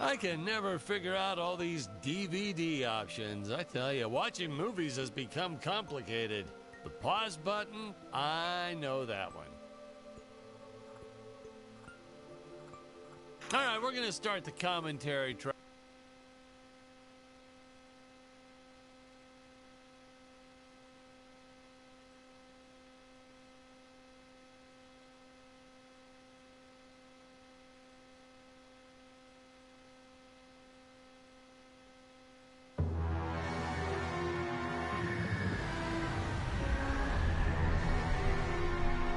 I can never figure out all these DVD options. I tell you, watching movies has become complicated. The pause button, I know that one. All right, we're going to start the commentary track.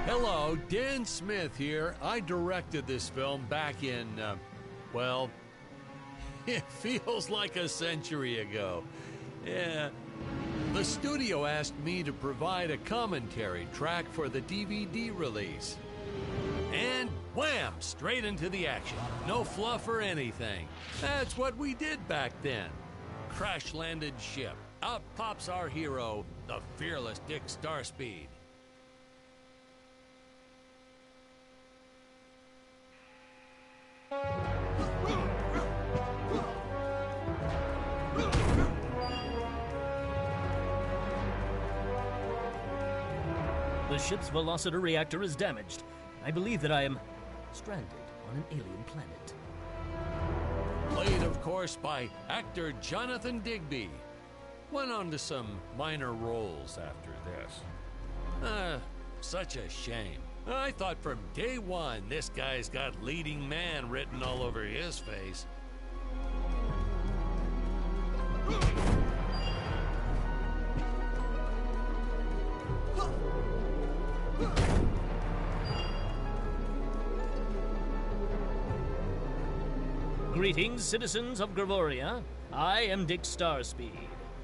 Hello, Dan Smith here. I directed this film back in, well, it feels like a century ago. Yeah. The studio asked me to provide a commentary track for the DVD release. And wham! Straight into the action. No fluff or anything. That's what we did back then. Crash-landed ship. Out pops our hero, the fearless Dick Starspeed. The ship's velocity reactor is damaged. I believe that I am stranded on an alien planet. Played, of course, by actor Jonathan Digby. Went on to some minor roles after this. Such a shame. I thought from day one this guy's got leading man written all over his face. Greetings, citizens of Gravoria. I am Dick Starspeed,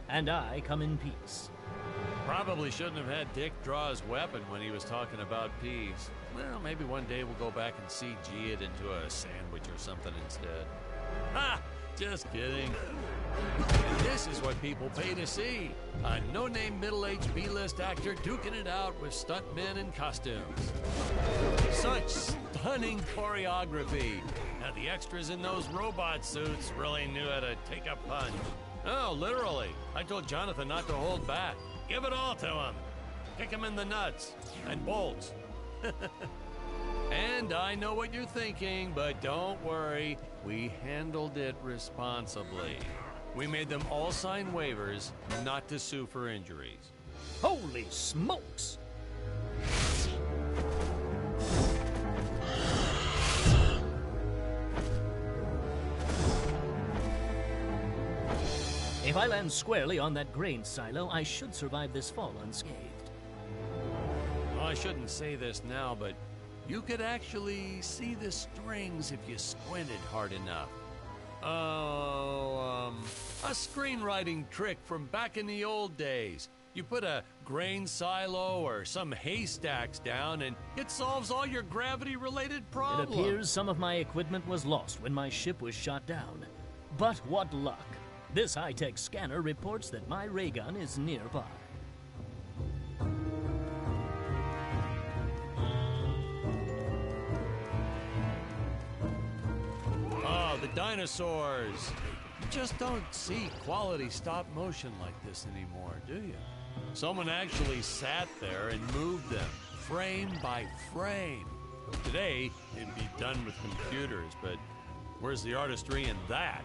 and I come in peace. Probably shouldn't have had Dick draw his weapon when he was talking about peas. Well, maybe one day we'll go back and CG it into a sandwich or something instead. Ha! Just kidding. And this is what people pay to see. A no-name middle-aged B-list actor duking it out with stuntmen in costumes. Such stunning choreography. Now the extras in those robot suits really knew how to take a punch. Oh, literally. I told Jonathan not to hold back. Give it all to him. Kick him in the nuts and bolts. And I know what you're thinking, but don't worry. We handled it responsibly. We made them all sign waivers not to sue for injuries. Holy smokes! If I land squarely on that grain silo, I should survive this fall unscathed. Well, I shouldn't say this now, but you could actually see the strings if you squinted hard enough. Oh, a screenwriting trick from back in the old days. You put a grain silo or some haystacks down and it solves all your gravity-related problems. It appears some of my equipment was lost when my ship was shot down. But what luck! This high-tech scanner reports that my ray gun is nearby. Oh, the dinosaurs! You just don't see quality stop motion like this anymore, do you? Someone actually sat there and moved them, frame by frame. Today, it'd be done with computers, but where's the artistry in that?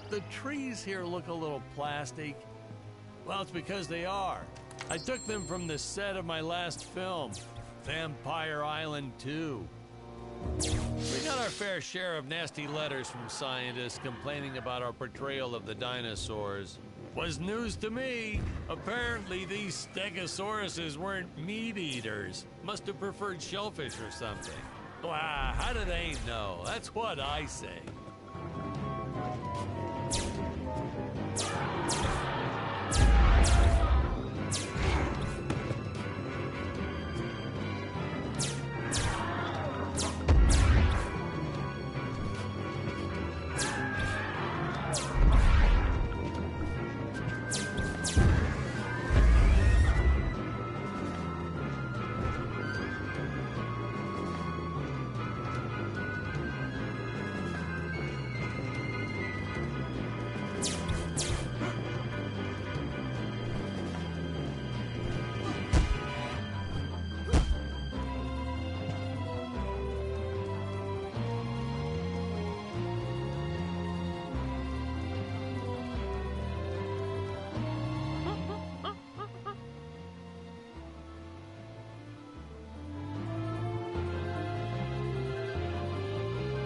The trees here look a little plastic. Well, it's because they are. I took them from the set of my last film, Vampire Island 2. We got our fair share of nasty letters from scientists complaining about our portrayal of the dinosaurs. Was news to me. Apparently, these stegosauruses weren't meat eaters. Must have preferred shellfish or something. Wow, how do they know? That's what I say.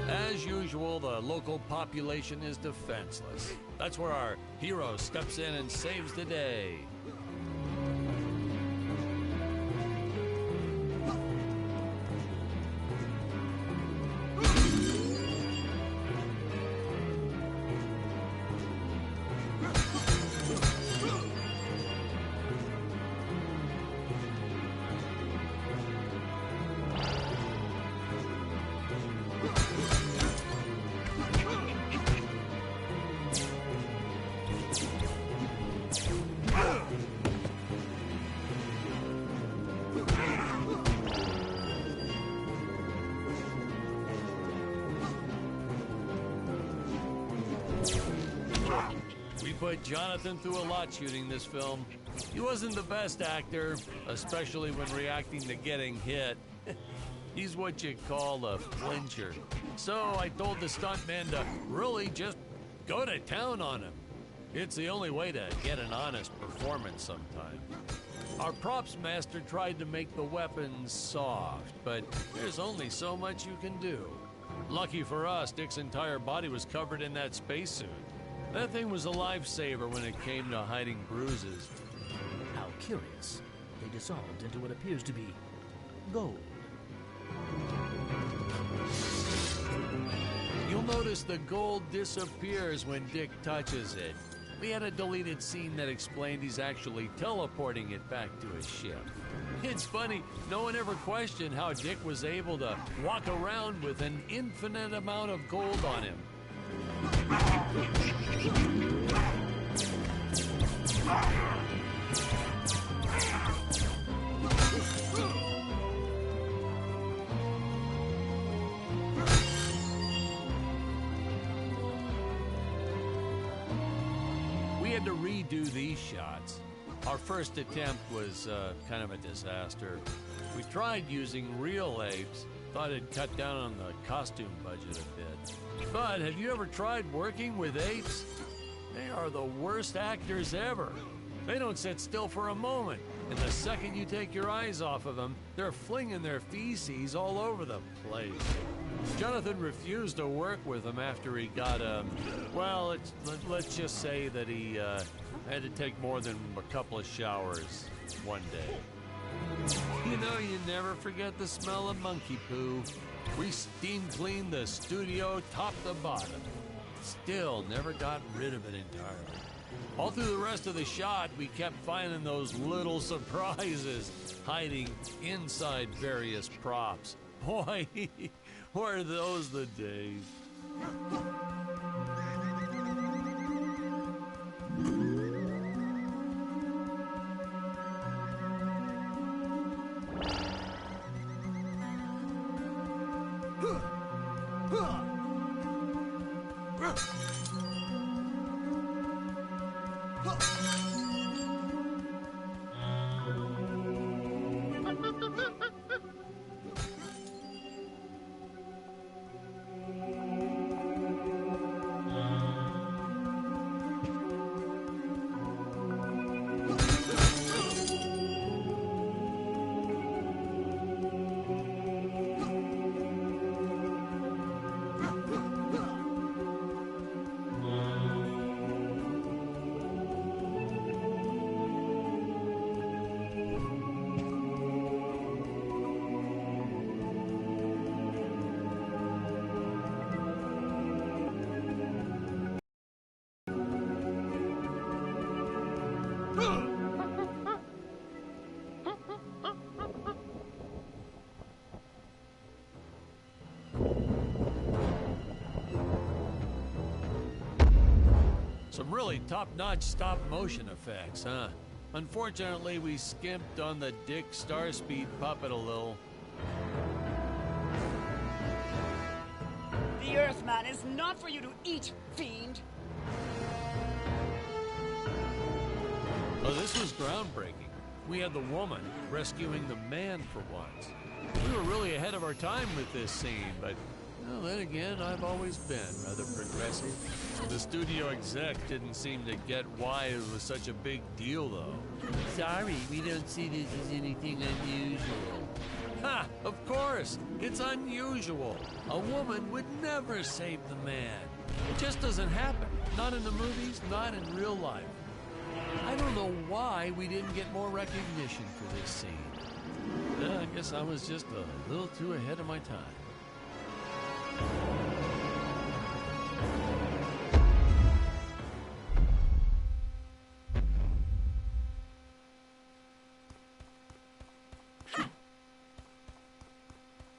As usual, the local population is defenseless. That's where our hero steps in and saves the day. We put Jonathan through a lot shooting this film. He wasn't the best actor, especially when reacting to getting hit. He's what you call a flincher. So I told the stuntman to really just go to town on him. It's the only way to get an honest performance sometime. Our props master tried to make the weapons soft, but there's only so much you can do. Lucky for us, Dick's entire body was covered in that spacesuit. That thing was a lifesaver when it came to hiding bruises. How curious. They dissolved into what appears to be gold. You'll notice the gold disappears when Dick touches it. We had a deleted scene that explained he's actually teleporting it back to his ship. It's funny, no one ever questioned how Dick was able to walk around with an infinite amount of gold on him. We had to redo these shots. Our first attempt was kind of a disaster. We tried using real apes, thought it'd cut down on the costume budget a bit. But have you ever tried working with apes? They are the worst actors ever. They don't sit still for a moment, and the second you take your eyes off of them, they're flinging their feces all over the place. Jonathan refused to work with them after he got well, let's just say that he had to take more than a couple of showers one day. You know, you never forget the smell of monkey poo. We steam cleaned the studio top to bottom. Still never got rid of it entirely. All through the rest of the shot, we kept finding those little surprises hiding inside various props. Boy, were those the days. Some really top-notch stop-motion effects, huh? Unfortunately, we skimped on the Dick Starspeed puppet a little. The Earthman is not for you to eat, fiend. Oh, this was groundbreaking. We had the woman rescuing the man for once. We were really ahead of our time with this scene, but well, then again, I've always been rather progressive. The studio exec didn't seem to get why it was such a big deal, though. Sorry, we don't see this as anything unusual. Ha! Of course! It's unusual. A woman would never save the man. It just doesn't happen. Not in the movies, not in real life. I don't know why we didn't get more recognition for this scene. I guess I was just a little too ahead of my time.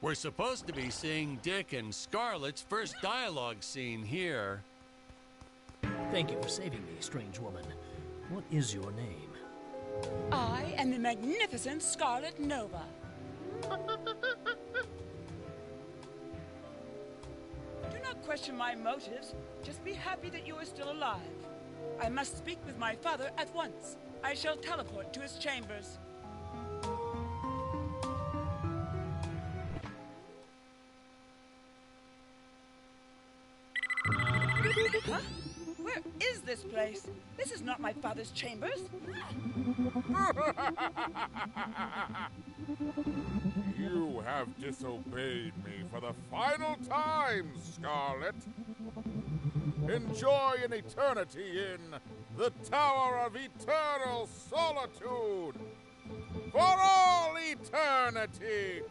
We're supposed to be seeing Dick and Scarlett's first dialogue scene here. Thank you for saving me, strange woman. What is your name? I am the magnificent Scarlet Nova. Do not question my motives. Just be happy that you are still alive. I must speak with my father at once. I shall teleport to his chambers. Huh? Where is this place? This is not my father's chambers. You have disobeyed me for the final time, Scarlet. Enjoy an eternity in the Tower of Eternal Solitude. For all eternity!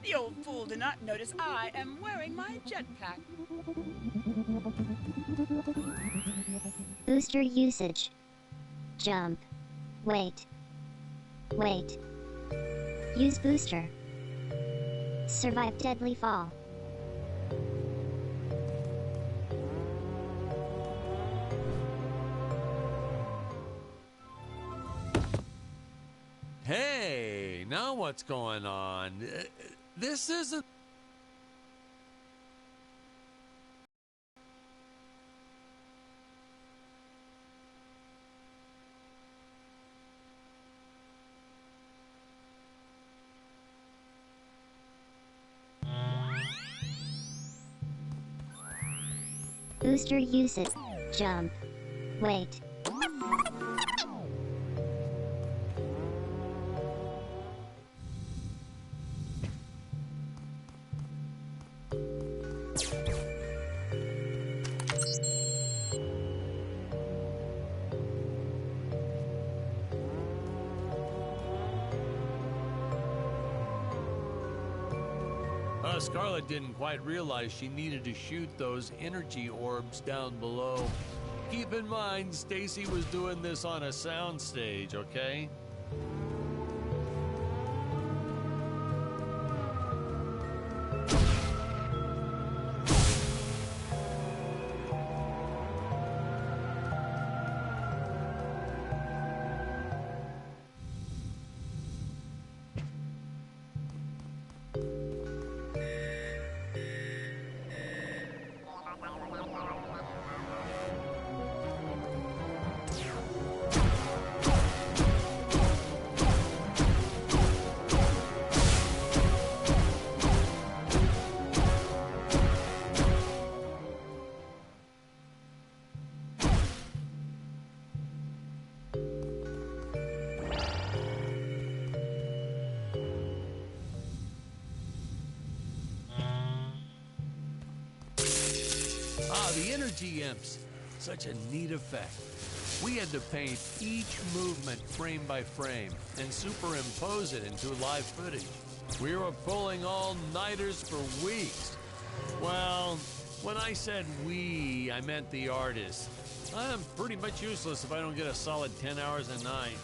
The old fool did not notice I am wearing my jetpack. Booster usage. Jump. Wait. Wait. Use booster. Survive deadly fall. Hey, now what's going on? This isn't... Booster usage. Jump. Wait. Scarlet didn't quite realize she needed to shoot those energy orbs down below. Keep in mind, Stacy was doing this on a soundstage, okay? The energy imps. Such a neat effect. We had to paint each movement frame by frame and superimpose it into live footage. We were pulling all-nighters for weeks. Well, when I said we, I meant the artists. I'm pretty much useless if I don't get a solid 10 hours a night.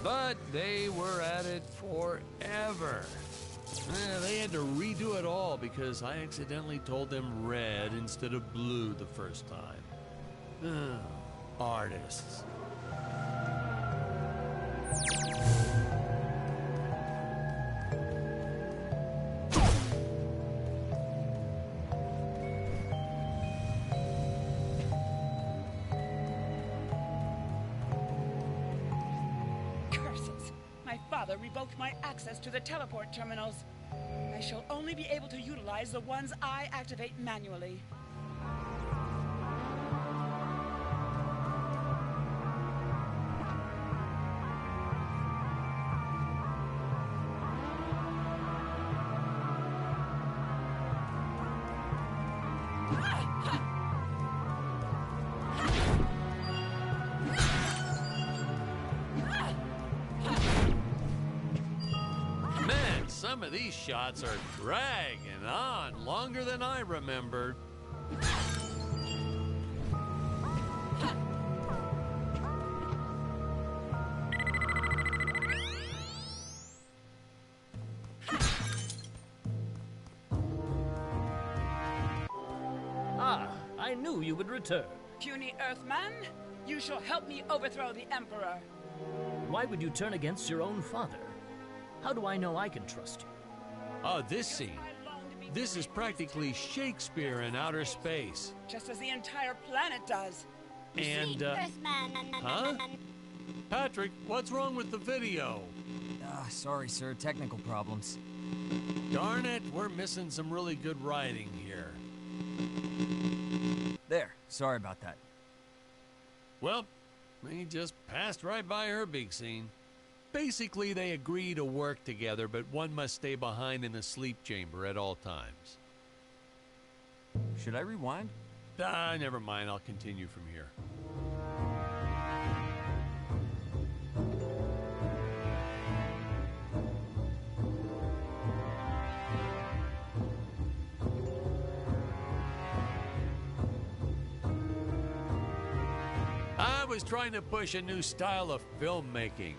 But they were at it forever. They had to redo it all because I accidentally told them red instead of blue the first time. Artists. Curses! My father revoked my access to the teleport terminals. I shall only be able to utilize the ones I activate manually. Man, some of these shots are dragging on longer than I remembered. Ah, I knew you would return. Puny Earthman, you shall help me overthrow the Emperor. Why would you turn against your own father? How do I know I can trust you? Oh, this scene. I long to be This is practically Shakespeare in outer space. just as the entire planet does. And, huh? Patrick, what's wrong with the video? Sorry, sir. Technical problems. Darn it, we're missing some really good writing here. There. Sorry about that. Well, he just passed right by her big scene. Basically, they agree to work together, but one must stay behind in the sleep chamber at all times. Should I rewind? Never mind, I'll continue from here. I was trying to push a new style of filmmaking.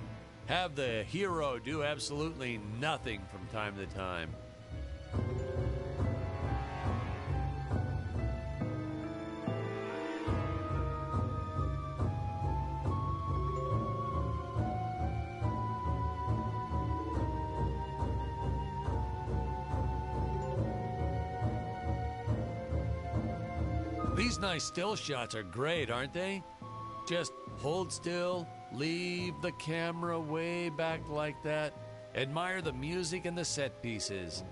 Have the hero do absolutely nothing from time to time. These nice still shots are great, aren't they? Just hold still, leave the camera way back like that, admire the music and the set pieces.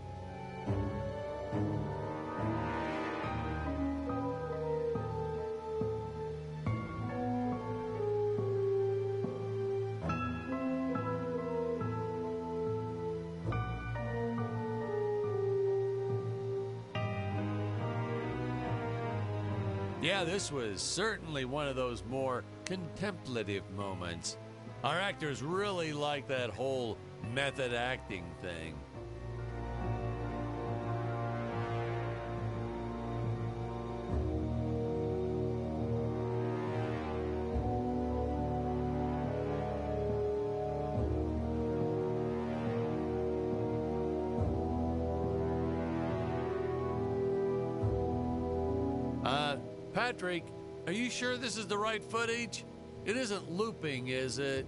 Yeah, this was certainly one of those more contemplative moments. Our actors really like that whole method acting thing. Patrick, are you sure this is the right footage? It isn't looping, is it?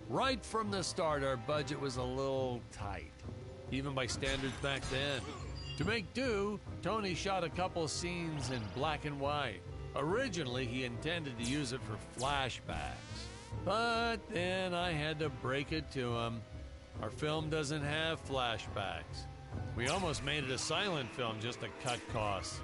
Right from the start, our budget was a little tight, even by standards back then. To make do, Tony shot a couple scenes in black and white. Originally, he intended to use it for flashbacks. But then I had to break it to him. Our film doesn't have flashbacks. We almost made it a silent film just to cut costs.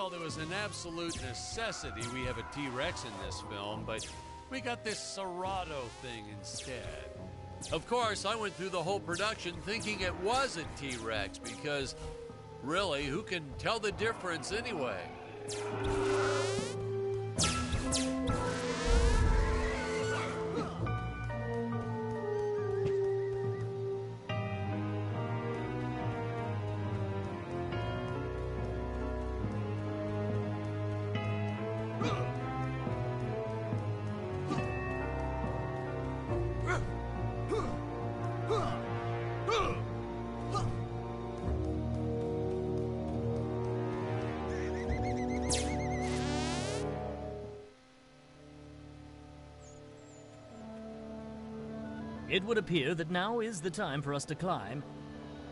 well, there was an absolute necessity we have a T-Rex in this film, but we got this Serato thing instead. Of course, I went through the whole production thinking it was a T-Rex because, really, who can tell the difference anyway? It would appear that now is the time for us to climb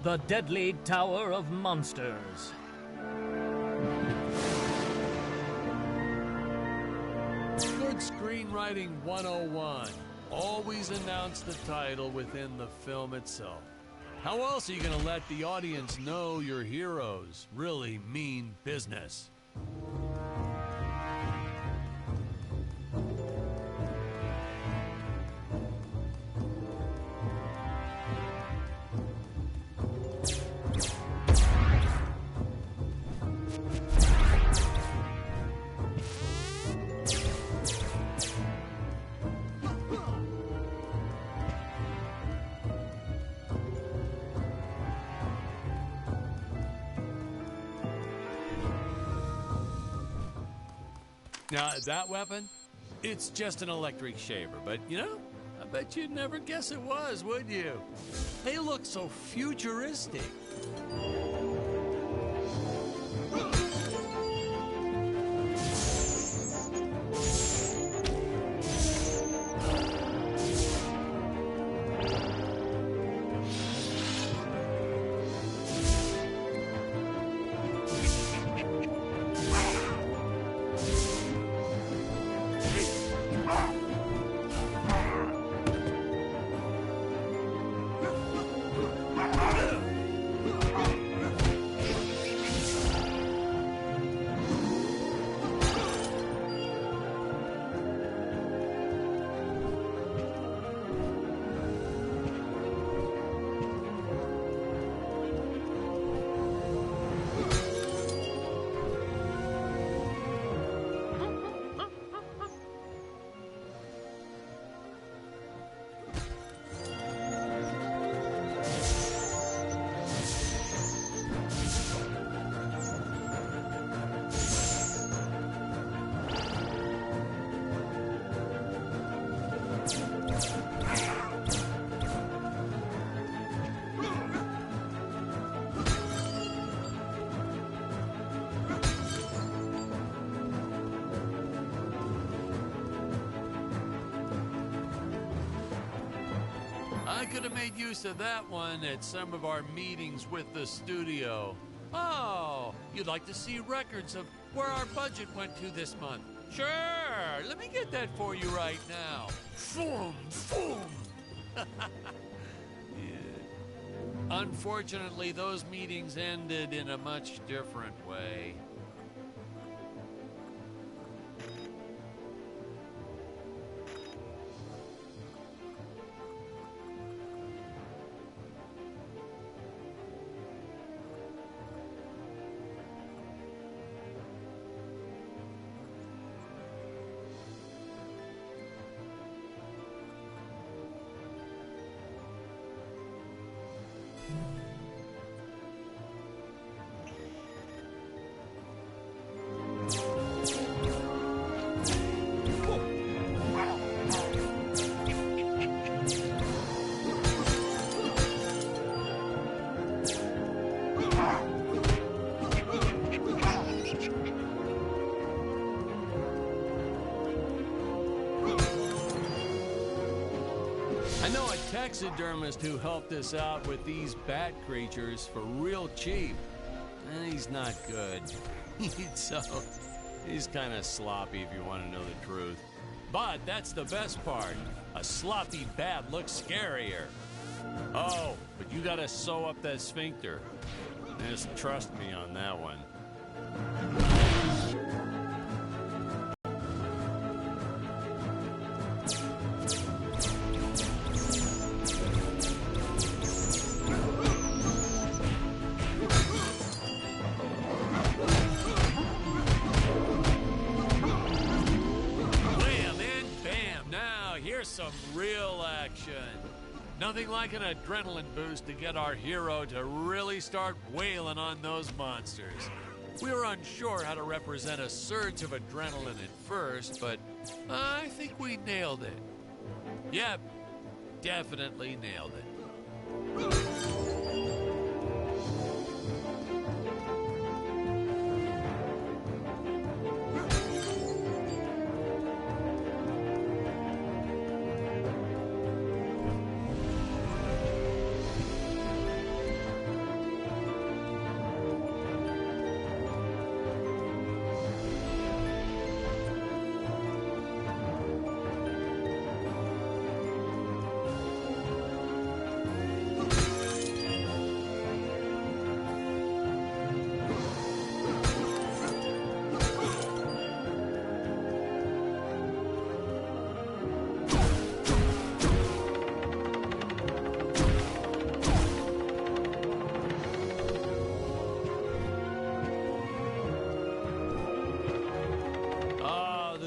the Deadly Tower of Monsters. Good screenwriting 101. Always announce the title within the film itself. How else are you going to let the audience know your heroes really mean business? Now, that weapon, it's just an electric shaver, but, you know, I bet you'd never guess it was, would you? They look so futuristic. I could have made use of that one at some of our meetings with the studio. Oh, you'd like to see records of where our budget went to this month? Sure, let me get that for you right now. Boom, boom. Yeah. Unfortunately, those meetings ended in a much different way. I know a taxidermist who helped us out with these bat creatures for real cheap. He's not good. He's kind of sloppy if you want to know the truth. But that's the best part. A sloppy bat looks scarier. Oh, but you gotta sew up that sphincter. Just trust me on that one. Now, here's some real action. Nothing like an adrenaline boost to get our hero to really start wailing on those monsters. We were unsure how to represent a surge of adrenaline at first, but I think we nailed it. Yep, definitely nailed it.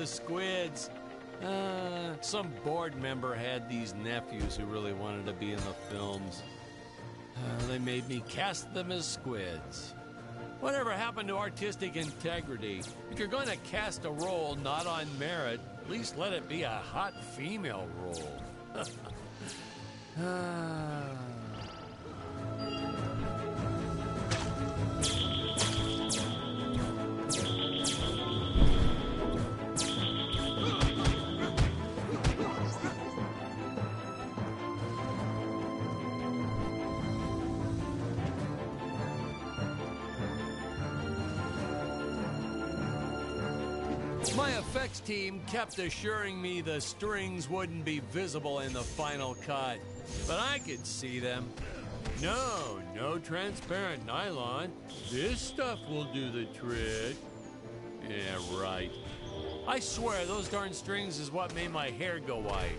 Squids. Some board member had these nephews who really wanted to be in the films. They made me cast them as squids. Whatever happened to artistic integrity? If you're going to cast a role not on merit, at least let it be a hot female role. My effects team kept assuring me the strings wouldn't be visible in the final cut, but I could see them. No transparent nylon. This stuff will do the trick. Yeah, right. I swear those darn strings is what made my hair go white.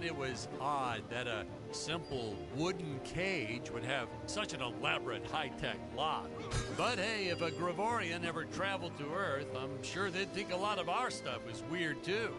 It was odd that a simple wooden cage would have such an elaborate high-tech lock. But hey, if a Gravorian ever traveled to Earth, I'm sure they'd think a lot of our stuff was weird too.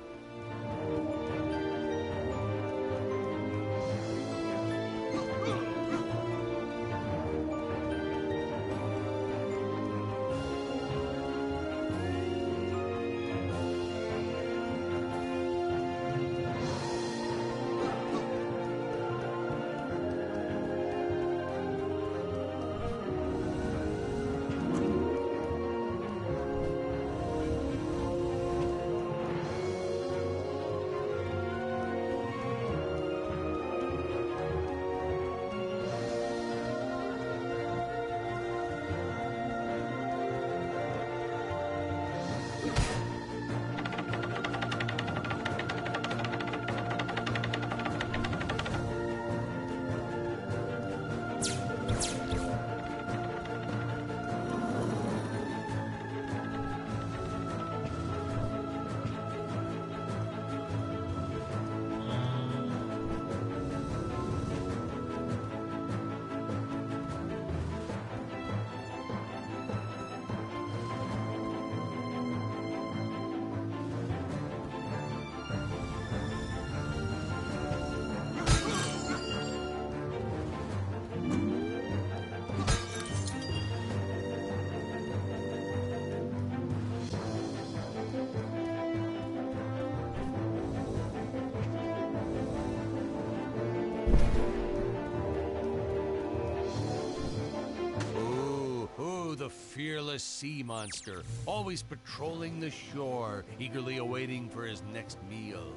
fearless sea monster, always patrolling the shore, eagerly awaiting for his next meal.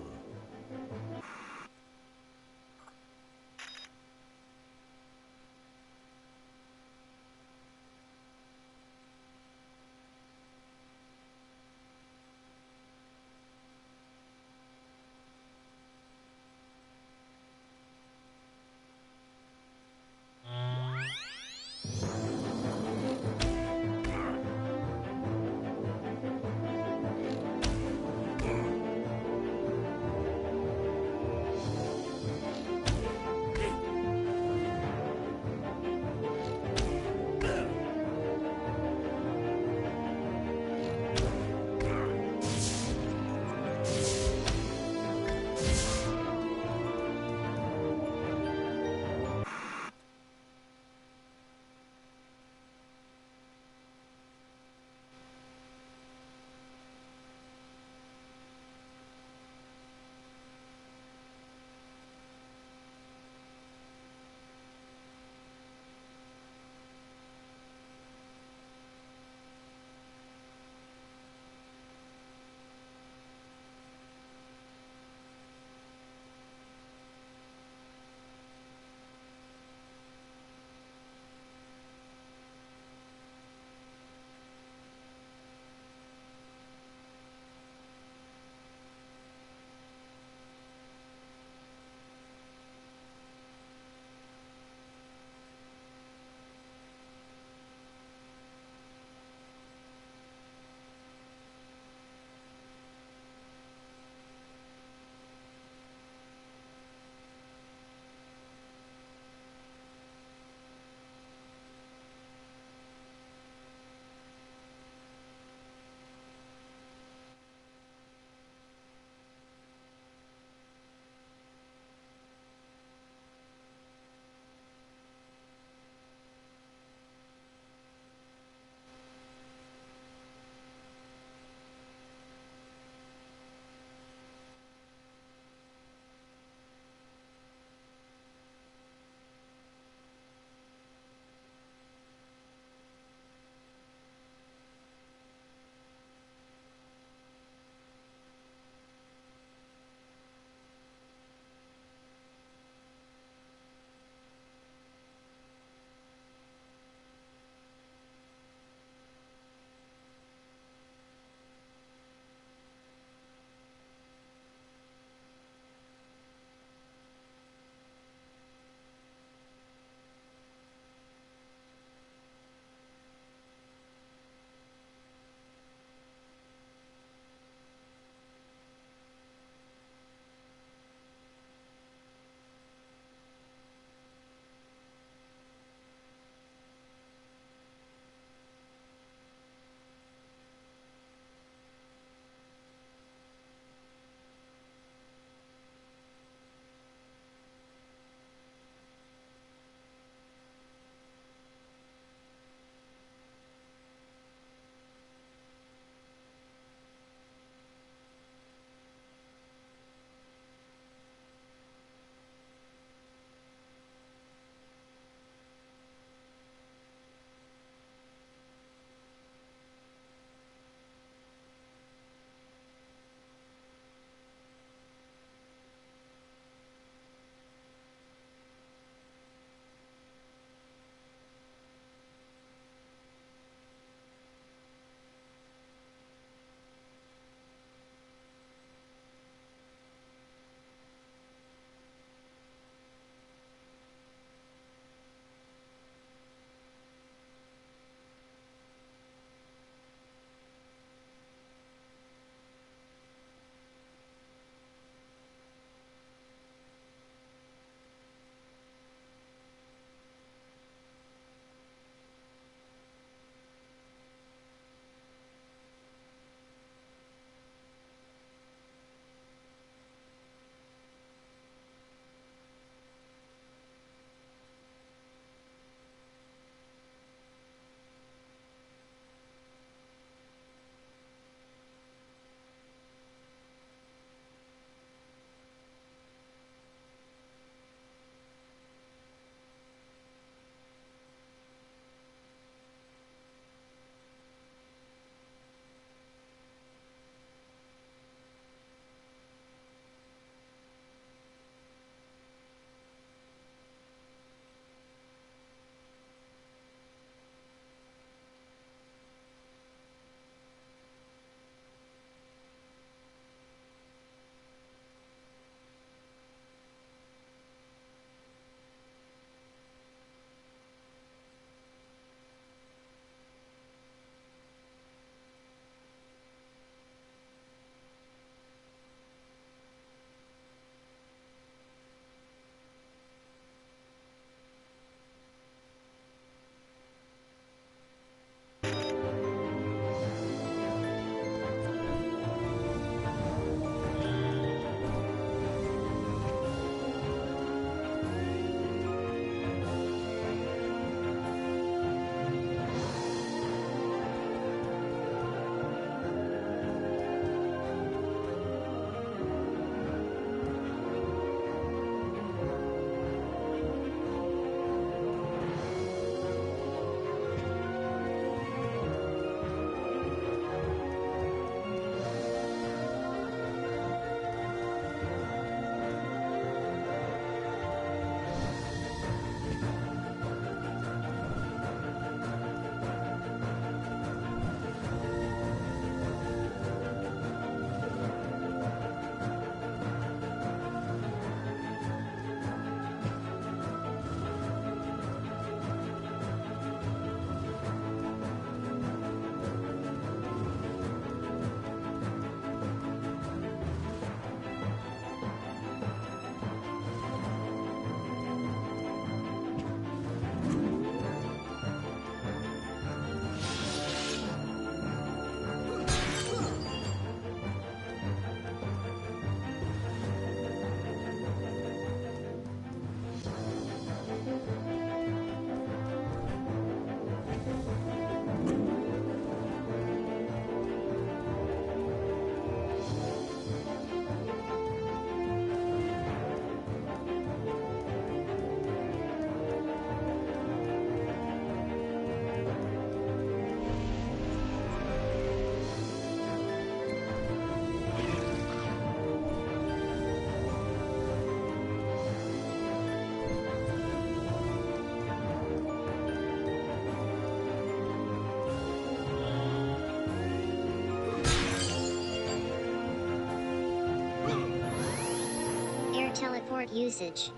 Teleport usage.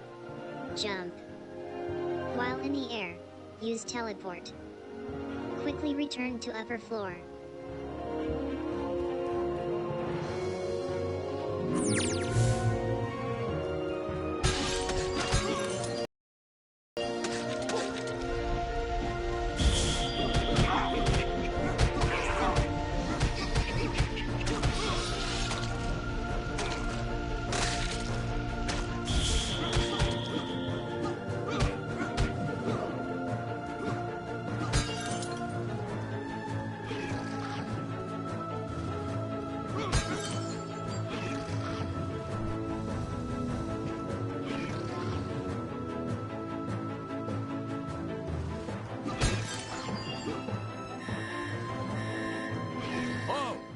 Jump. While in the air, use teleport. Quickly return to upper floor.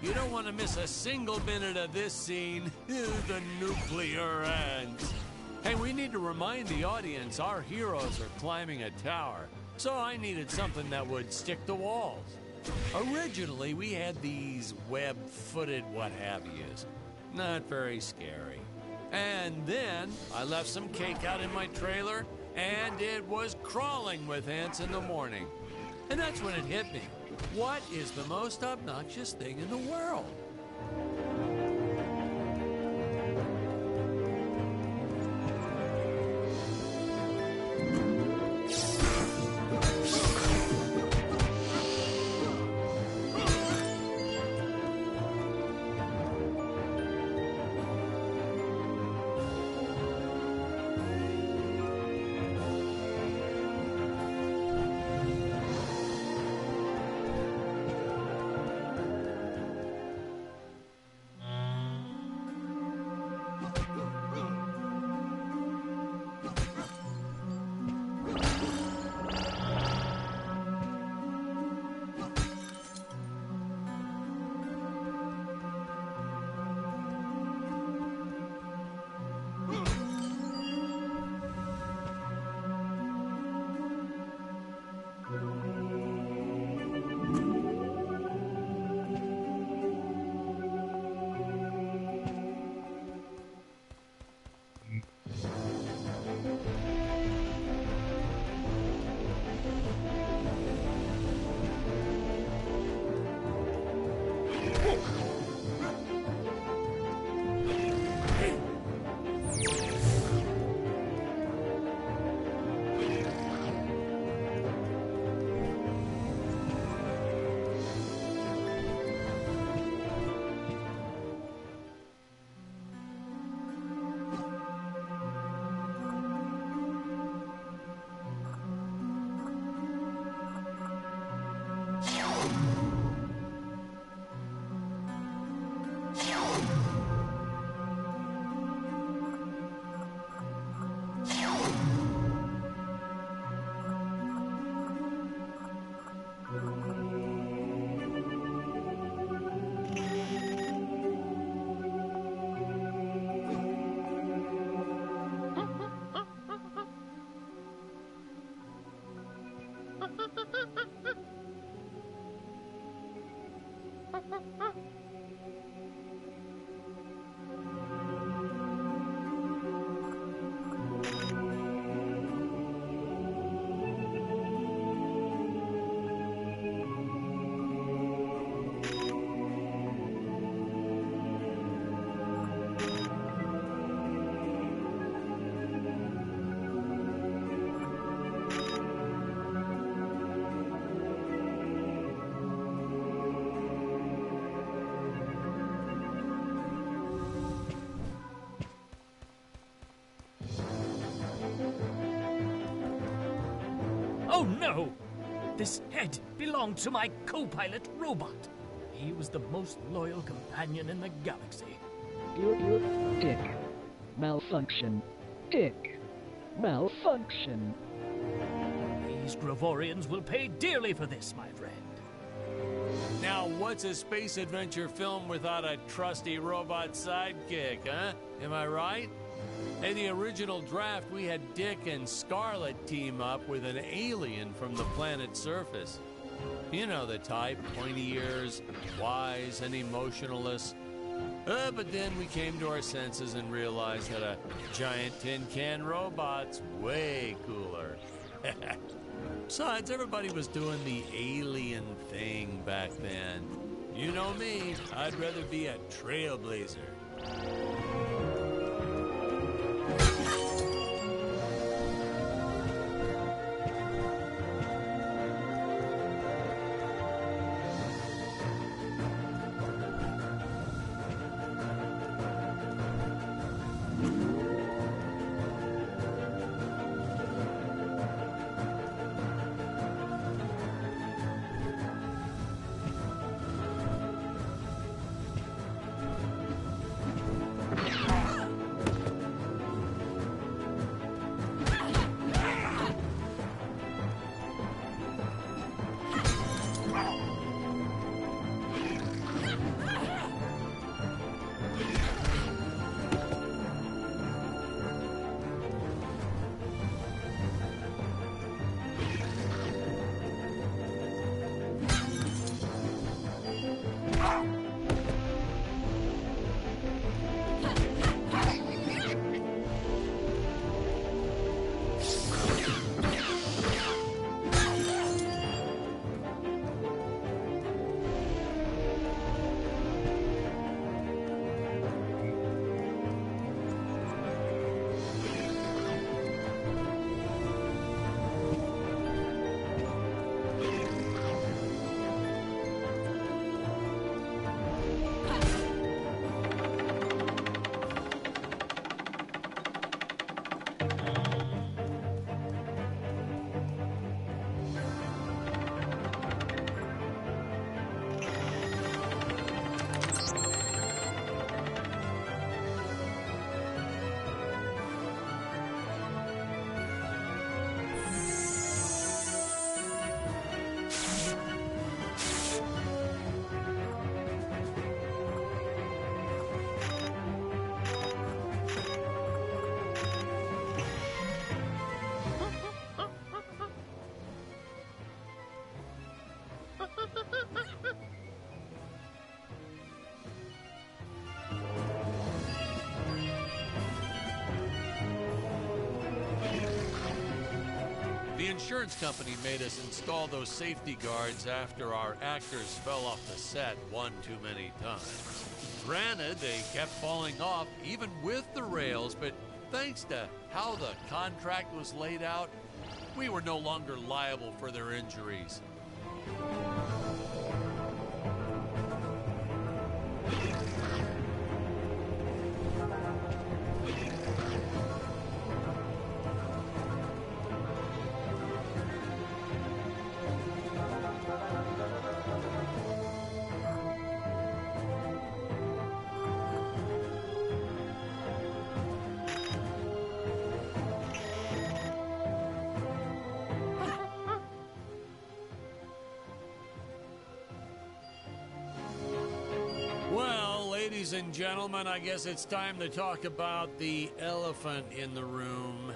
You don't want to miss a single minute of this scene. The nuclear ants. Hey, we need to remind the audience our heroes are climbing a tower, so I needed something that would stick to walls. Originally, we had these web-footed what-have-yous. Not very scary. And then I left some cake out in my trailer, and it was crawling with ants in the morning. And that's when it hit me. What is the most obnoxious thing in the world? Oh no! This head belonged to my co-pilot robot. He was the most loyal companion in the galaxy. Dick. Malfunction. Dick. Malfunction. These Gravorians will pay dearly for this, my friend. Now, what's a space adventure film without a trusty robot sidekick, huh? Am I right? In the original draft, we had Dick and Scarlet team up with an alien from the planet's surface. You know the type, pointy ears, wise and emotionless. But then we came to our senses and realized that a giant tin can robot's way cooler. Besides, everybody was doing the alien thing back then. You know me, I'd rather be a trailblazer. The insurance company made us install those safety guards after our actors fell off the set one too many times. Granted, they kept falling off even with the rails, but thanks to how the contract was laid out, we were no longer liable for their injuries. Ladies and gentlemen, I guess it's time to talk about the elephant in the room.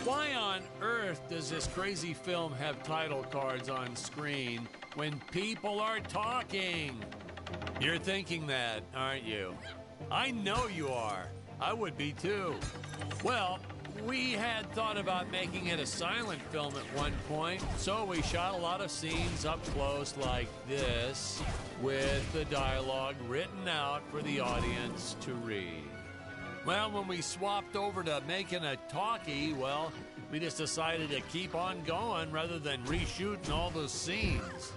Why on earth does this crazy film have title cards on screen when people are talking? You're thinking that, aren't you? I know you are. I would be too. Well, we had thought about making it a silent film at one point, so we shot a lot of scenes up close like this, with the dialogue written out for the audience to read. Well, when we swapped over to making a talkie, well, we just decided to keep on going rather than reshooting all those scenes.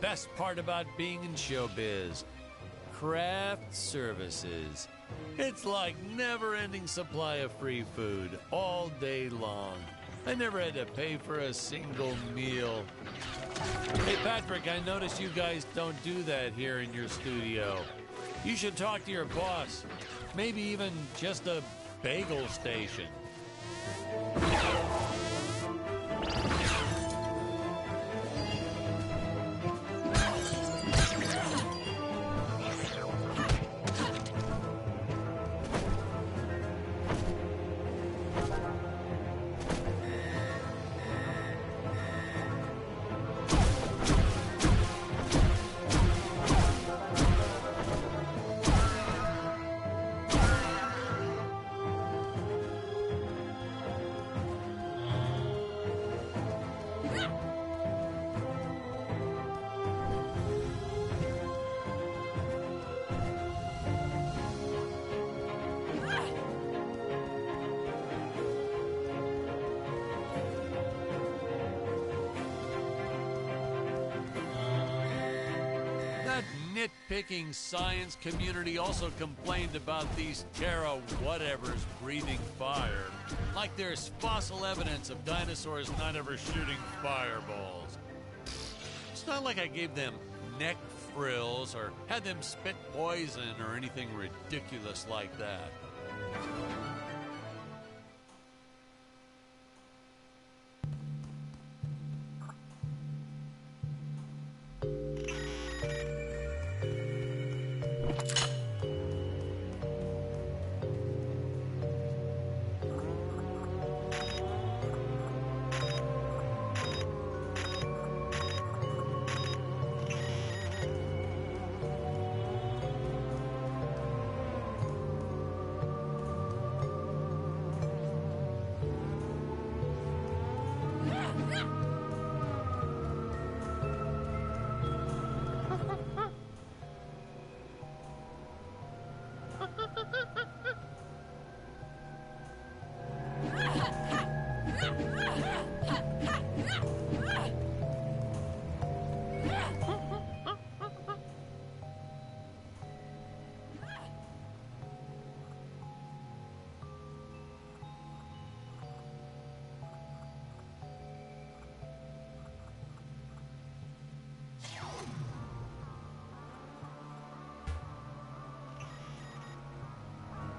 best part about being in showbiz. Craft services. It's like never-ending supply of free food all day long. I never had to pay for a single meal. Hey, Patrick, I noticed you guys don't do that here in your studio. You should talk to your boss. Maybe even just a bagel station. Nitpicking science community also complained about these Terra whatevers breathing fire. Like there's fossil evidence of dinosaurs not ever shooting fireballs. It's not like I gave them neck frills or had them spit poison or anything ridiculous like that.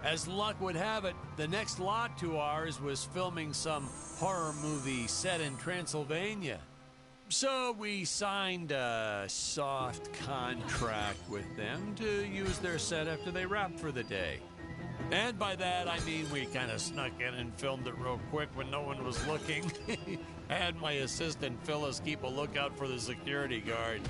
As luck would have it, the next lot to ours was filming some horror movie set in Transylvania. So we signed a soft contract with them to use their set after they wrapped for the day. And by that, I mean we kind of snuck in and filmed it real quick when no one was looking. I had my assistant Phyllis keep a lookout for the security guard.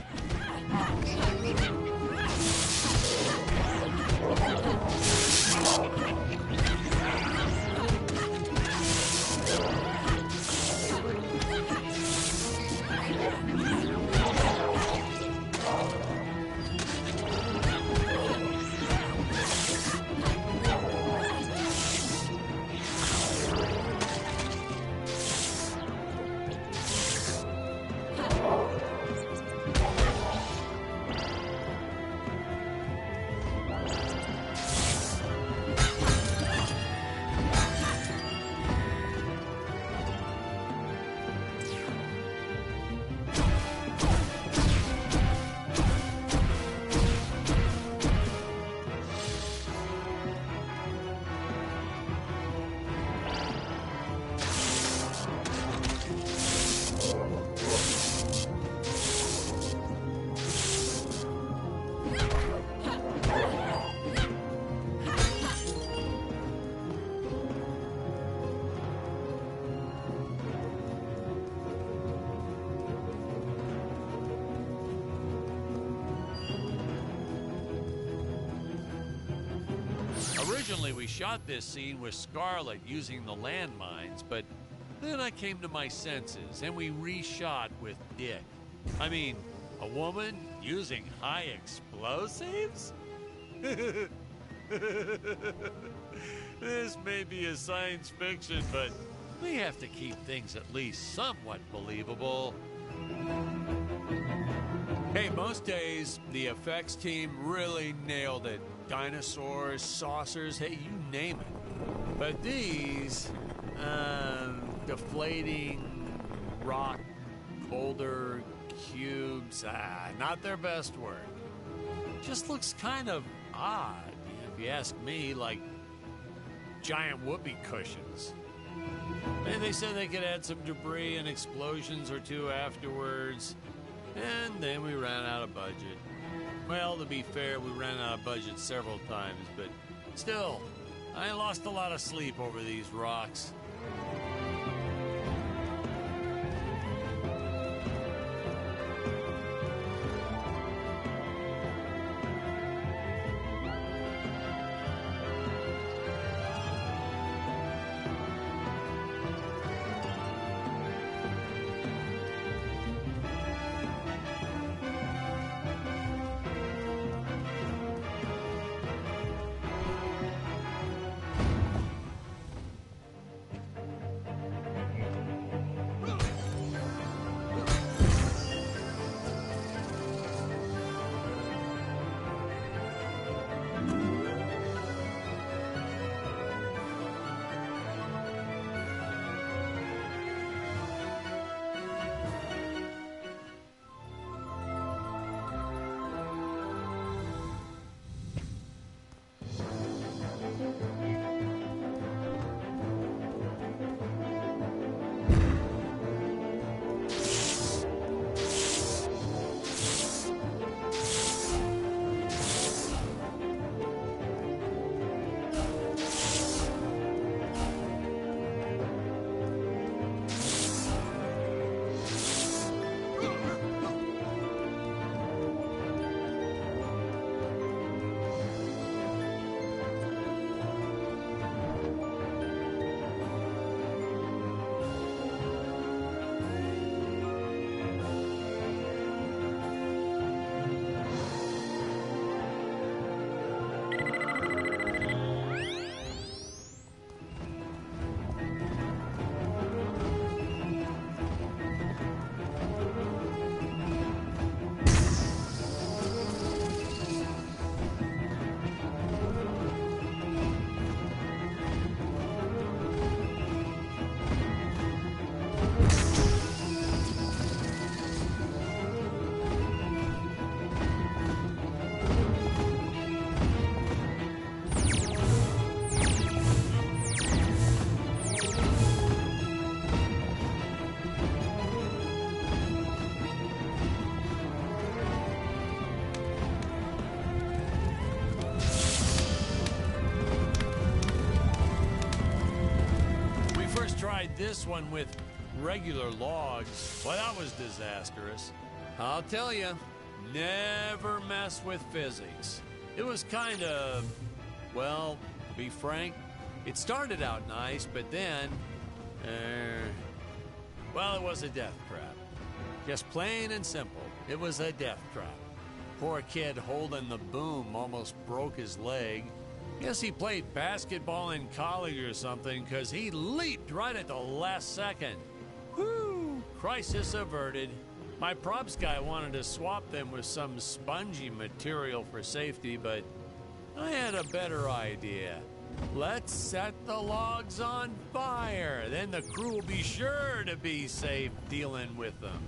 Originally, we shot this scene with Scarlett using the landmines, but then I came to my senses and we reshot with Dick. I mean, a woman using high explosives? This may be a science fiction, but we have to keep things at least somewhat believable. Hey, most days, the effects team really nailed it. Dinosaurs, saucers, hey, you name it. But these, deflating rock, boulder, cubes, not their best work. Just looks kind of odd, if you ask me, like giant whoopee cushions. And they said they could add some debris and explosions or two afterwards. And then we ran out of budget. Well, to be fair, we ran out of budget several times, but still, I lost a lot of sleep over these rocks. Tried this one with regular logs. Well, that was disastrous. I'll tell you, never mess with physics. It was kind of, well, to be frank, it started out nice, but then, well, it was a death trap. Just plain and simple, it was a death trap. Poor kid holding the boom almost broke his leg. Guess he played basketball in college or something, because he leaped right at the last second. Whew! Crisis averted. My props guy wanted to swap them with some spongy material for safety, but I had a better idea. Let's set the logs on fire. Then the crew will be sure to be safe dealing with them.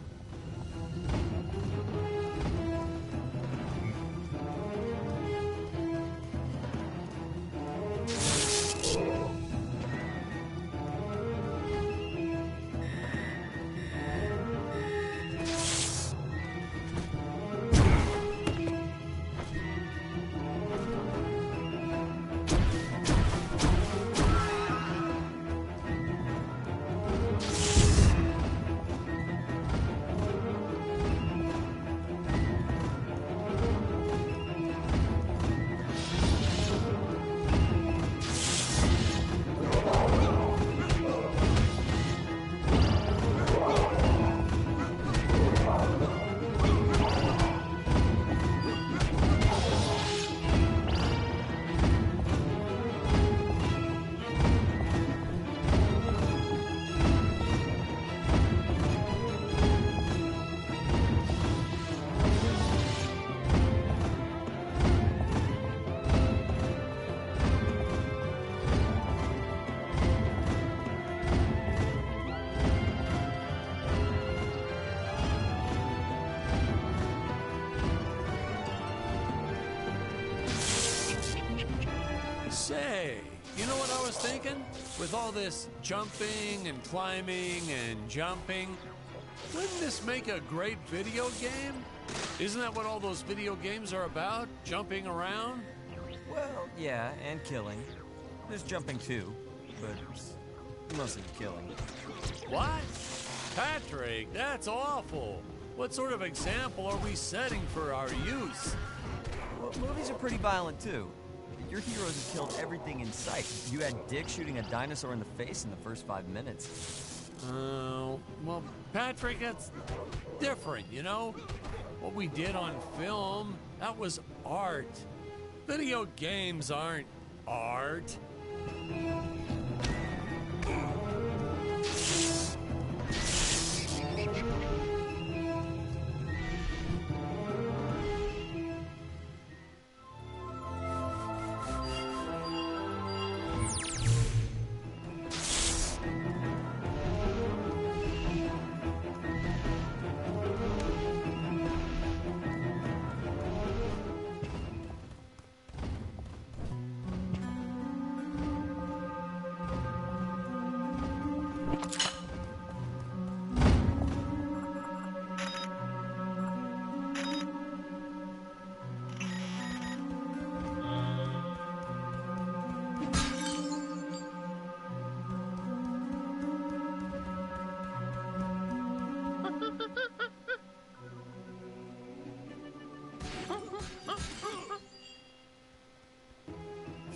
was thinking? With all this jumping and climbing and jumping, wouldn't this make a great video game? Isn't that what all those video games are about? Jumping around? Well, yeah, and killing. There's jumping too, but mostly killing. What? Patrick, that's awful. What sort of example are we setting for our youth? Well, movies are pretty violent too. Your heroes have killed everything in sight. You had Dick shooting a dinosaur in the face in the first 5 minutes. Well, Patrick, that's different, you know? What we did on film, that was art. Video games aren't art.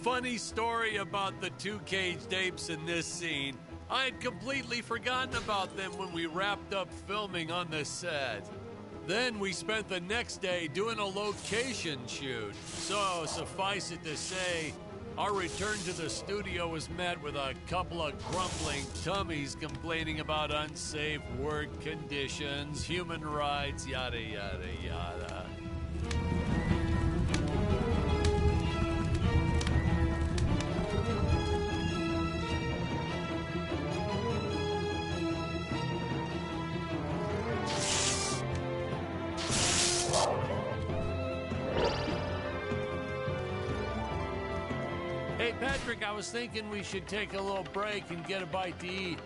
Funny story about the two caged apes in this scene. I had completely forgotten about them when we wrapped up filming on the set. Then we spent the next day doing a location shoot. So, suffice it to say, our return to the studio was met with a couple of grumbling tummies complaining about unsafe work conditions, human rights, yada, yada, yada. Hey, Patrick, I was thinking we should take a little break and get a bite to eat.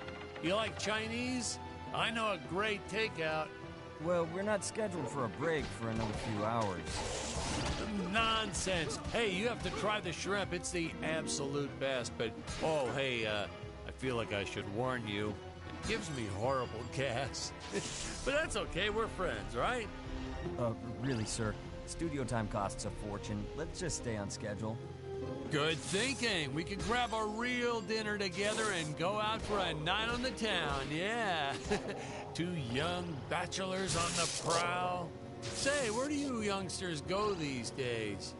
You like Chinese? I know a great takeout. Well, we're not scheduled for a break for another few hours. Nonsense. Hey, you have to try the shrimp. It's the absolute best. But, oh, hey, I feel like I should warn you. It gives me horrible gas. But that's okay. We're friends, right? Really, sir. Studio time costs a fortune. Let's just stay on schedule. Good thinking. We could grab a real dinner together and go out for a night on the town, yeah. Two young bachelors on the prowl. Say, where do you youngsters go these days?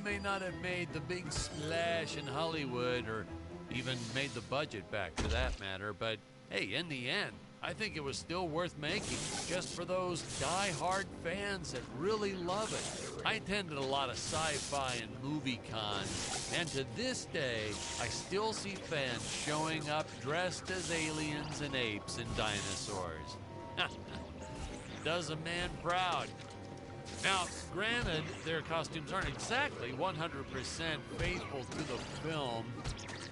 May not have made the big splash in Hollywood or even made the budget back for that matter, but hey, in the end, I think it was still worth making just for those die-hard fans that really love it. I attended a lot of sci-fi and movie cons, and to this day, I still see fans showing up dressed as aliens and apes and dinosaurs. Does a man proud. Now, granted, their costumes aren't exactly 100% faithful to the film,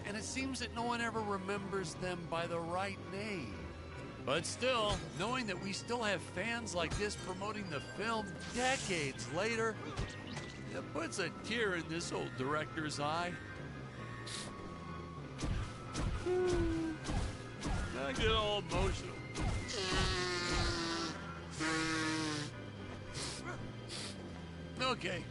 and it seems that no one ever remembers them by the right name. But still, knowing that we still have fans like this promoting the film decades later, it puts a tear in this old director's eye. I get all emotional. Okay.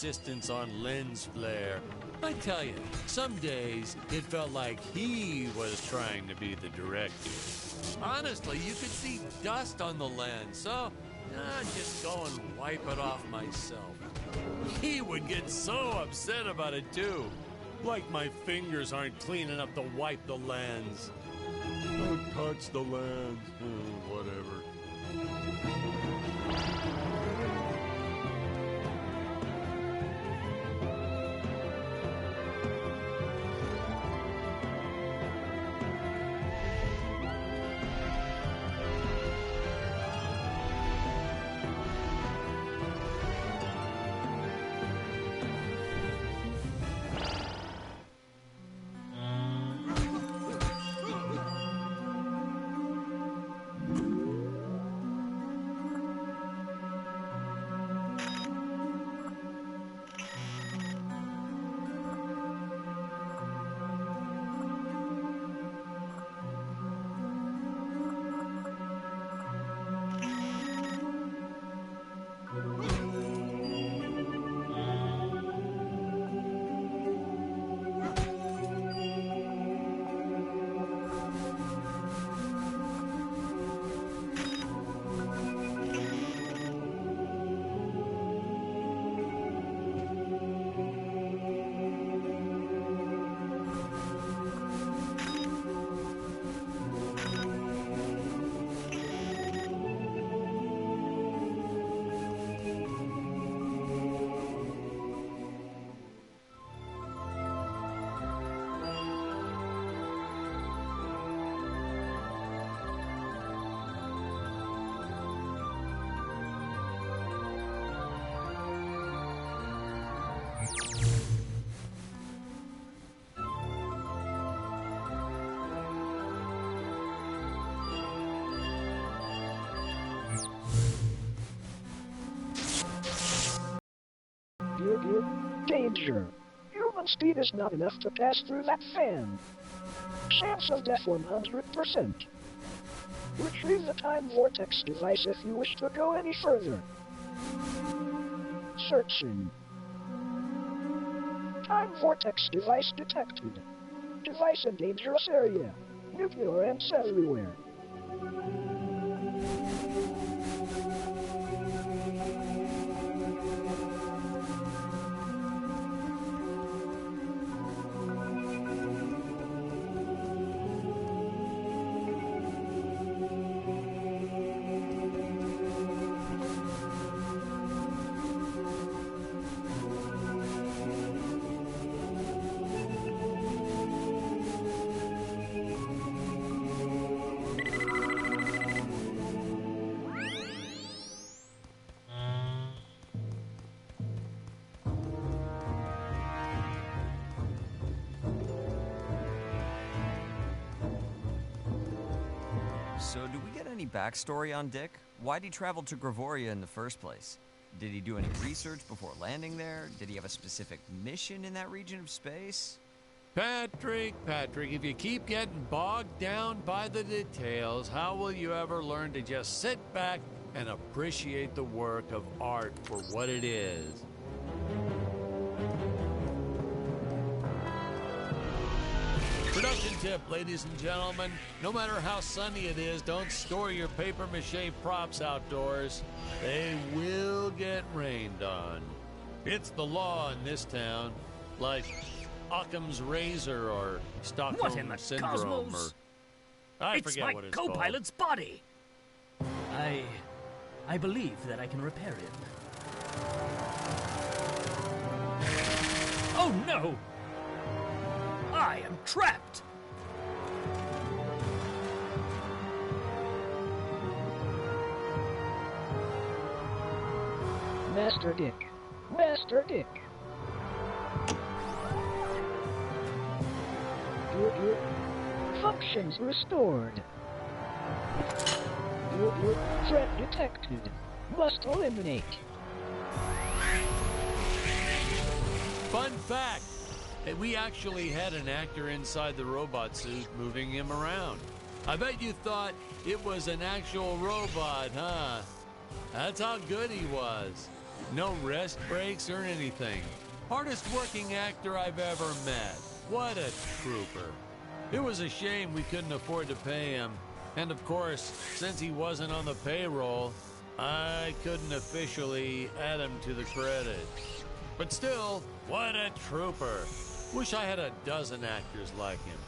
insistence on lens flare. I tell you, some days it felt like he was trying to be the director. Honestly, you could see dust on the lens, so just go and wipe it off myself. He would get so upset about it too. Like my fingers aren't clean enough to wipe the lens. Don't touch the lens. Whatever. Danger! Human speed is not enough to pass through that fan. Chance of death 100%. Retrieve the time vortex device if you wish to go any further. Searching. Time vortex device detected. Device in dangerous area. Nuclear ants everywhere. So, do we get any backstory on Dick? Why'd he travel to Gravoria in the first place? Did he do any research before landing there? Did he have a specific mission in that region of space? Patrick, if you keep getting bogged down by the details, how will you ever learn to just sit back and appreciate the work of art for what it is? Production tip, ladies and gentlemen. No matter how sunny it is, don't store your papier-mâché props outdoors. They will get rained on. It's the law in this town, like Occam's razor or Stockholm What in the syndrome cosmos? or It's forget my what it's co-pilot's body! I believe that I can repair it. Oh no! I am trapped! Master Dick. Master Dick. Functions restored. Threat detected. Must eliminate. Fun fact, that we actually had an actor inside the robot suit moving him around. I bet you thought it was an actual robot, huh? That's how good he was. No rest breaks or anything. Hardest working actor I've ever met. What a trooper. It was a shame we couldn't afford to pay him. And of course, since he wasn't on the payroll, I couldn't officially add him to the credits. But still, what a trooper. Wish I had a dozen actors like him.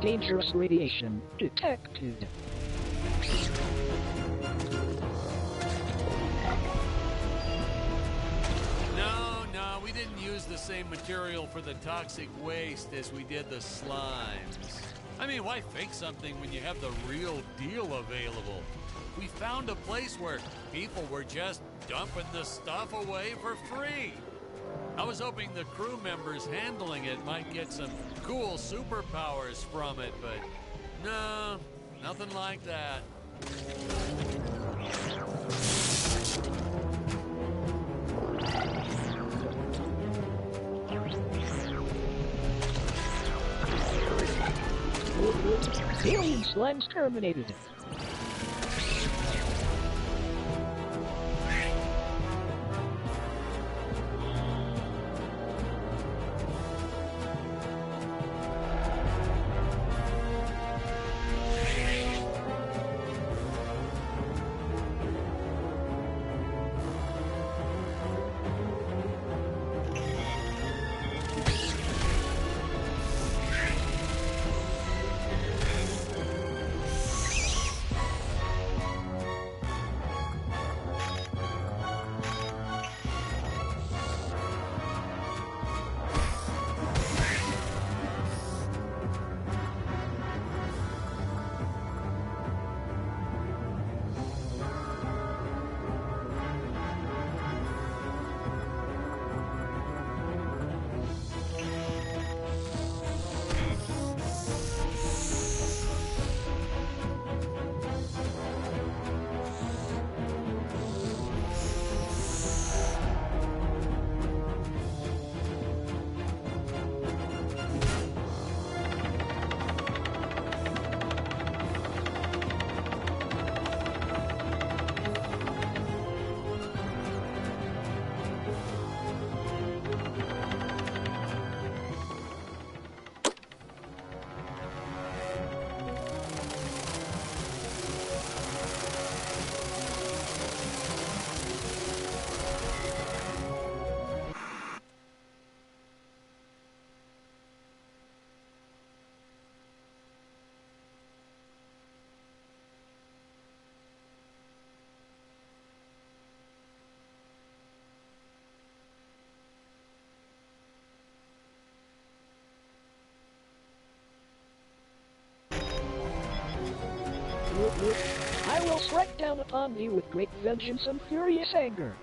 Dangerous radiation detected. No, we didn't use the same material for the toxic waste as we did the slimes. I mean, why fake something when you have the real deal available? We found a place where people were just dumping the stuff away for free. I was hoping the crew members handling it might get some cool superpowers from it, but no, nothing like that. Alien slimes terminated. I will strike down upon thee with great vengeance and furious anger.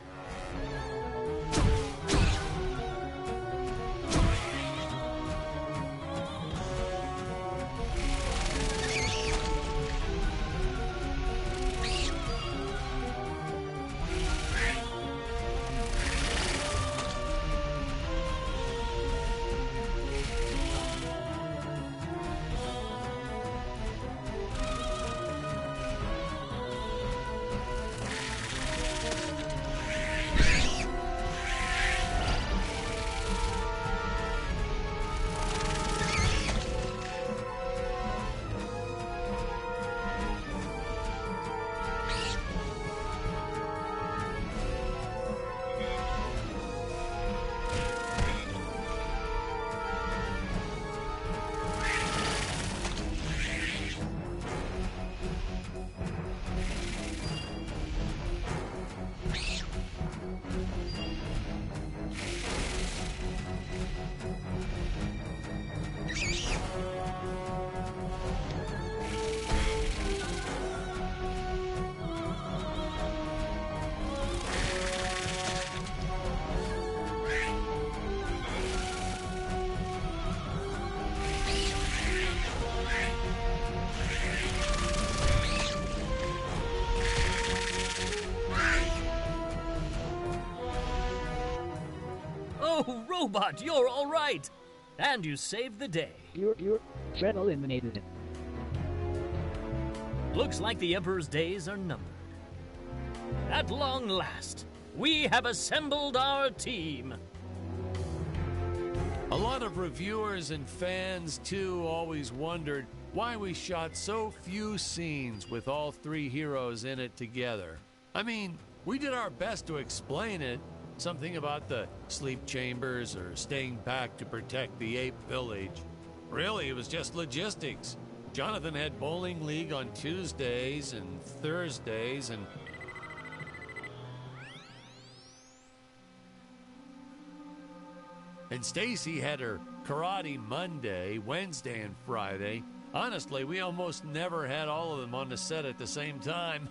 Oh, Robot, you're all right. And you saved the day. You're Fred eliminated it. Looks like the Emperor's days are numbered. At long last, we have assembled our team. A lot of reviewers and fans, too, always wondered why we shot so few scenes with all three heroes in it together. I mean, we did our best to explain it. Something about the sleep chambers or staying back to protect the ape village. Really, it was just logistics. Jonathan had bowling league on Tuesdays and Thursdays, and Stacy had her karate Monday, Wednesday, and Friday. Honestly, we almost never had all of them on the set at the same time.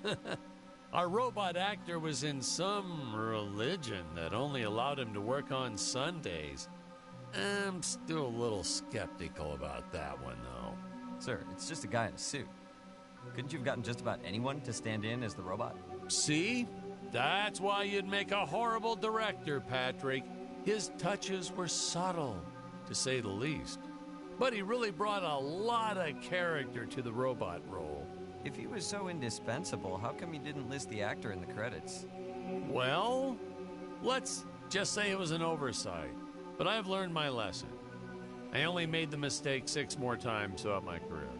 Our robot actor was in some religion that only allowed him to work on Sundays. I'm still a little skeptical about that one, though. Sir, it's just a guy in a suit. Couldn't you have gotten just about anyone to stand in as the robot? See? That's why you'd make a horrible director, Patrick. His touches were subtle, to say the least. But he really brought a lot of character to the robot role. If he was so indispensable, how come you didn't list the actor in the credits? Well, let's just say it was an oversight. But I've learned my lesson. I only made the mistake 6 more times throughout my career.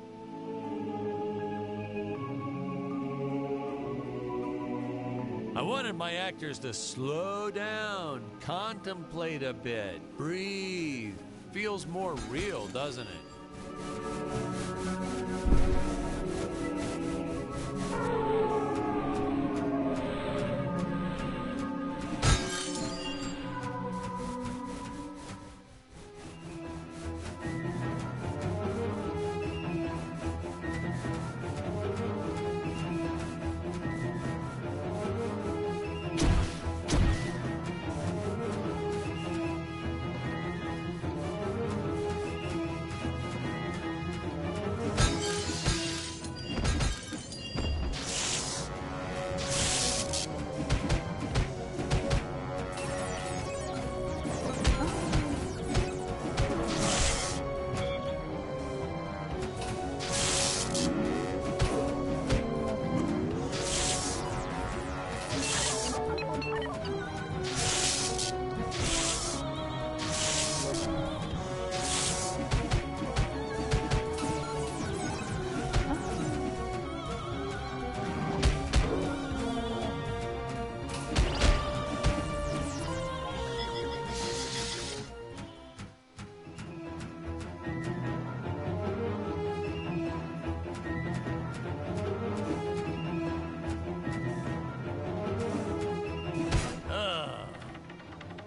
I wanted my actors to slow down, contemplate a bit, breathe. Feels more real, doesn't it?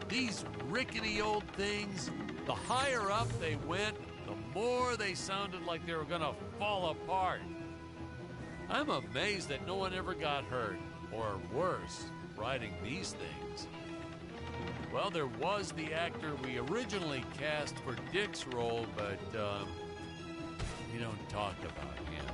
These rickety old things, the higher up they went, the more they sounded like they were gonna fall apart. I'm amazed that no one ever got hurt, or worse, riding these things. Well, there was the actor we originally cast for Dick's role, but we don't talk about him.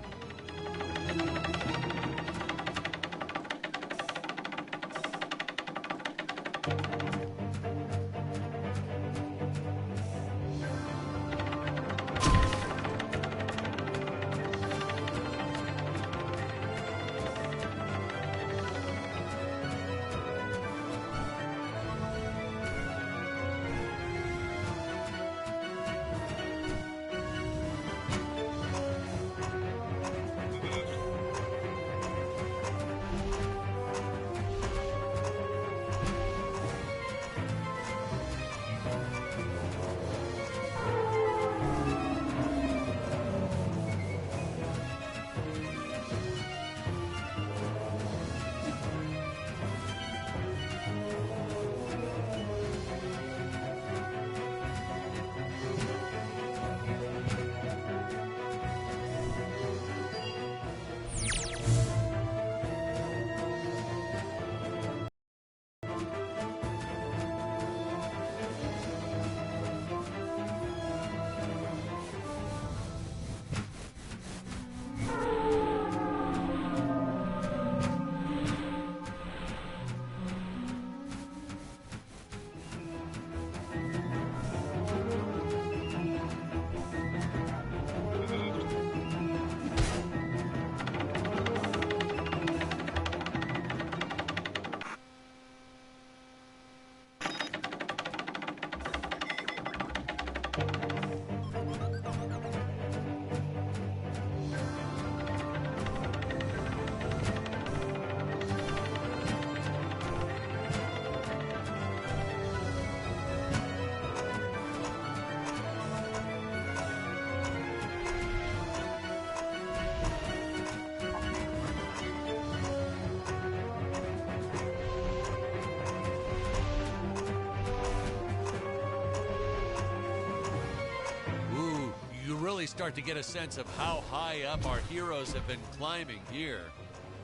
really start to get a sense of how high up our heroes have been climbing here.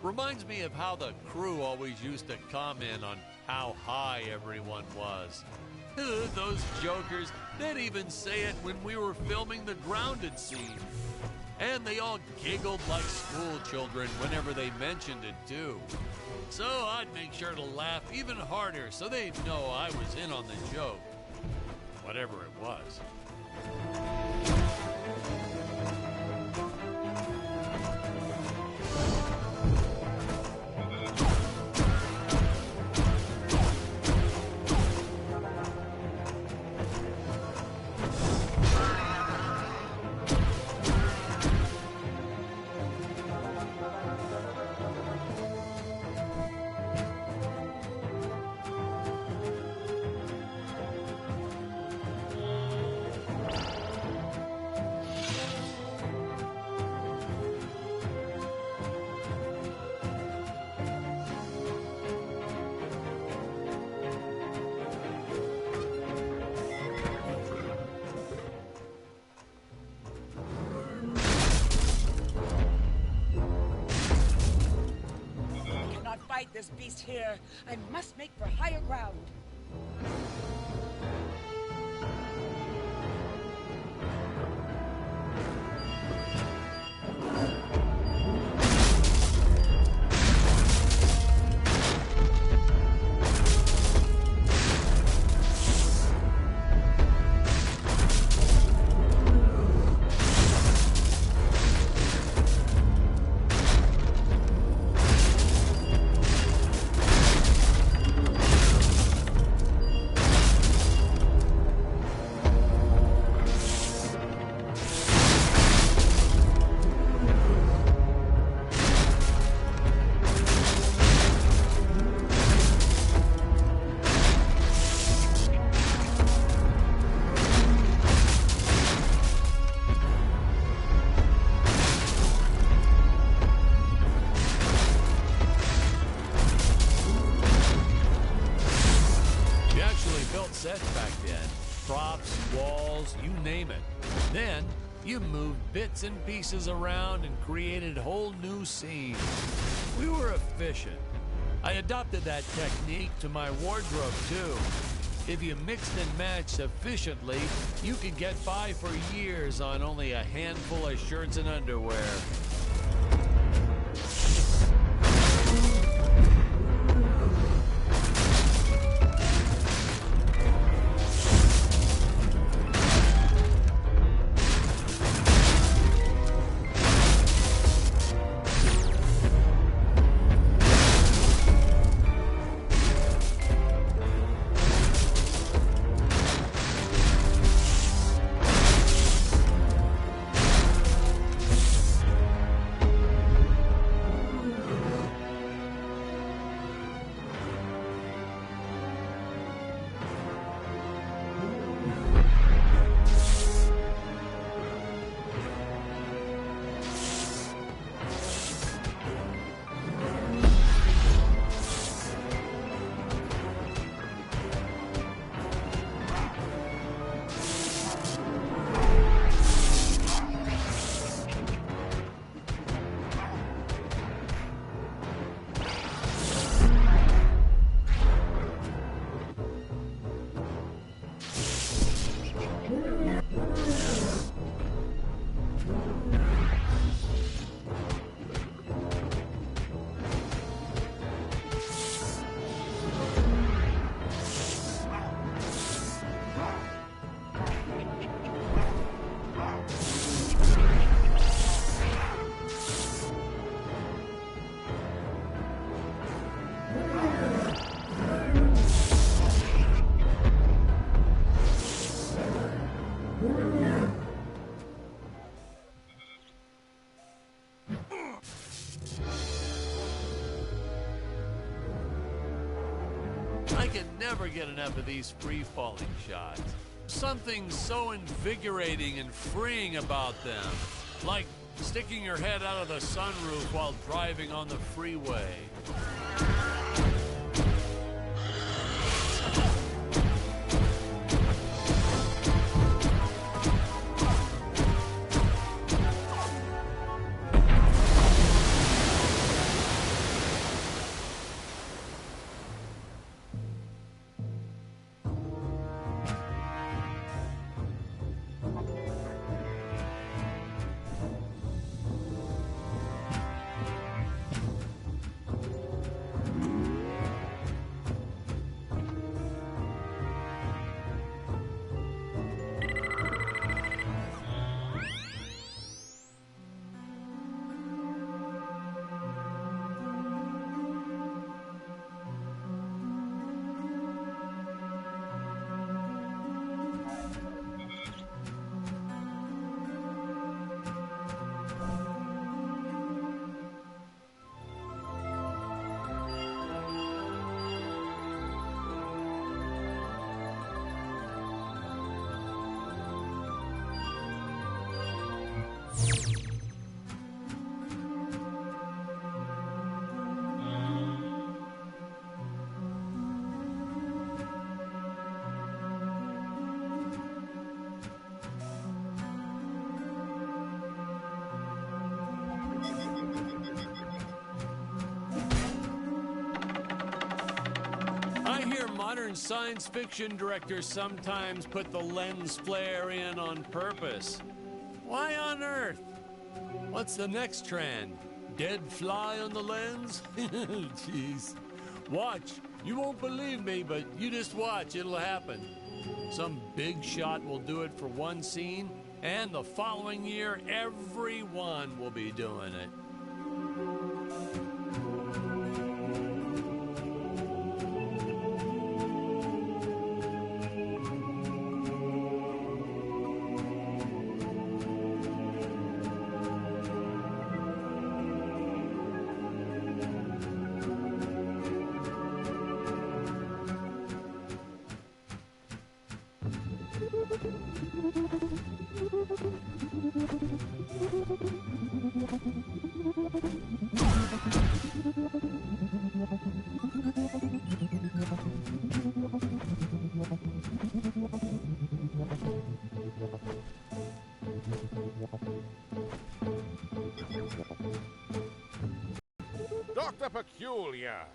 Reminds me of how the crew always used to comment on how high everyone was. Those jokers, they'd even say it when we were filming the grounded scene. And they all giggled like school children whenever they mentioned it too. So I'd make sure to laugh even harder so they'd know I was in on the joke. Whatever it was. This beast here. I must make for higher ground. Sets back then. Props, walls, you name it. Then, you moved bits and pieces around and created whole new scenes. We were efficient. I adopted that technique to my wardrobe, too. If you mixed and matched sufficiently, you could get by for years on only a handful of shirts and underwear. I can never get enough of these free-falling shots. Something so invigorating and freeing about them. Like sticking your head out of the sunroof while driving on the freeway. hear modern science fiction directors sometimes put the lens flare in on purpose. Why on earth? What's the next trend? Dead fly on the lens? Jeez. Watch. You won't believe me, but you just watch. It'll happen. Some big shot will do it for one scene, and the following year, everyone will be doing it. Dr. Peculiar,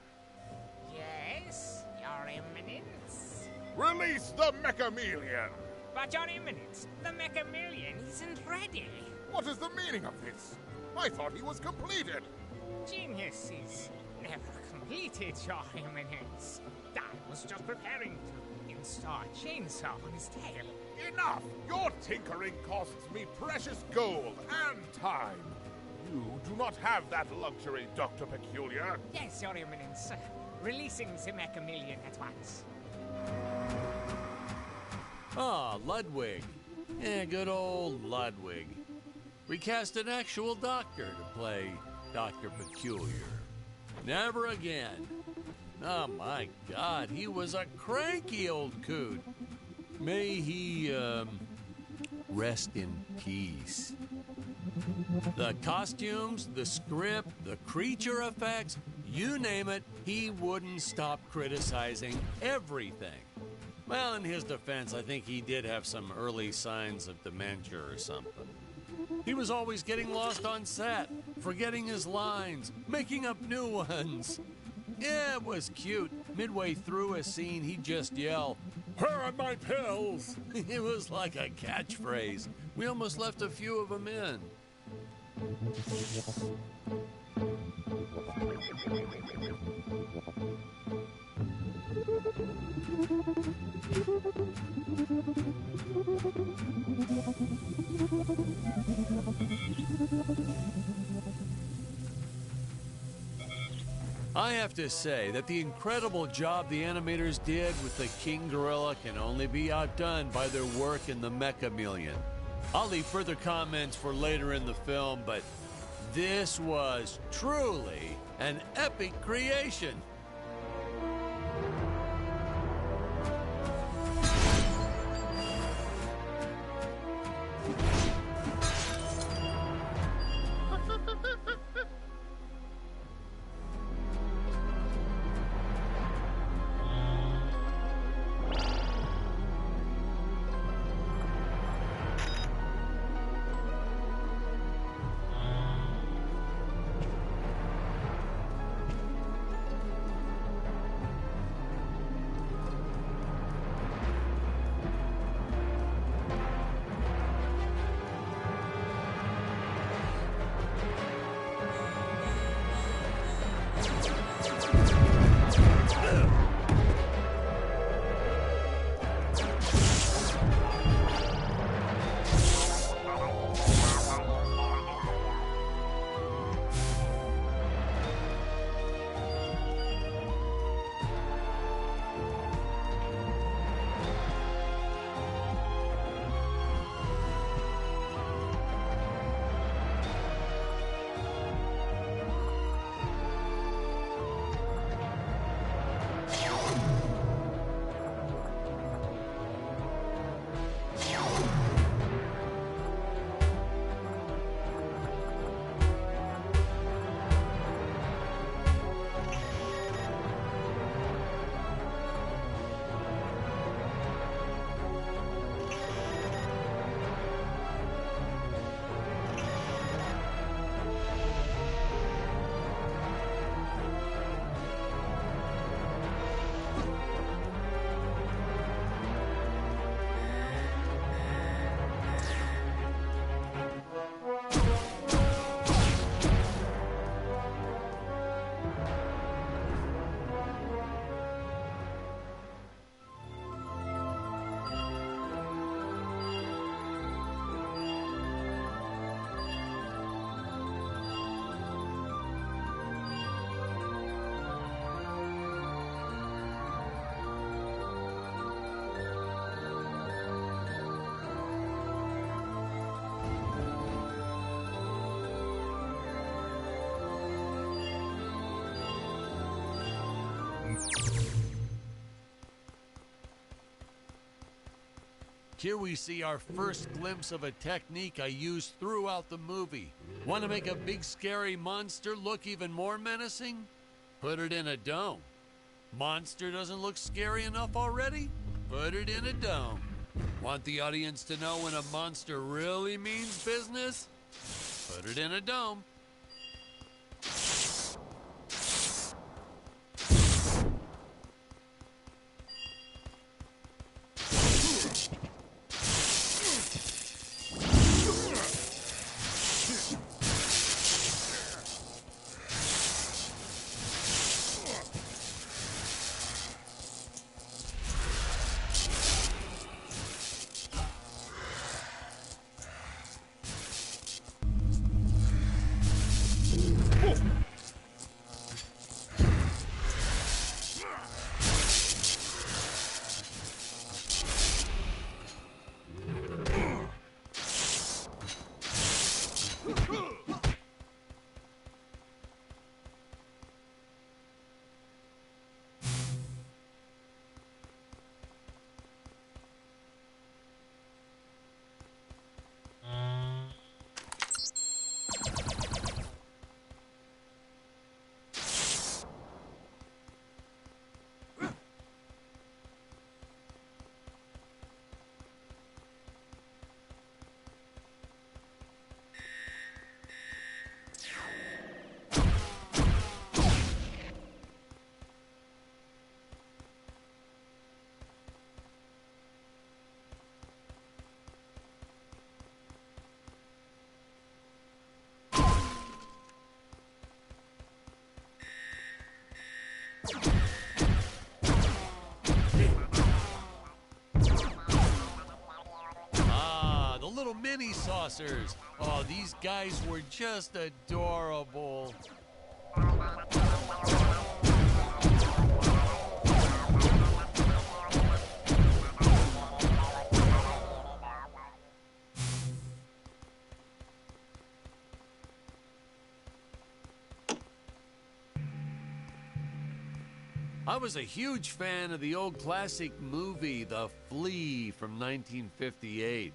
Yes, Your Eminence. release the Mechamelion! But Your Eminence, the Mechamelion isn't ready. What is the meaning of this? I thought he was completed. Genius is never completed, Your Eminence. Dan was just preparing to install a chainsaw on his tail. Enough! Your tinkering costs me precious gold and time. You do not have that luxury, Dr. Peculiar. Yes, Your Eminence. Releasing the Mechamelion at once. Ah, Ludwig. Yeah, good old Ludwig. We cast an actual doctor to play Dr. Peculiar. Never again. Oh my God, he was a cranky old coot. May he, rest in peace. The costumes, the script, the creature effects, you name it, he wouldn't stop criticizing everything. Well, in his defense, I think he did have some early signs of dementia or something. He was always getting lost on set, forgetting his lines, making up new ones. Yeah, it was cute. Midway through a scene, he'd just yell, "Where are my pills?" It was like a catchphrase. We almost left a few of them in. I have to say that the incredible job the animators did with the King Gorilla can only be outdone by their work in the Mechamelion. I'll leave further comments for later in the film, but this was truly an epic creation. Here we see our first glimpse of a technique I used throughout the movie. Want to make a big scary monster look even more menacing? Put it in a dome. Monster doesn't look scary enough already? Put it in a dome. Want the audience to know when a monster really means business? Put it in a dome. The little mini saucers. Oh, these guys were just adorable. I was a huge fan of the old classic movie, The Flea from 1958.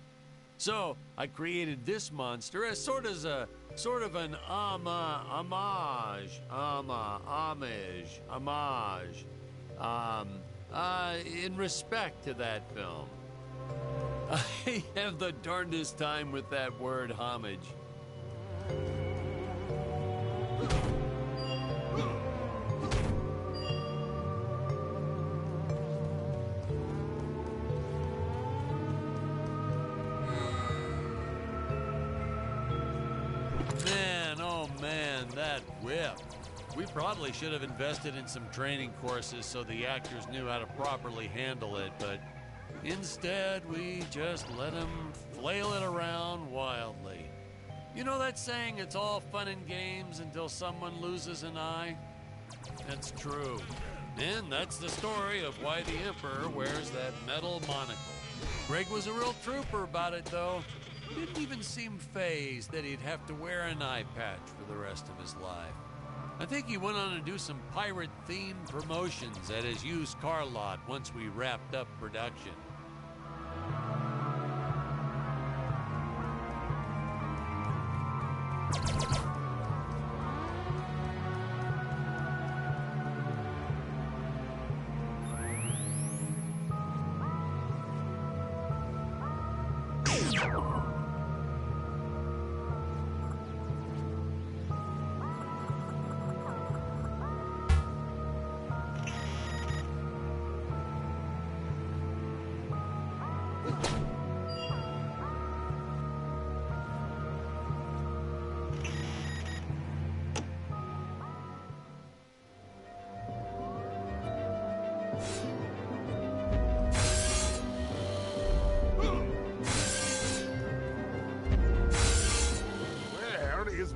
So I created this monster as sort of an homage in respect to that film. I have the darndest time with that word homage. That whip. We probably should have invested in some training courses so the actors knew how to properly handle it, but instead we just let them flail it around wildly. You know that saying, it's all fun and games until someone loses an eye? That's true. And that's the story of why the Emperor wears that metal monocle. Greg was a real trooper about it, though. Didn't even seem fazed that he'd have to wear an eye patch for the rest of his life. I think he went on to do some pirate-themed promotions at his used car lot once we wrapped up production.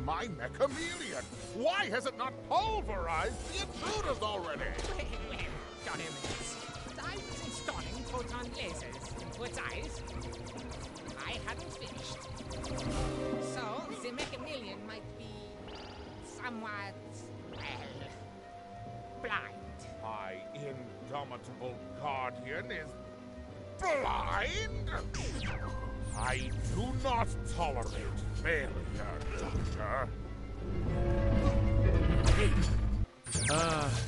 My Mechameleon! Why has it not pulverized the intruders already? Well, Your Eminence, I was installing photon lasers into its eyes. I hadn't finished. So, the Mechameleon might be somewhat, well, blind. My indomitable guardian is blind? I do not tolerate failure, Doctor.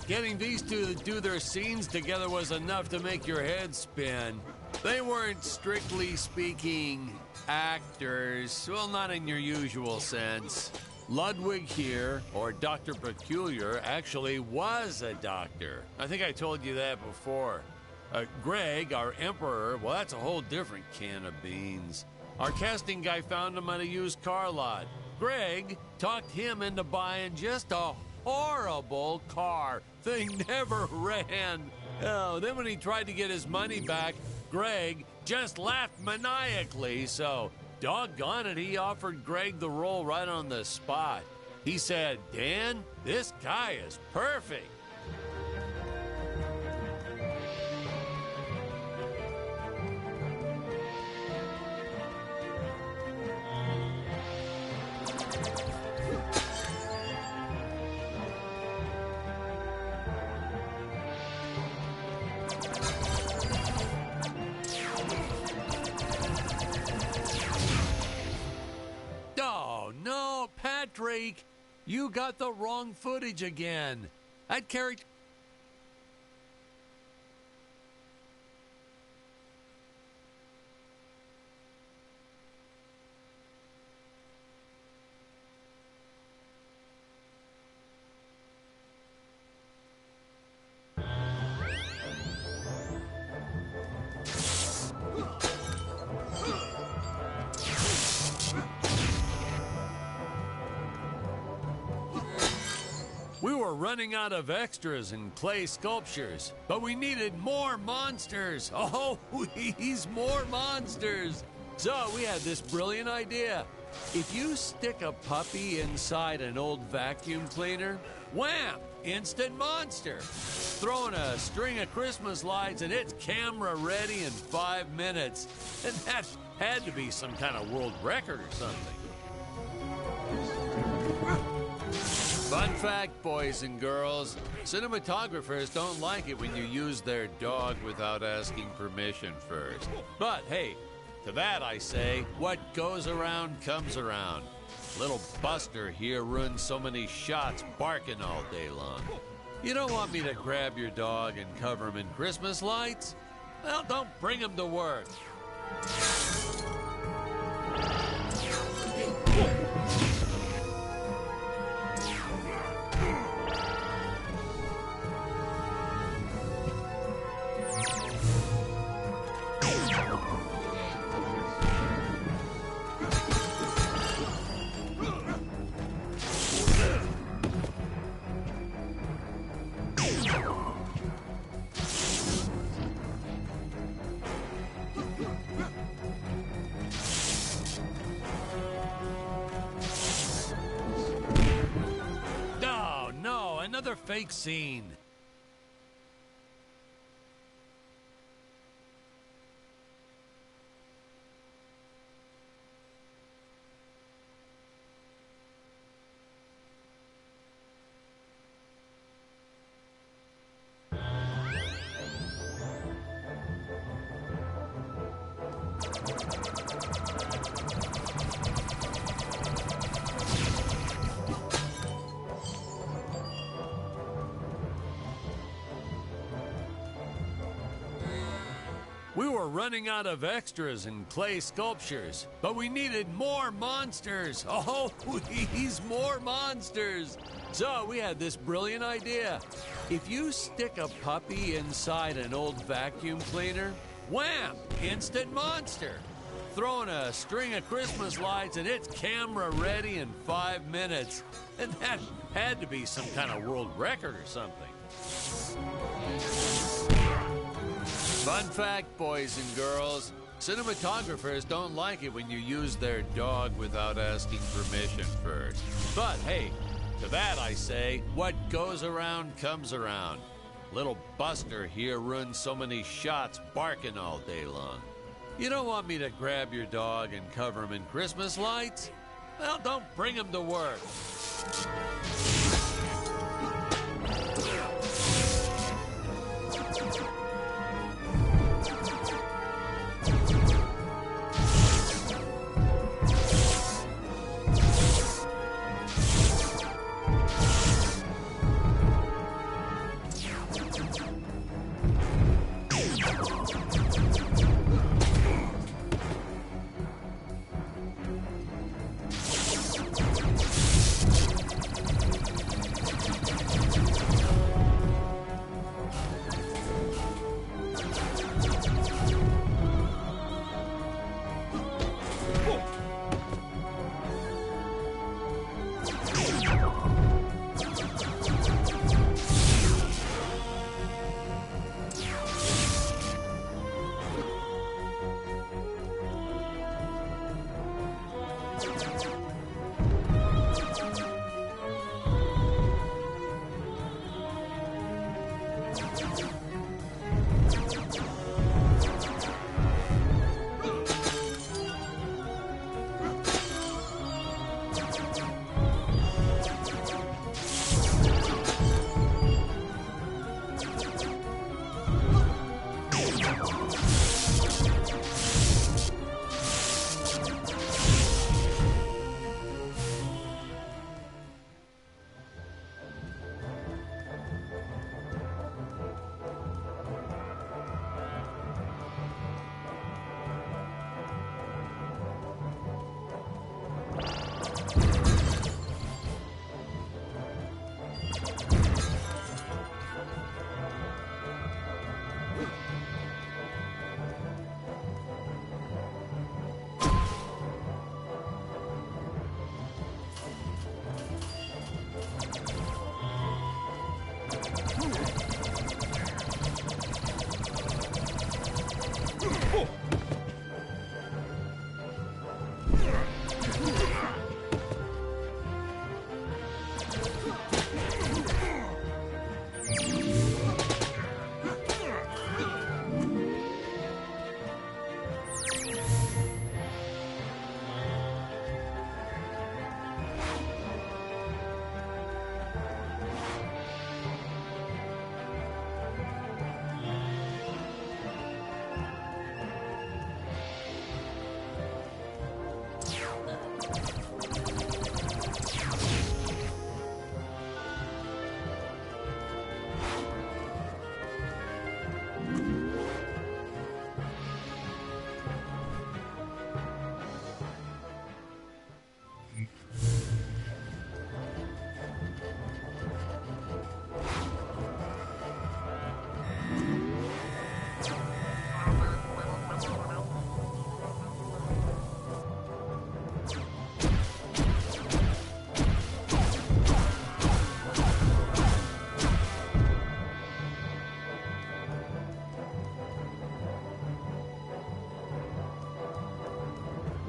Getting these two to do their scenes together was enough to make your head spin. They weren't, strictly speaking, actors. Well, not in your usual sense. Ludwig here, or Dr. Peculiar, actually was a doctor. I think I told you that before. Greg, our emperor, well, that's a whole different can of beans. Our casting guy found him at a used car lot. Greg talked him into buying just a horrible car. Thing never ran. Oh, then when he tried to get his money back, Greg just laughed maniacally, so doggone it, he offered Greg the role right on the spot. He said, "Dan, this guy is perfect." No, Patrick, you got the wrong footage again. That character... We were running out of extras and clay sculptures, but we needed more monsters. Oh, please, more monsters. So we had this brilliant idea. If you stick a puppy inside an old vacuum cleaner, wham, instant monster. Throw in a string of Christmas lights and it's camera ready in 5 minutes. And that had to be some kind of world record or something. Fun fact, boys and girls, cinematographers don't like it when you use their dog without asking permission first. But hey, to that I say, what goes around comes around. Little Buster here ruined so many shots barking all day long. You don't want me to grab your dog and cover him in Christmas lights? Well, don't bring him to work. Another fake scene. We were running out of extras and clay sculptures, but we needed more monsters. Oh, please, more monsters. So we had this brilliant idea. If you stick a puppy inside an old vacuum cleaner, wham, instant monster. Throw in a string of Christmas lights and it's camera ready in 5 minutes. And that had to be some kind of world record or something. Fun fact, boys and girls, cinematographers don't like it when you use their dog without asking permission first. But hey, to that I say, what goes around comes around. Little Buster here ruined so many shots barking all day long. You don't want me to grab your dog and cover him in Christmas lights? Well, don't bring him to work.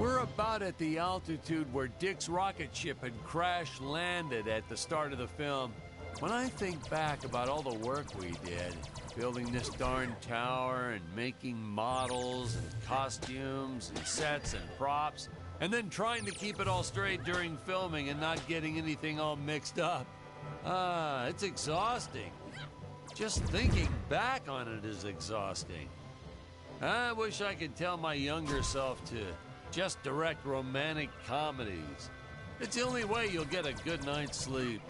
We're about at the altitude where Dick's rocket ship had crash landed at the start of the film. When I think back about all the work we did, building this darn tower and making models and costumes and sets and props, and then trying to keep it all straight during filming and not getting anything all mixed up. It's exhausting. Just thinking back on it is exhausting. I wish I could tell my younger self to just direct romantic comedies. It's the only way you'll get a good night's sleep.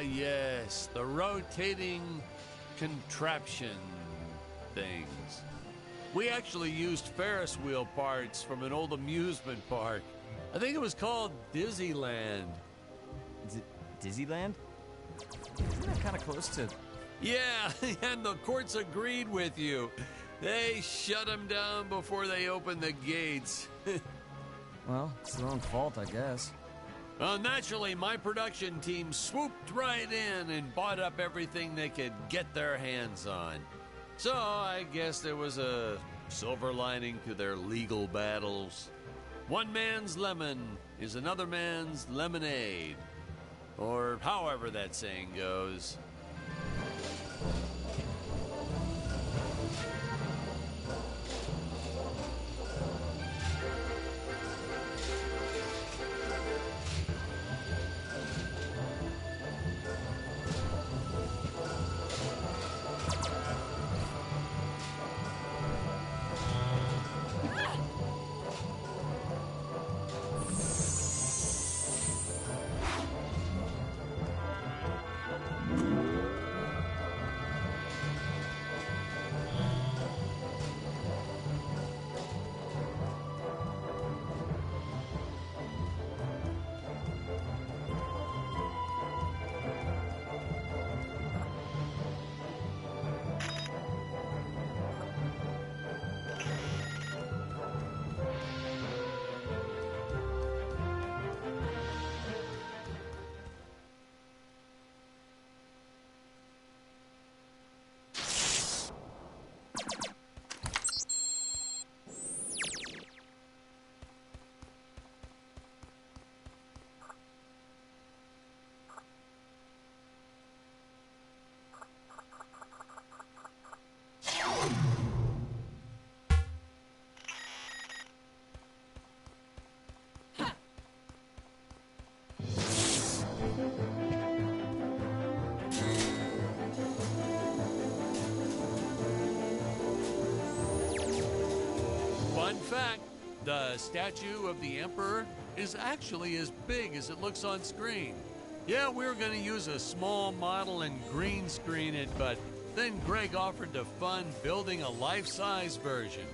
Yes, the rotating contraption things. We actually used Ferris wheel parts from an old amusement park. I think it was called Dizzyland. Is it Disneyland? Isn't that kind of close to... Yeah, and the courts agreed with you. They shut them down before they opened the gates. Well, it's their own fault, I guess. Well, naturally, my production team swooped right in and bought up everything they could get their hands on. So I guess there was a silver lining to their legal battles. One man's lemon is another man's lemonade. Or however that saying goes. Fun fact, the statue of the Emperor is actually as big as it looks on screen. Yeah, we were going to use a small model and green screen it, but then Greg offered to fund building a life-size version.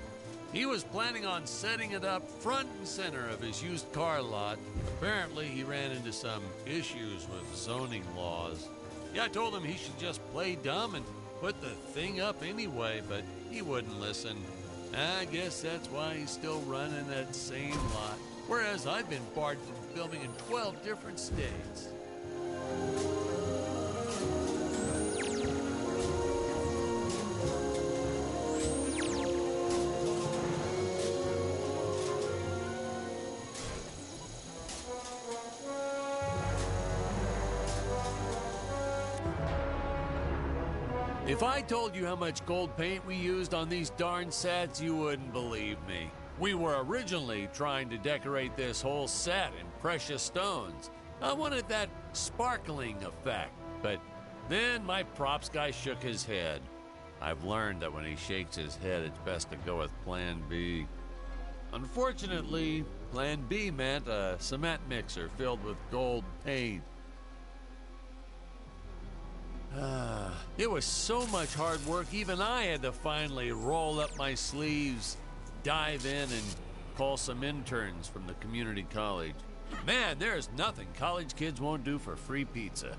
He was planning on setting it up front and center of his used car lot. Apparently, he ran into some issues with zoning laws. Yeah, I told him he should just play dumb and put the thing up anyway, but he wouldn't listen. I guess that's why he's still running that same lot, whereas I've been barred from filming in 12 different states. If I told you how much gold paint we used on these darn sets, you wouldn't believe me. We were originally trying to decorate this whole set in precious stones. I wanted that sparkling effect, but then my props guy shook his head. I've learned that when he shakes his head, it's best to go with Plan B. Unfortunately, Plan B meant a cement mixer filled with gold paint. It was so much hard work, even I had to finally roll up my sleeves, dive in, and call some interns from the community college. Man, there's nothing college kids won't do for free pizza.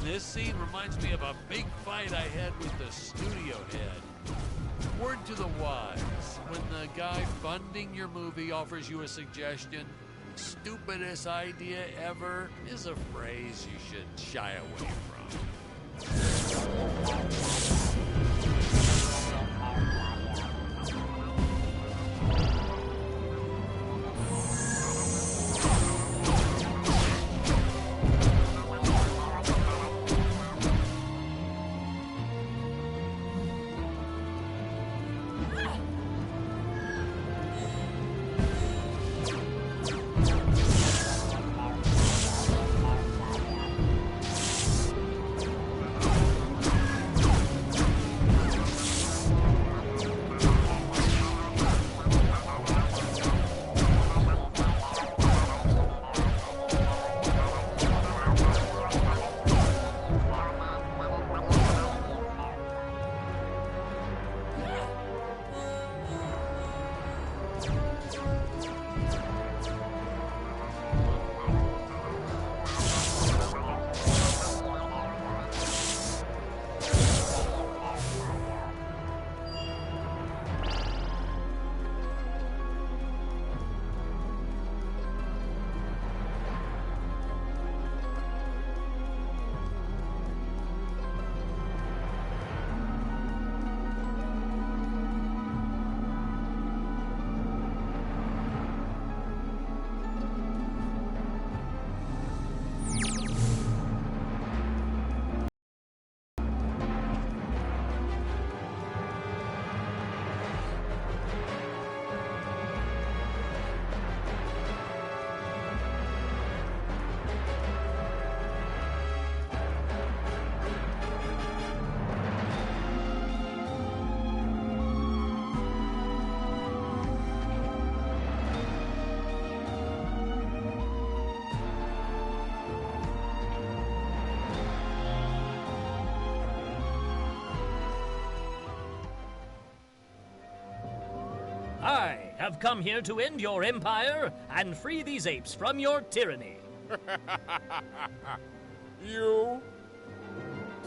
This scene reminds me of a big fight I had with the studio head. Word to the wise, when the guy funding your movie offers you a suggestion, stupidest idea ever is a phrase you should shy away from. I have come here to end your empire and free these apes from your tyranny. You?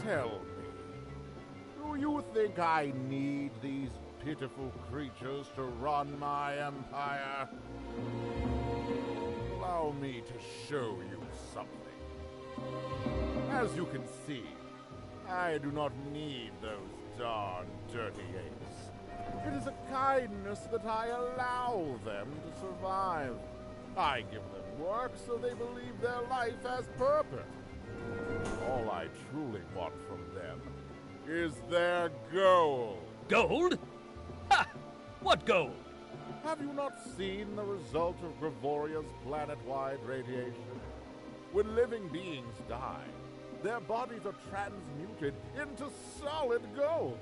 Tell me, do you think I need these pitiful creatures to run my empire? Allow me to show you something. As you can see, I do not need those darn dirty apes. It is a kindness that I allow them to survive. I give them work so they believe their life has purpose. All I truly want from them is their gold. Gold? Ha! What gold? Have you not seen the result of Gravoria's planet-wide radiation? When living beings die, their bodies are transmuted into solid gold.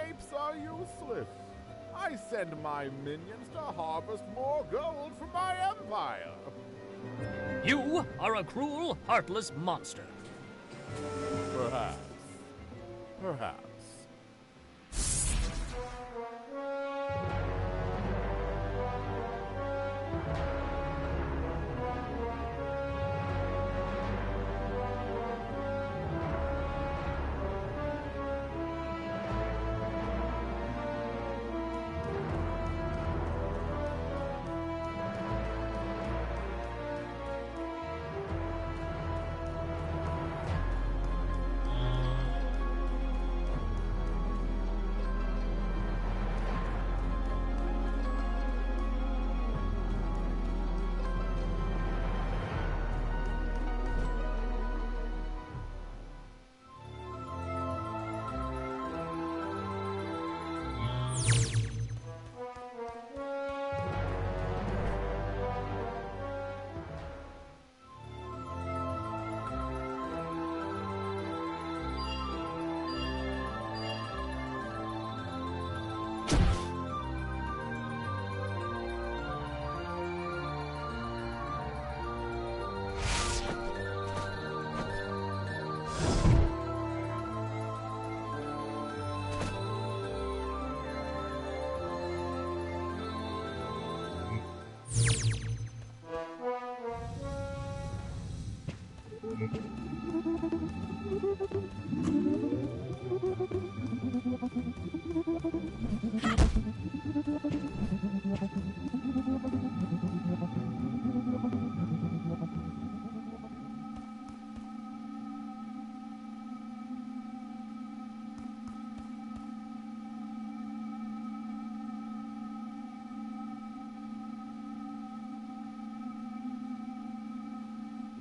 apes are useless. I send my minions to harvest more gold for my empire. You are a cruel, heartless monster. Perhaps. Perhaps.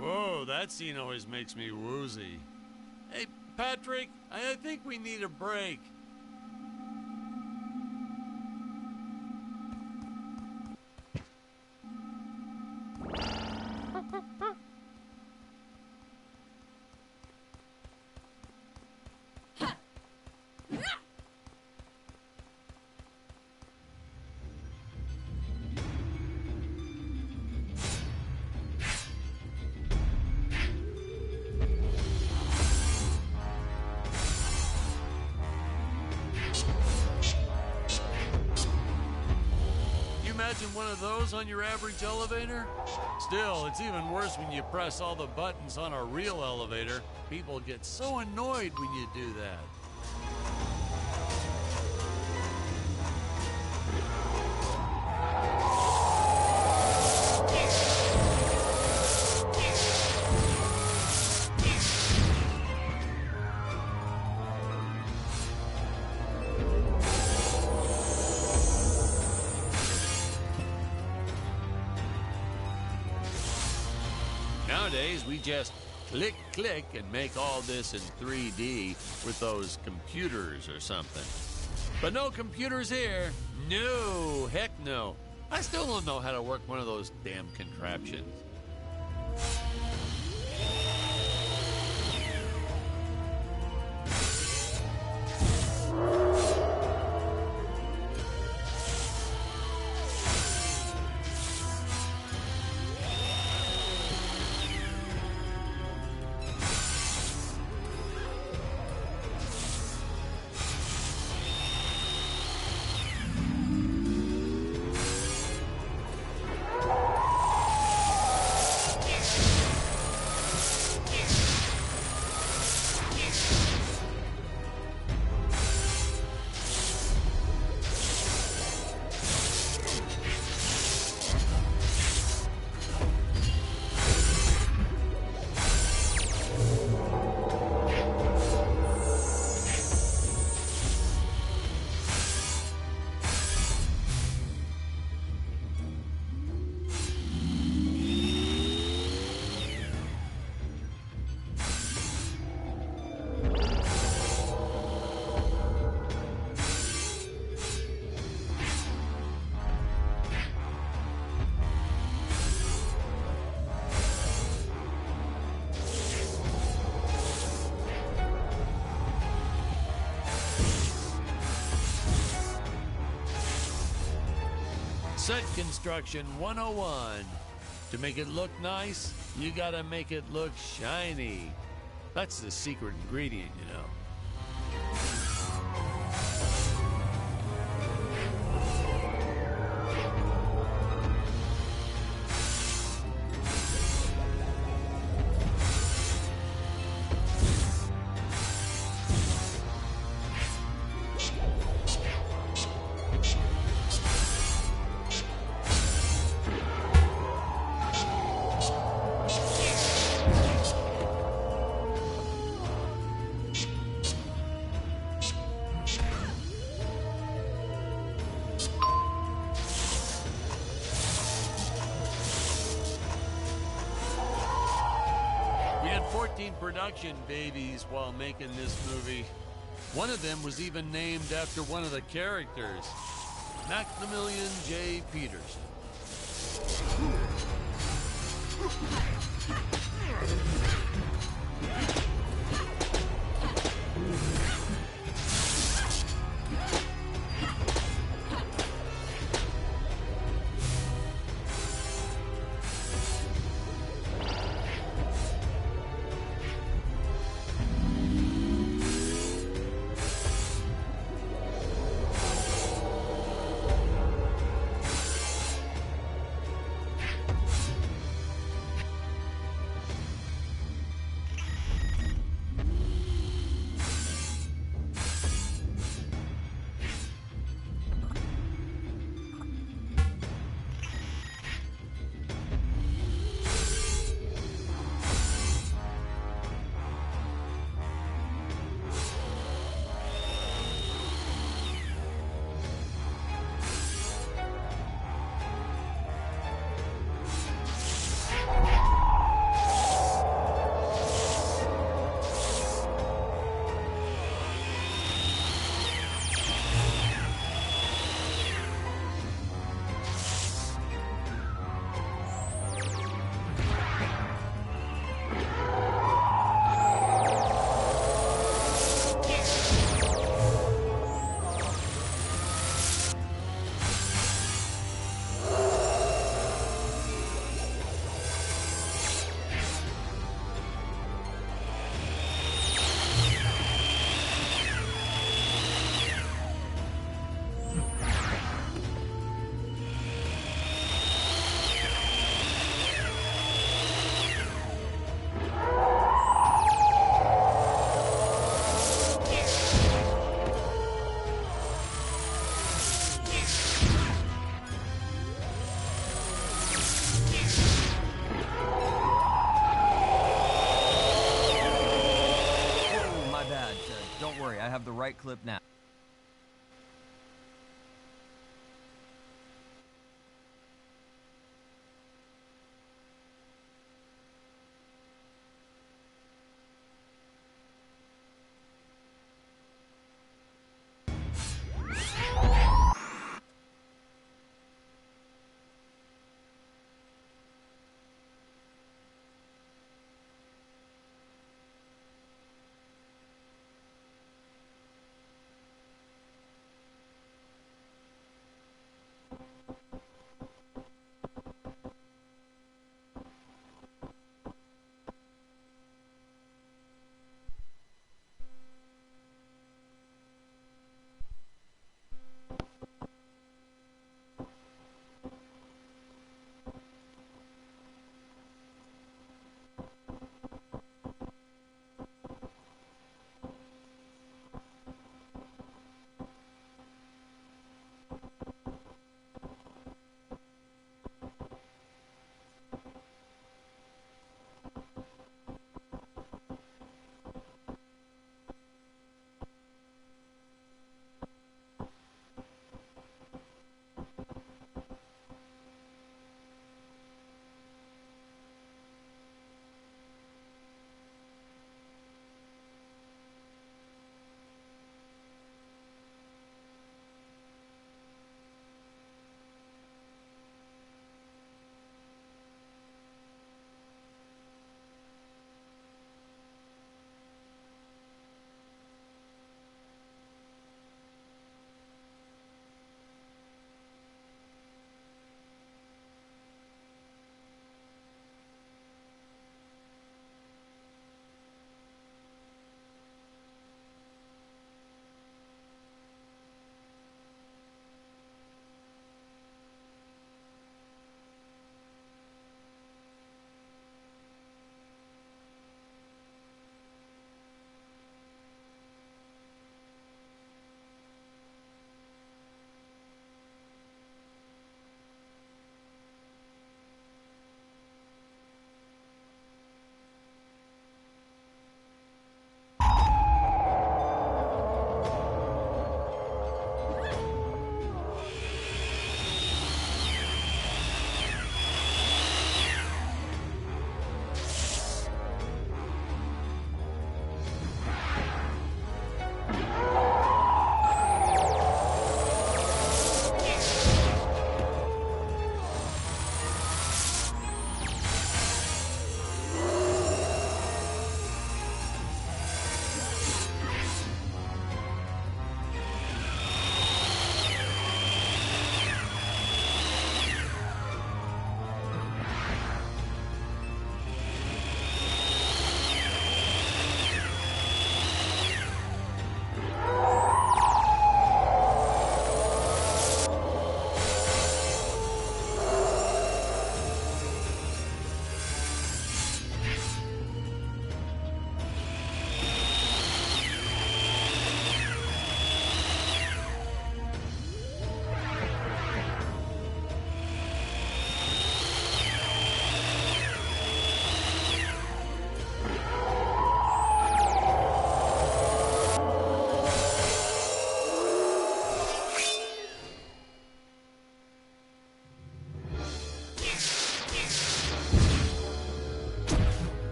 Whoa, that scene always makes me woozy. Hey, Patrick, I think we need a break. Imagine one of those on your average elevator? Still, it's even worse when you press all the buttons on a real elevator. People get so annoyed when you do that. Nowadays, we just click, click, and make all this in 3D with those computers or something. But no computers here. No, heck no. I still don't know how to work one of those damn contraptions. Set construction 101. To make it look nice, you gotta make it look shiny. That's the secret ingredient, you know. We had 14 production babies while making this movie. One of them was even named after one of the characters, Maximilian J. Peterson. I have the right clip now.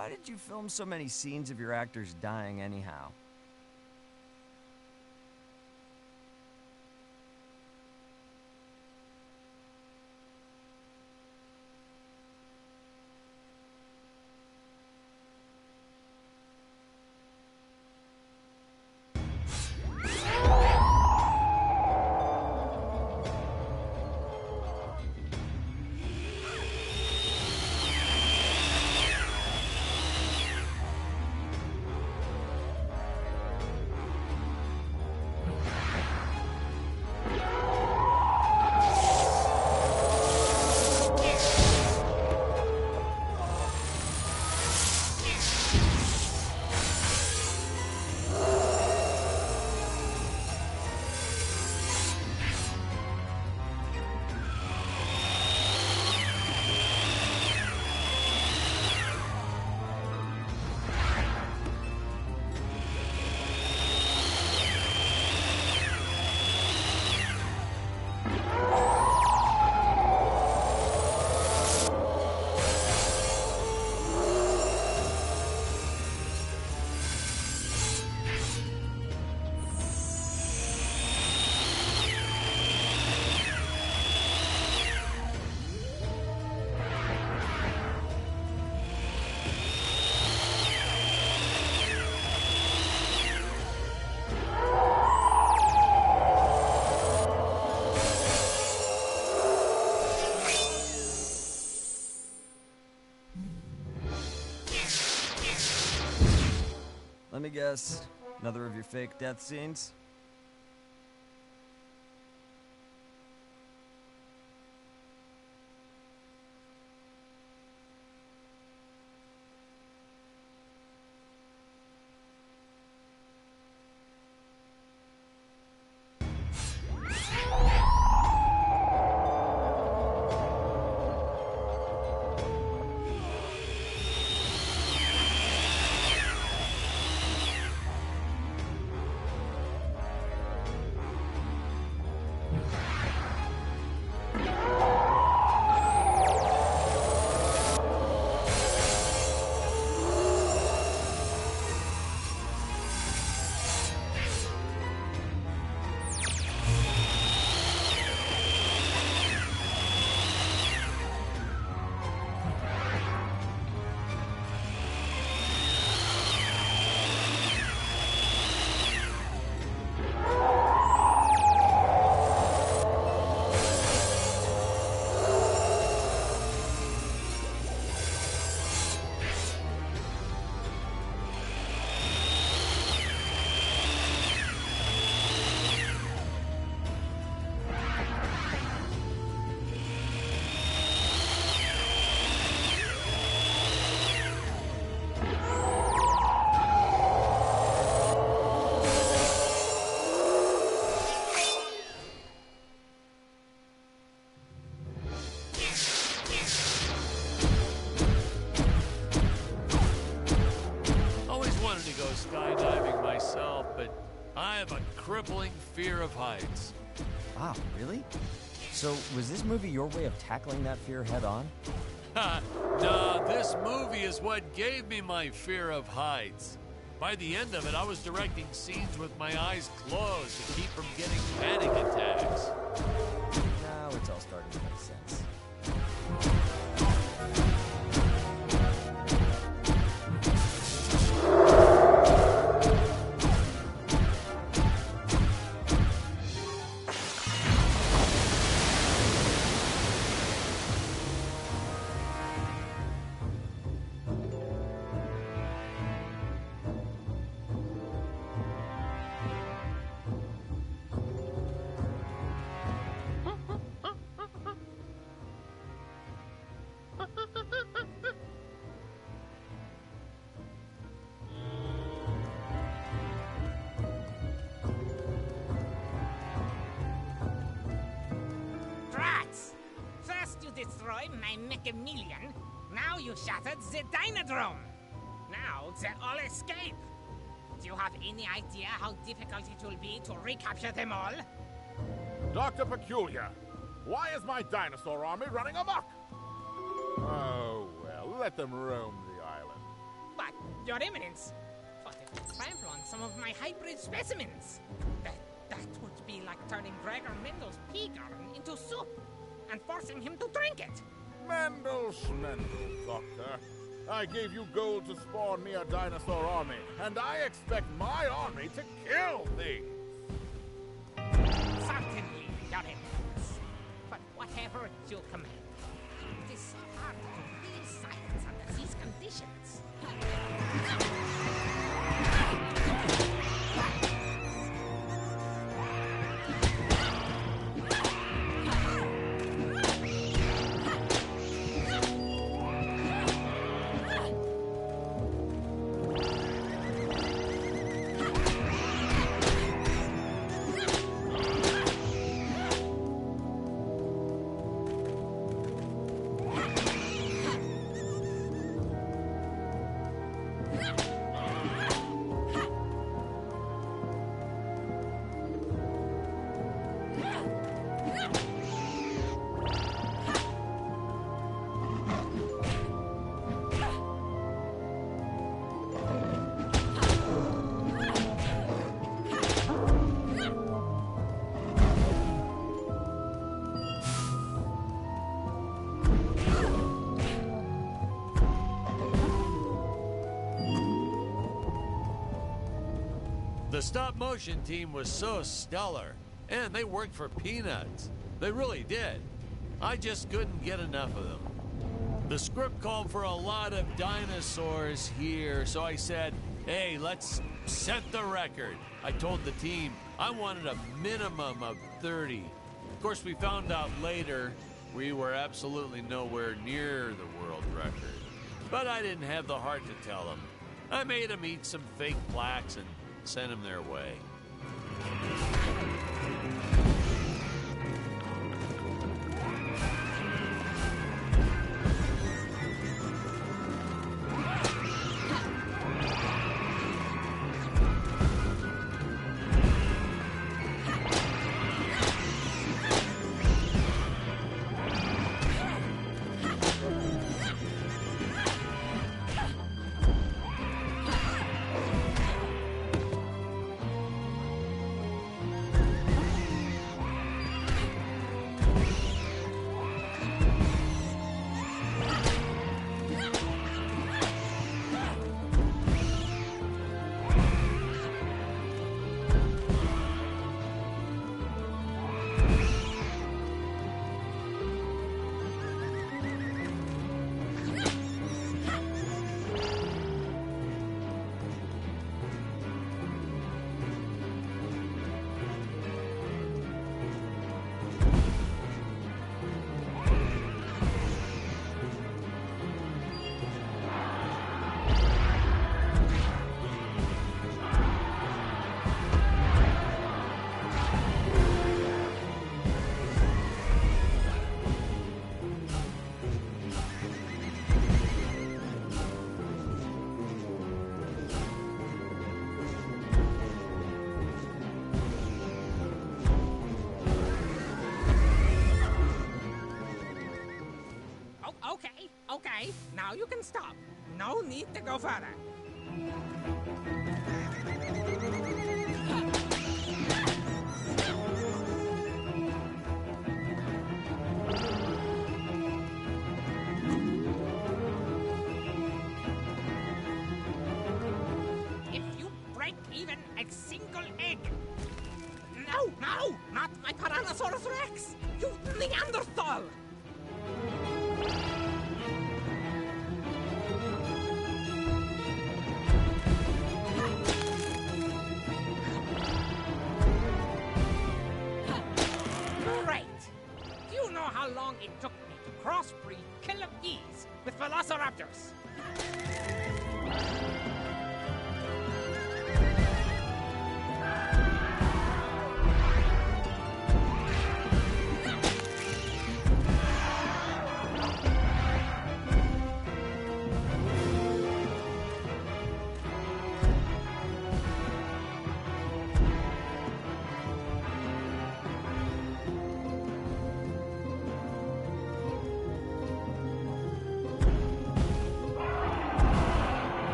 why did you film so many scenes of your actors dying anyhow? Let me guess, another of your fake death scenes? Skydiving myself, but I have a crippling fear of heights. Wow, really? So, was this movie your way of tackling that fear head on? No, this movie is what gave me my fear of heights. By the end of it, I was directing scenes with my eyes closed to keep from getting panic attacks. Now it's all starting to make sense. Destroy my Mechameleon. Now you shattered the Dynodrome. Now they all escape. Do you have any idea how difficult it will be to recapture them all? Dr. Peculiar, why is my dinosaur army running amok? Oh, well, let them roam the island. Your Eminence. But if you trample on some of my hybrid specimens, that would be like turning Gregor Mendel's pea garden into soup and forcing him to drink it. Mendel Schmendel, Doctor. I gave you gold to spawn me a dinosaur army, and I expect my army to kill things. Certainly, Your Eminence. But whatever you command. It is so hard to read science under these conditions. The stop-motion team was so stellar, and they worked for peanuts. They really did. I just couldn't get enough of them. The script called for a lot of dinosaurs here, so I said, hey, let's set the record. I told the team I wanted a minimum of 30. Of course, we found out later we were absolutely nowhere near the world record. But I didn't have the heart to tell them. I made them eat some fake plaques and sent them their way. Okay, now you can stop. No need to go further. If you break even a single egg... No, not my Tyrannosaurus Rex! You Neanderthal! How long it took me to crossbreed killer bees with velociraptors.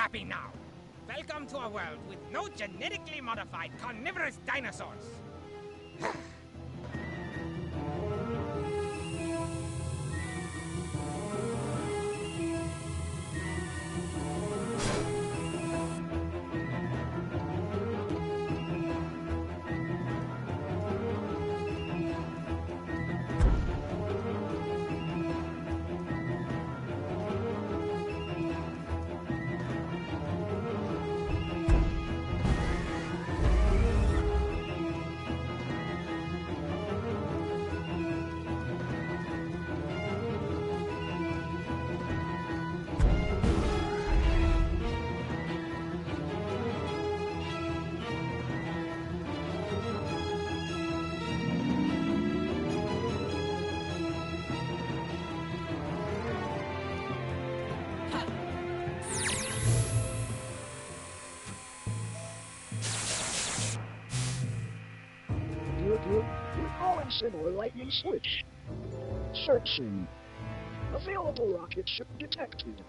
happy now. Welcome to a world with no genetically modified carnivorous dinosaurs. Recalling similar lightning switch. Searching. Available rocket ship detected.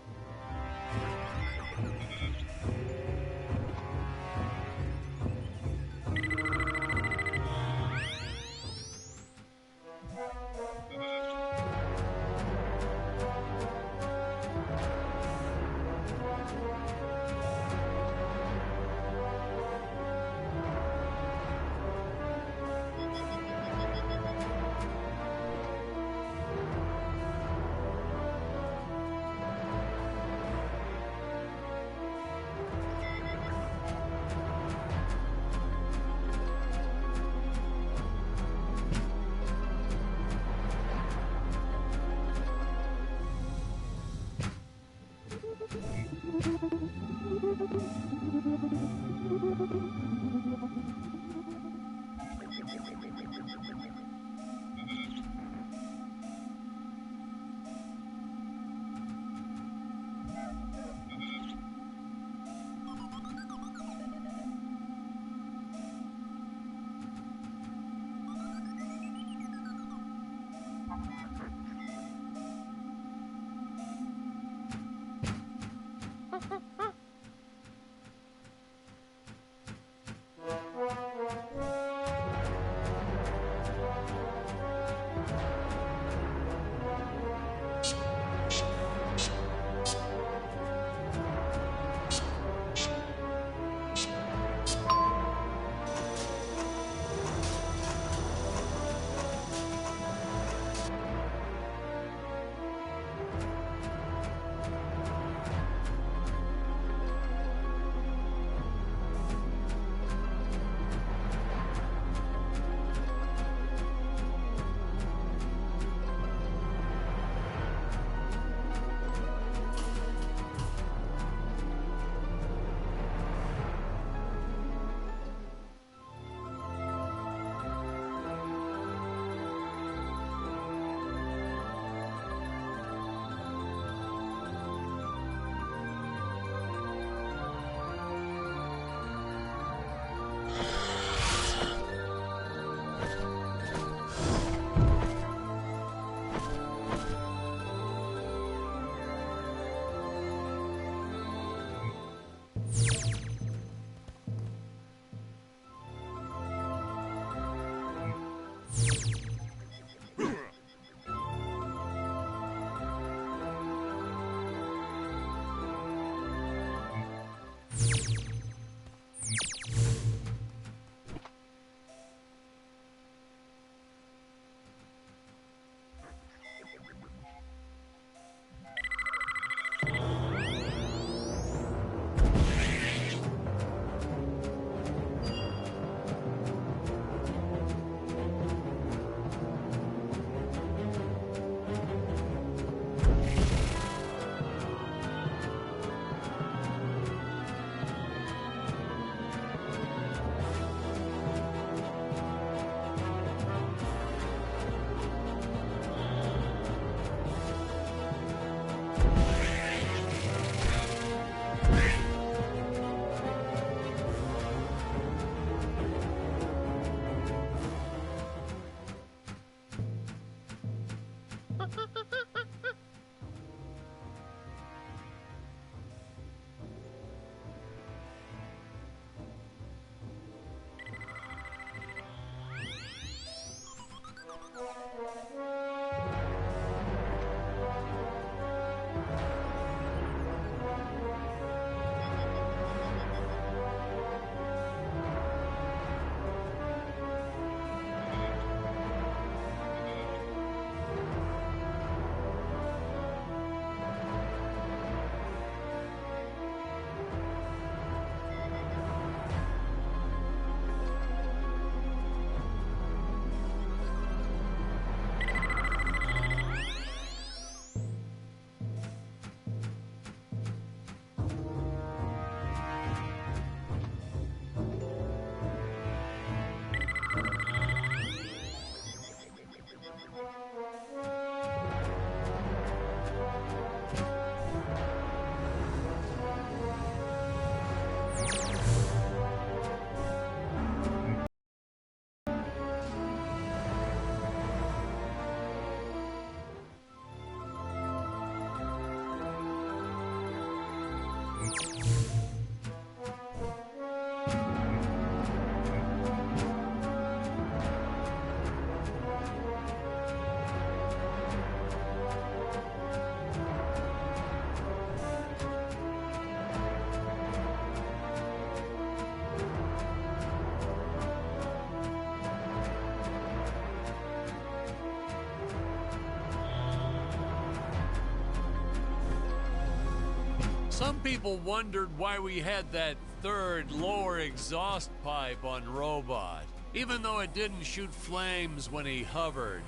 Some people wondered why we had that third lower exhaust pipe on Robot, even though it didn't shoot flames when he hovered.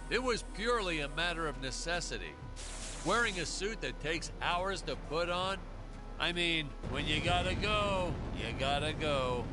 It was purely a matter of necessity. Wearing a suit that takes hours to put on? I mean, when you gotta go, you gotta go.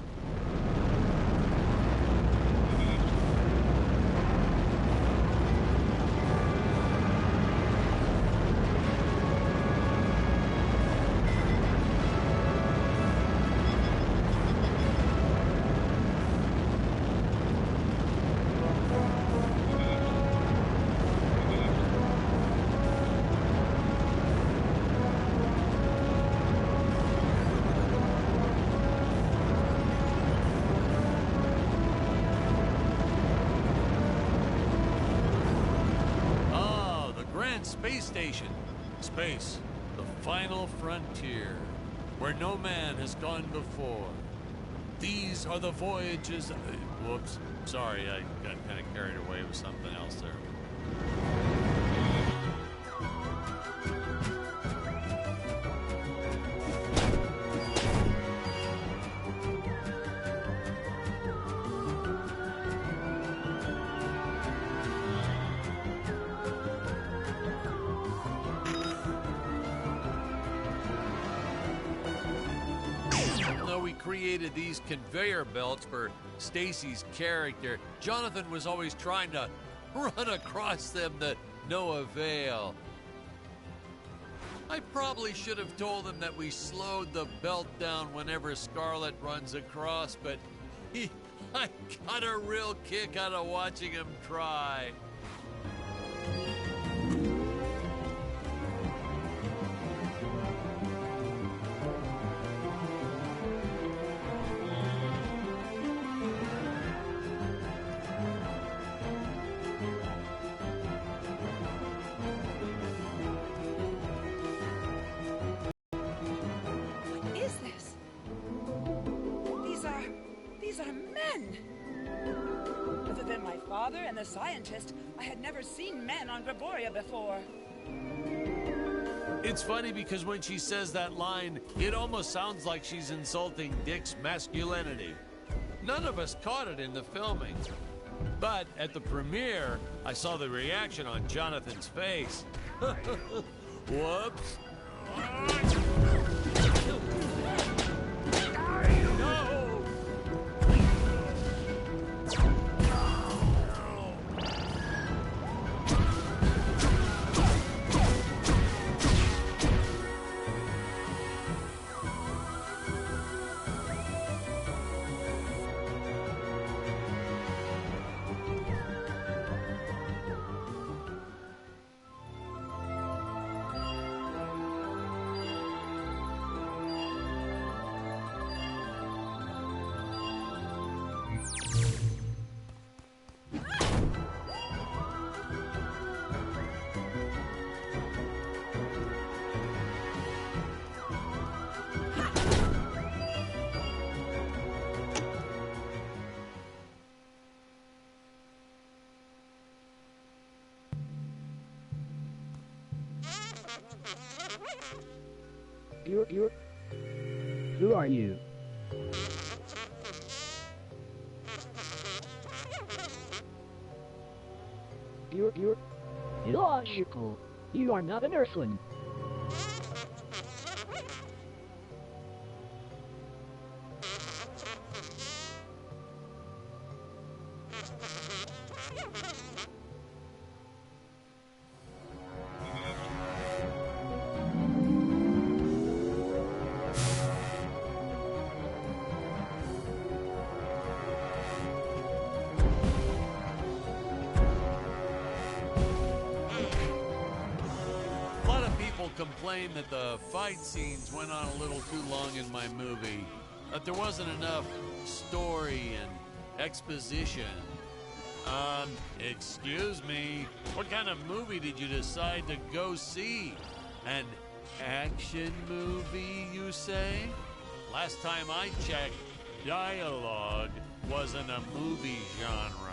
Space station. Space, the final frontier, where no man has gone before. These are the voyages. Whoops. Sorry, I got kind of carried away with something else there. Created these conveyor belts for Stacy's character, Jonathan was always trying to run across them to no avail. I probably should have told him that we slowed the belt down whenever Scarlet runs across, but I got a real kick out of watching him try. And the scientist, I had never seen men on Graboria before. It's funny because when she says that line, it almost sounds like she's insulting Dick's masculinity. None of us caught it in the filming. But at the premiere, I saw the reaction on Jonathan's face. Whoops. Who are you? You're illogical. You are not an Earthling. Complained that the fight scenes went on a little too long in my movie, that there wasn't enough story and exposition. Excuse me, what kind of movie did you decide to go see? An action movie, you say? Last time I checked, dialogue wasn't a movie genre.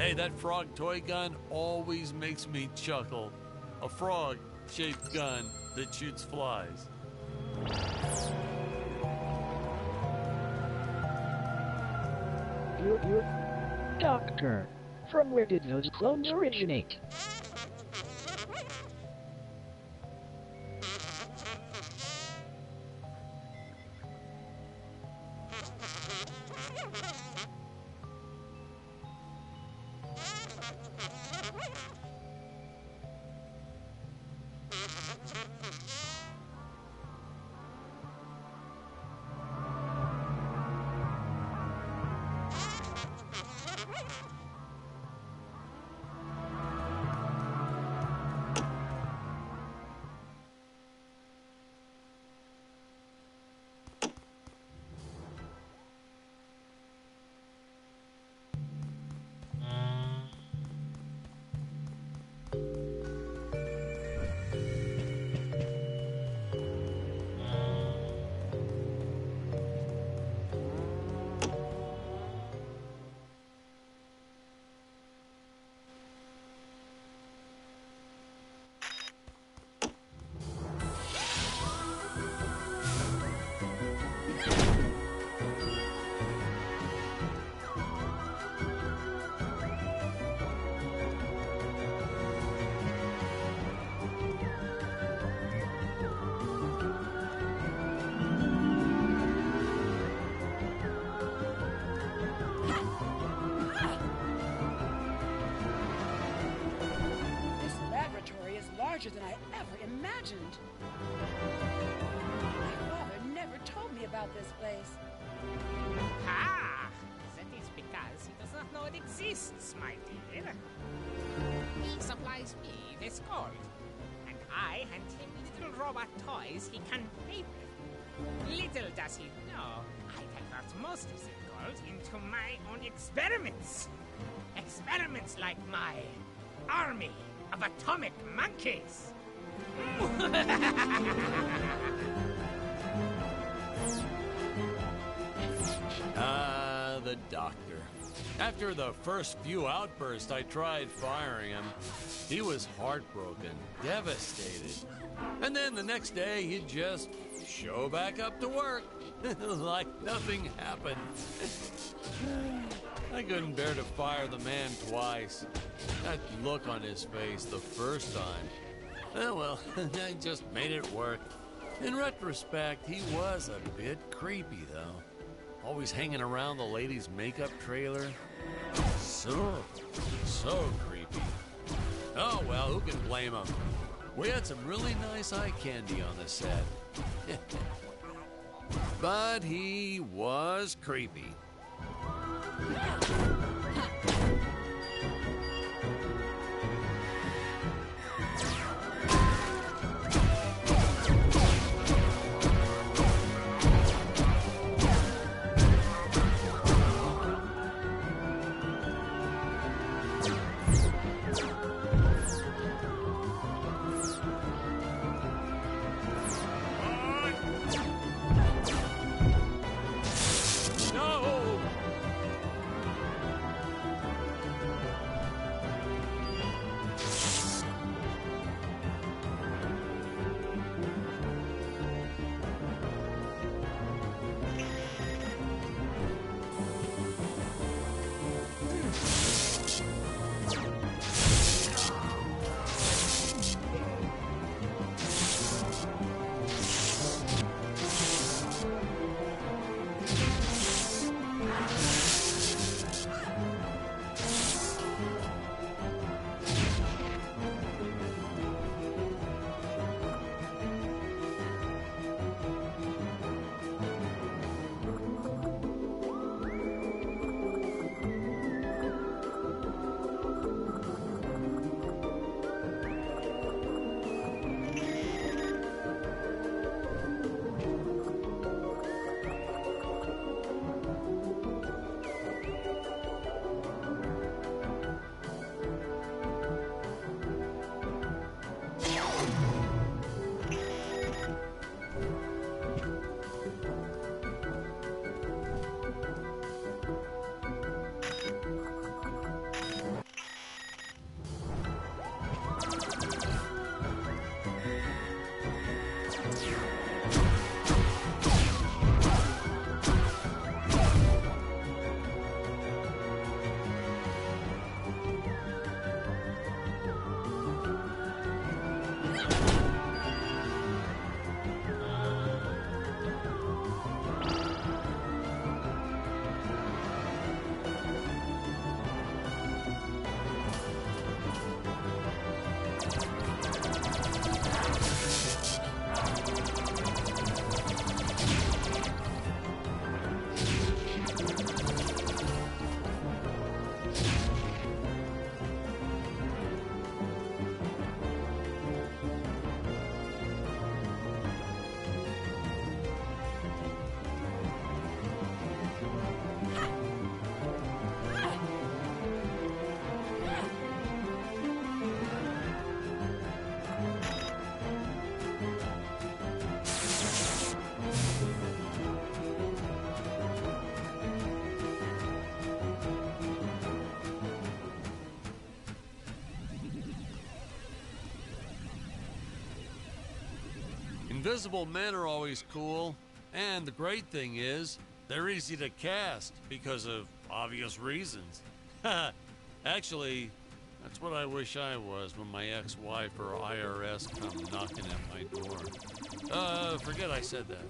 Hey, that frog toy gun always makes me chuckle. A frog-shaped gun that shoots flies. You, Doctor, from where did those clones originate? This laboratory is larger than I ever imagined. My father never told me about this place. Ah! That is because he does not know it exists, my dear. He supplies me this gold, and I hand him little robot toys he can play with. Little does he know, I divert most of the gold into my own experiments. Experiments like my army of atomic monkeys. The doctor. After the first few outbursts, I tried firing him. He was heartbroken, devastated. And then the next day, he'd just show back up to work. Like nothing happened. I couldn't bear to fire the man twice. That look on his face the first time. Oh well, I just made it work. In retrospect, he was a bit creepy, though. Always hanging around the ladies' makeup trailer. So creepy. Oh well, who can blame him? We had some really nice eye candy on the set. But he was creepy. Invisible men are always cool, and the great thing is, they're easy to cast because of obvious reasons. Actually, that's what I wish I was when my ex-wife or IRS come knocking at my door. Forget I said that.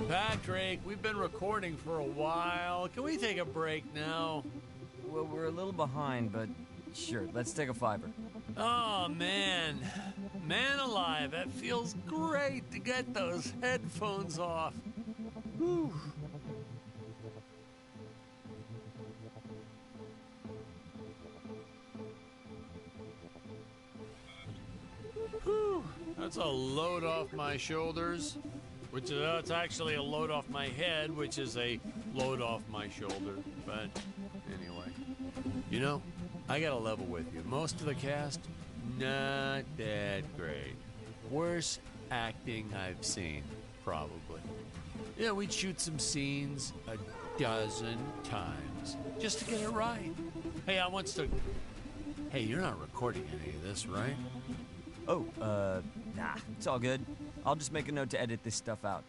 Patrick, we've been recording for a while. Can we take a break now? Well, we're a little behind, but sure, let's take a fiver. Oh, man. Man alive, that feels great to get those headphones off. Whew. Whew. That's a load off my shoulders. Which is, it's actually a load off my head, which is a load off my shoulder. But anyway, you know, I gotta level with you. Most of the cast, not that great. Worst acting I've seen, probably. Yeah, we'd shoot some scenes a dozen times just to get it right. Hey, I once took... Hey, you're not recording any of this, right? Oh, nah, it's all good. I'll just make a note to edit this stuff out.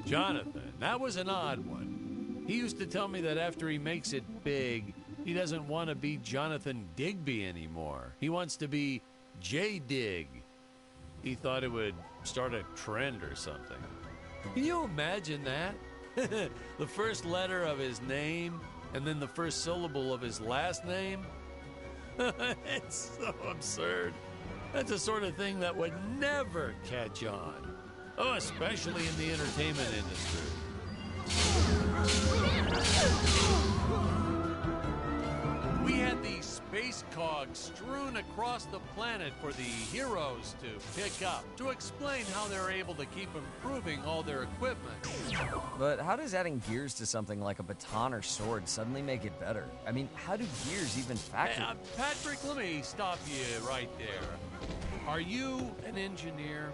Jonathan, that was an odd one. He used to tell me that after he makes it big, he doesn't want to be Jonathan Digby anymore. He wants to be J. Dig. He thought it would start a trend or something. Can you imagine that? The first letter of his name and then the first syllable of his last name? It's so absurd. That's the sort of thing that would never catch on. Oh, especially in the entertainment industry. We had these space cogs strewn across the planet for the heroes to pick up, to explain how they're able to keep improving all their equipment. But how does adding gears to something like a baton or sword suddenly make it better? I mean, how do gears even factor? Hey, Patrick, let me stop you right there. Are you an engineer?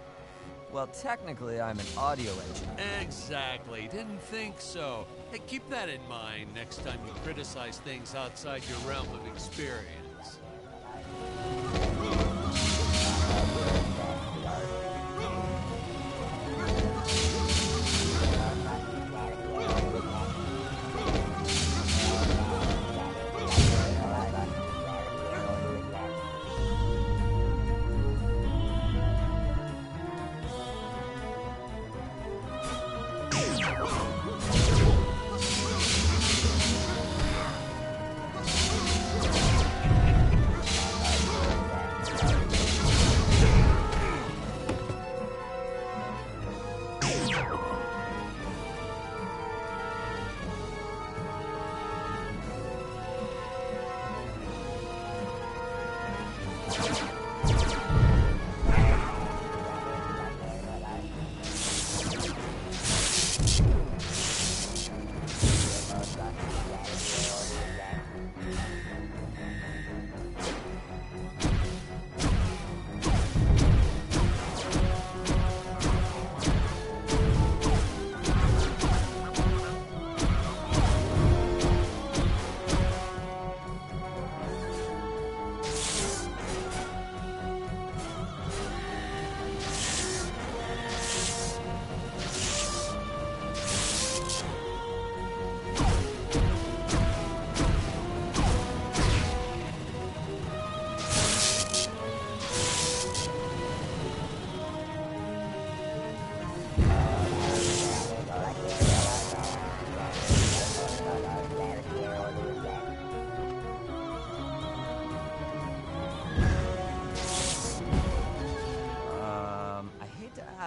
Well, technically, I'm an audio engineer. Exactly. Didn't think so. Hey, keep that in mind next time you criticize things outside your realm of experience.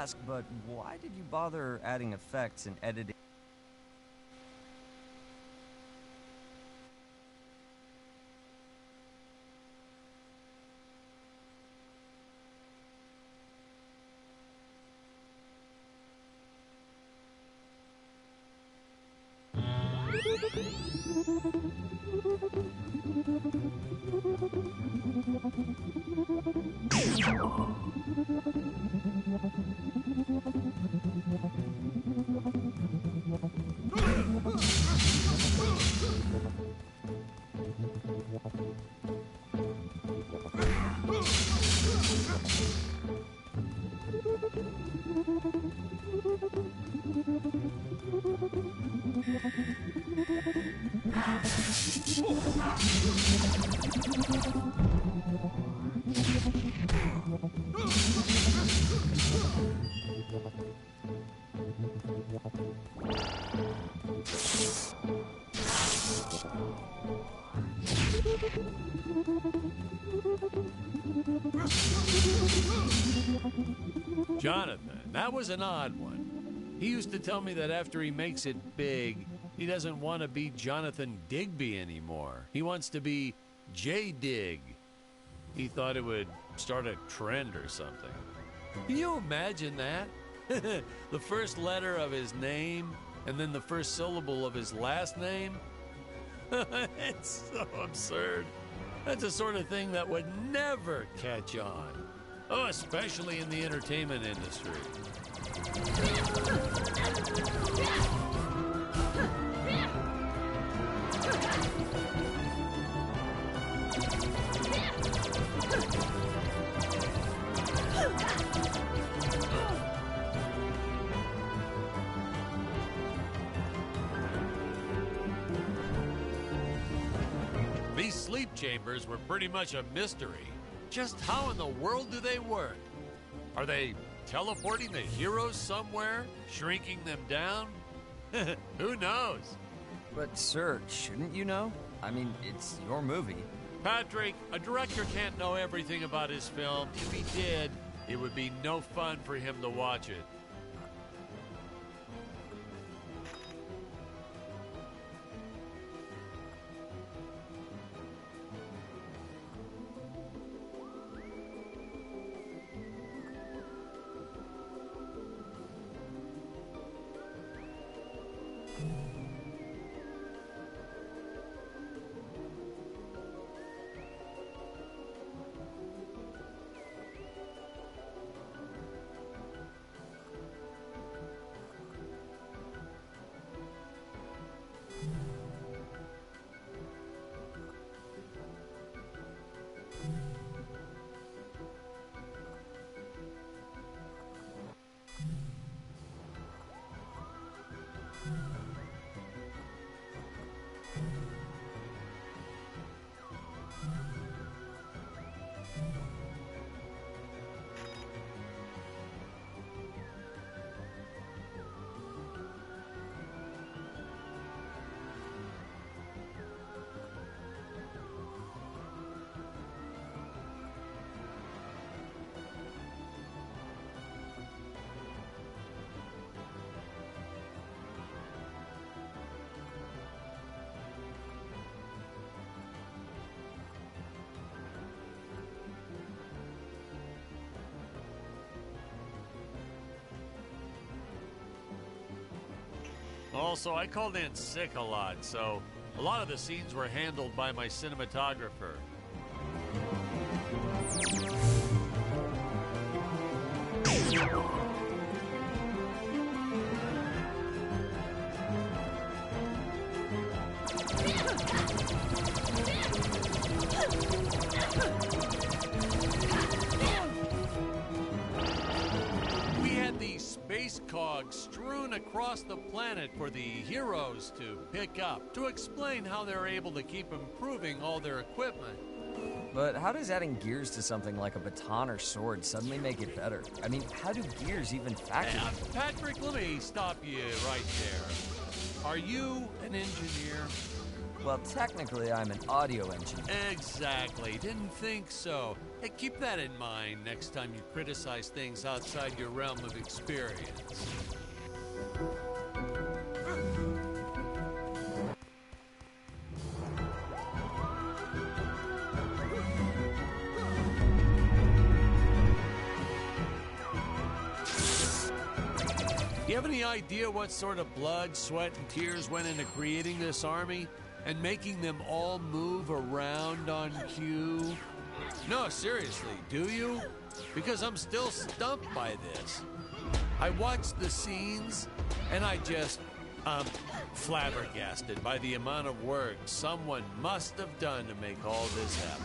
ask, but why did you bother adding effects and editing? Jonathan, that was an odd one. He used to tell me that after he makes it big, he doesn't want to be Jonathan Digby anymore. He wants to be J-Dig. He thought it would start a trend or something. Can you imagine that? The first letter of his name, and then the first syllable of his last name? It's so absurd. That's the sort of thing that would never catch on. Oh, especially in the entertainment industry. These sleep chambers were pretty much a mystery. Just how in the world do they work? Are they teleporting the heroes somewhere? Shrinking them down? Who knows? But, sir, shouldn't you know? I mean, it's your movie. Patrick, a director can't know everything about his film. If he did, it would be no fun for him to watch it. Also, I called in sick a lot, so a lot of the scenes were handled by my cinematographer. We had these space cogs strewn across the planet for the heroes to pick up, to explain how they're able to keep improving all their equipment. But how does adding gears to something like a baton or sword suddenly make it better? I mean, how do gears even factor? Patrick, let me stop you right there. Are you an engineer? Well, technically, I'm an audio engineer. Exactly. Didn't think so. Hey, keep that in mind next time you criticize things outside your realm of experience. You have any idea what sort of blood, sweat, and tears went into creating this army? And making them all move around on cue? No, seriously, do you? Because I'm still stumped by this. I watched the scenes, and I'm flabbergasted by the amount of work someone must have done to make all this happen.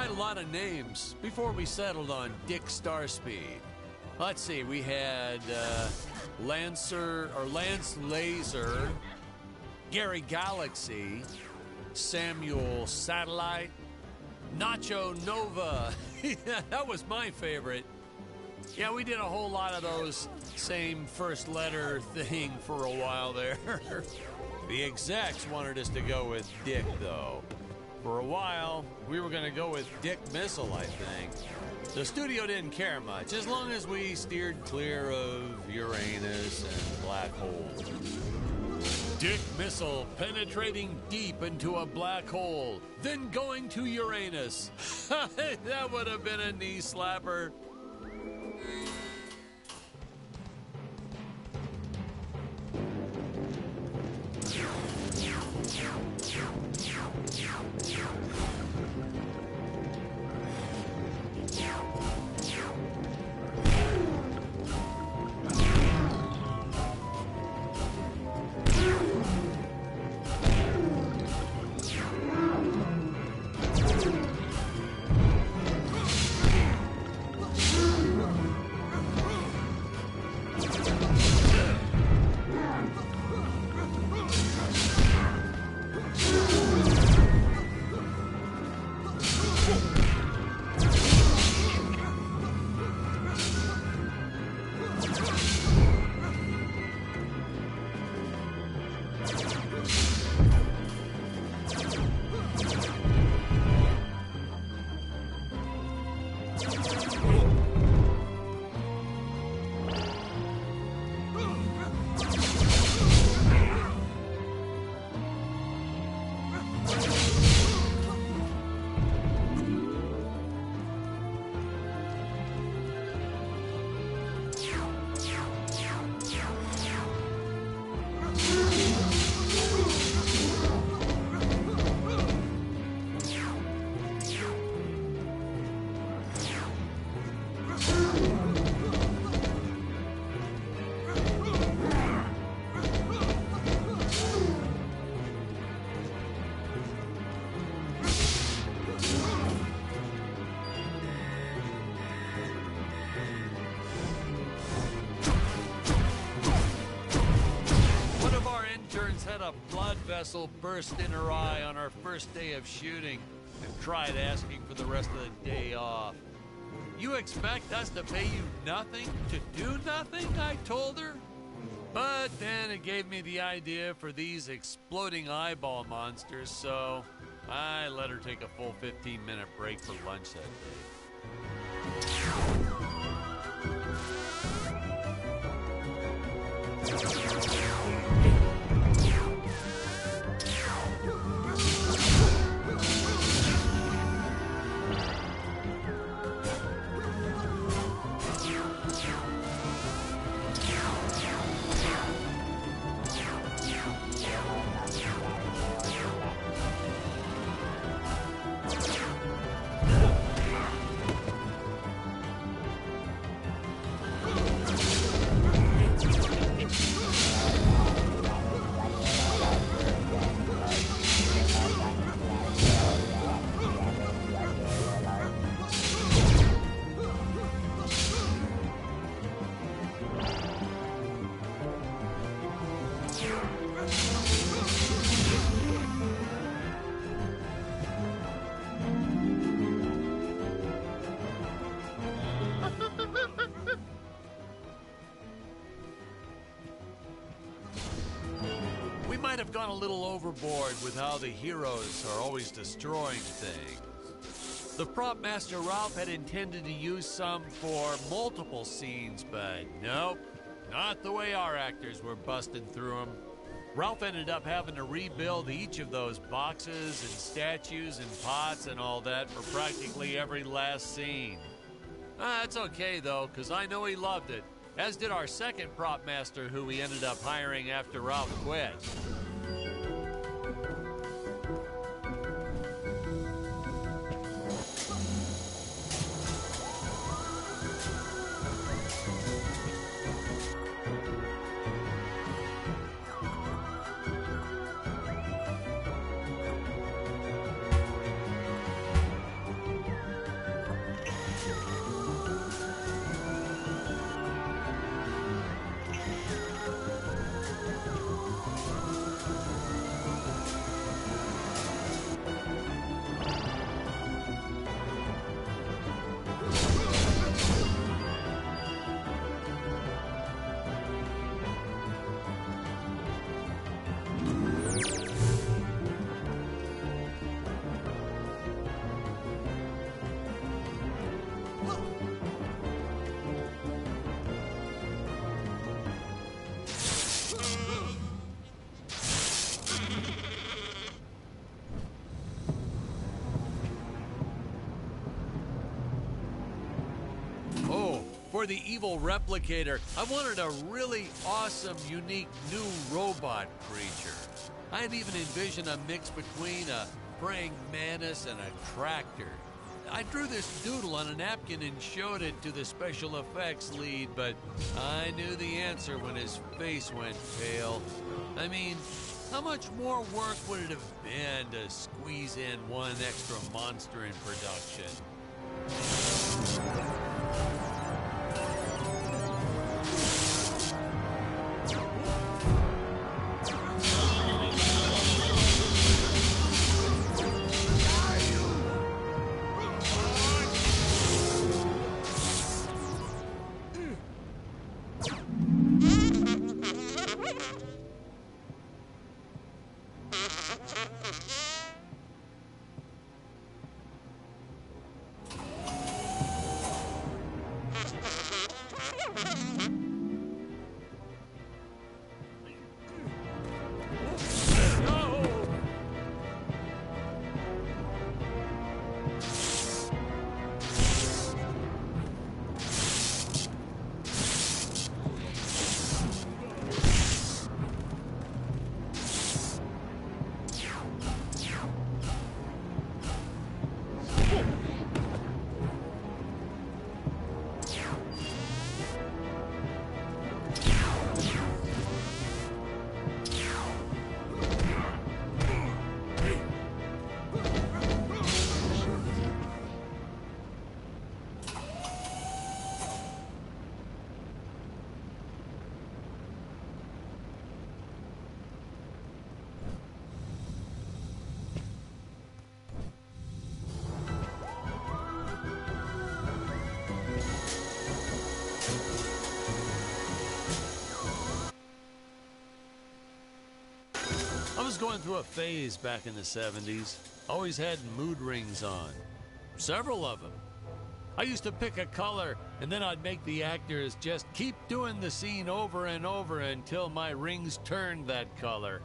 tried a lot of names before we settled on Dick Starspeed. Let's see, we had Lance Laser, Gary Galaxy, Samuel Satellite, Nacho Nova. That was my favorite. Yeah, we did a whole lot of those same first letter thing for a while there. The execs wanted us to go with Dick, though. For a while, we were going to go with Dick Missile, I think. The studio didn't care much, as long as we steered clear of Uranus and black holes. Dick Missile penetrating deep into a black hole, then going to Uranus. That would have been a knee slapper. Had a blood vessel burst in her eye on our first day of shooting and tried asking for the rest of the day off. You expect us to pay you nothing to do nothing? I told her. But then it gave me the idea for these exploding eyeball monsters, so I let her take a full 15-minute break for lunch that day. Might have gone a little overboard with how the heroes are always destroying things. The prop master Ralph had intended to use some for multiple scenes, but nope, not the way our actors were busting through them. Ralph ended up having to rebuild each of those boxes and statues and pots and all that for practically every last scene. That's okay though, because I know he loved it, as did our second prop master who we ended up hiring after Ralph quit. for the evil replicator, I wanted a really awesome, unique new robot creature. I had even envisioned a mix between a praying mantis and a tractor. I drew this doodle on a napkin and showed it to the special effects lead, but I knew the answer when his face went pale. I mean, how much more work would it have been to squeeze in one extra monster in production? I was going through a phase back in the 70s. Always had mood rings on. Several of them. I used to pick a color, and then I'd make the actors just keep doing the scene over and over until my rings turned that color.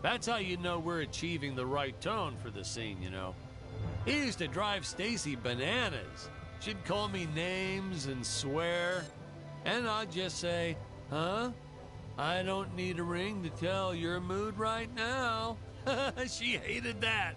That's how you know we're achieving the right tone for the scene, you know. It used to drive Stacy bananas. She'd call me names and swear, and I'd just say, huh? I don't need a ring to tell your mood right now. She hated that.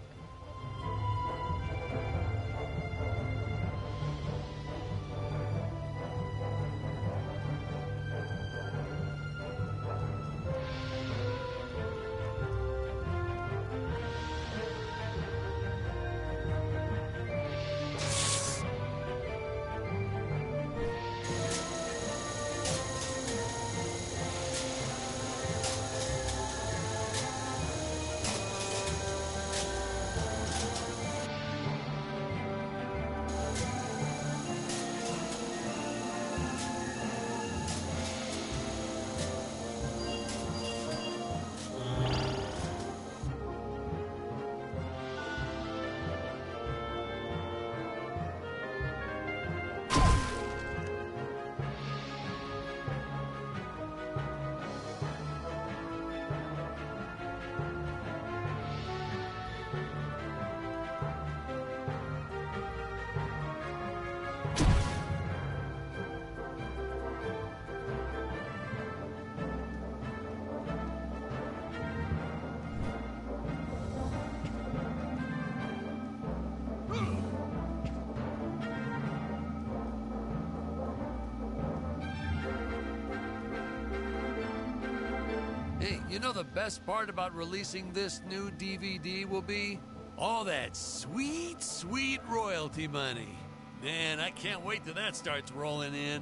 Hey, you know the best part about releasing this new DVD will be? All that sweet, sweet royalty money. Man, I can't wait till that starts rolling in.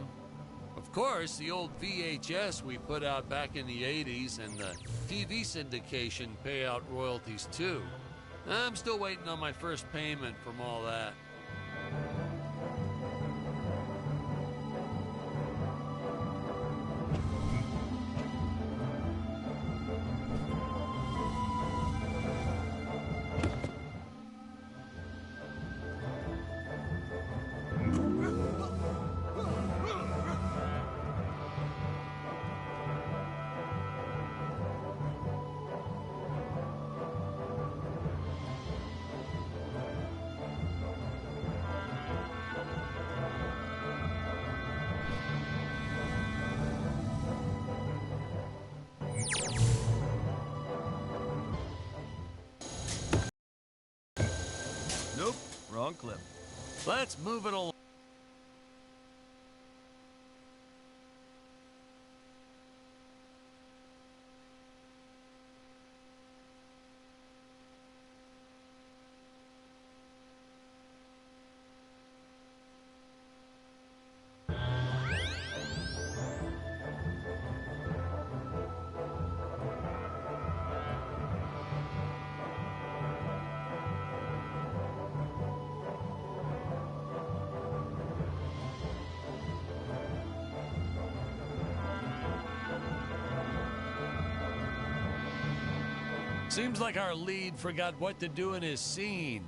Of course, the old VHS we put out back in the 80s and the TV syndication pay out royalties too. I'm still waiting on my first payment from all that. Nope, wrong clip. Let's move it along. Seems like our lead forgot what to do in his scene.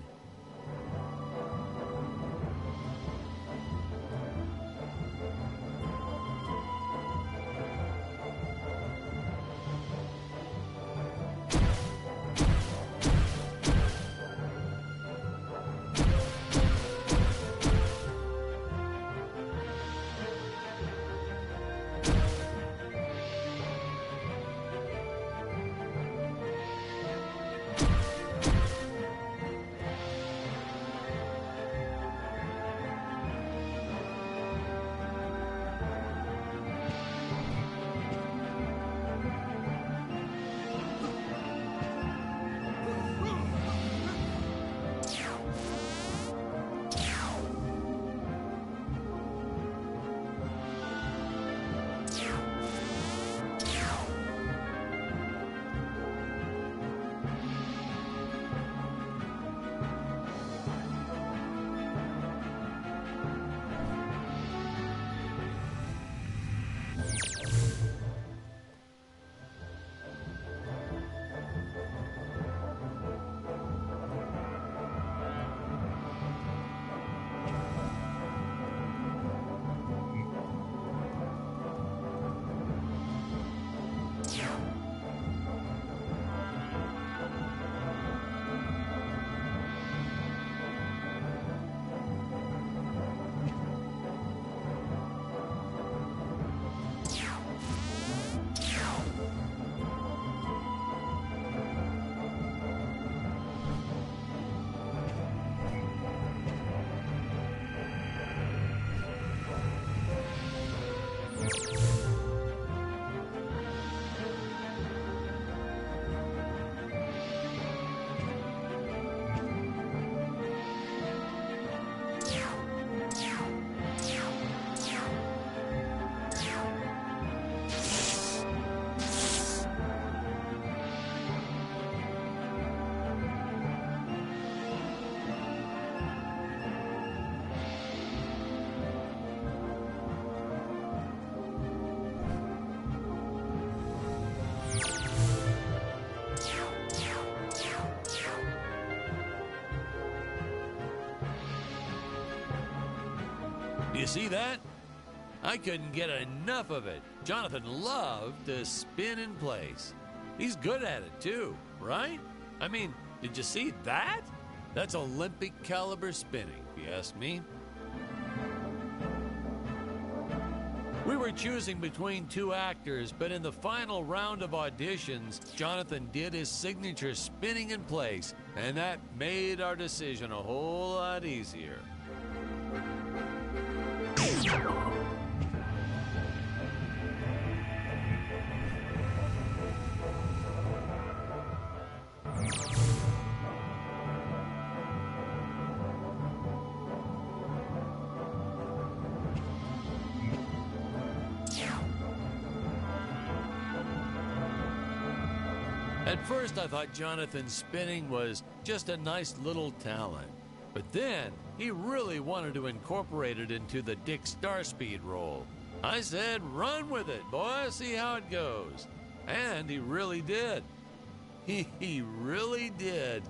You see that? I couldn't get enough of it. Jonathan loved to spin in place. He's good at it too, right? I mean, did you see that? That's Olympic caliber spinning, if you ask me. We were choosing between two actors, but in the final round of auditions, Jonathan did his signature spinning in place, and that made our decision a whole lot easier. At first, I thought Jonathan's spinning was just a nice little talent. But then, he really wanted to incorporate it into the Dick Starspeed role. I said, run with it, boy, see how it goes. And he really did. He really did.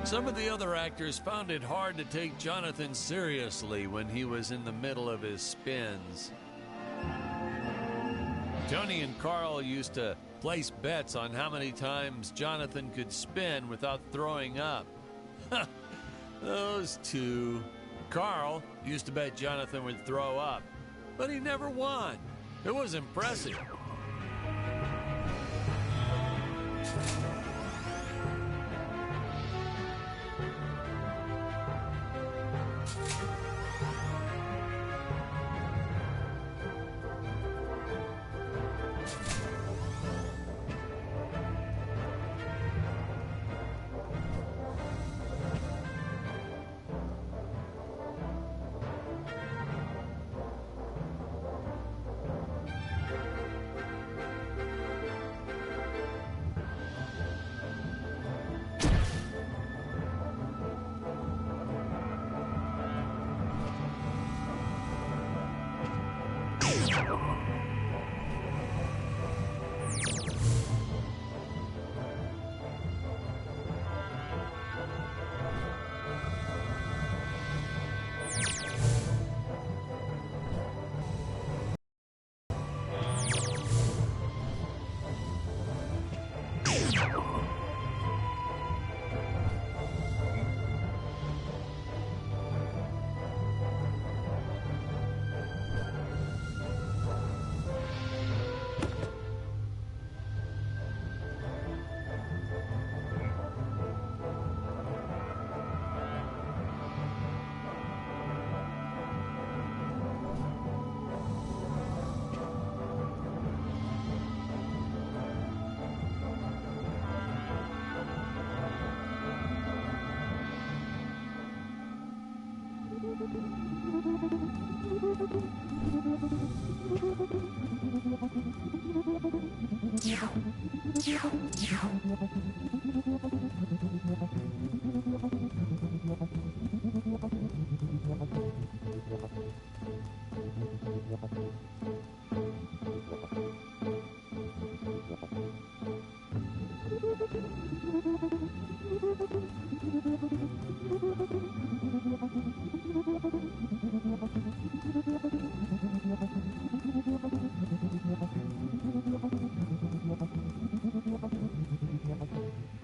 Some of the other actors found it hard to take Jonathan seriously when he was in the middle of his spins. Tony and Carl used to place bets on how many times Jonathan could spin without throwing up. Those two. Carl used to bet Jonathan would throw up, but he never won. It was impressive.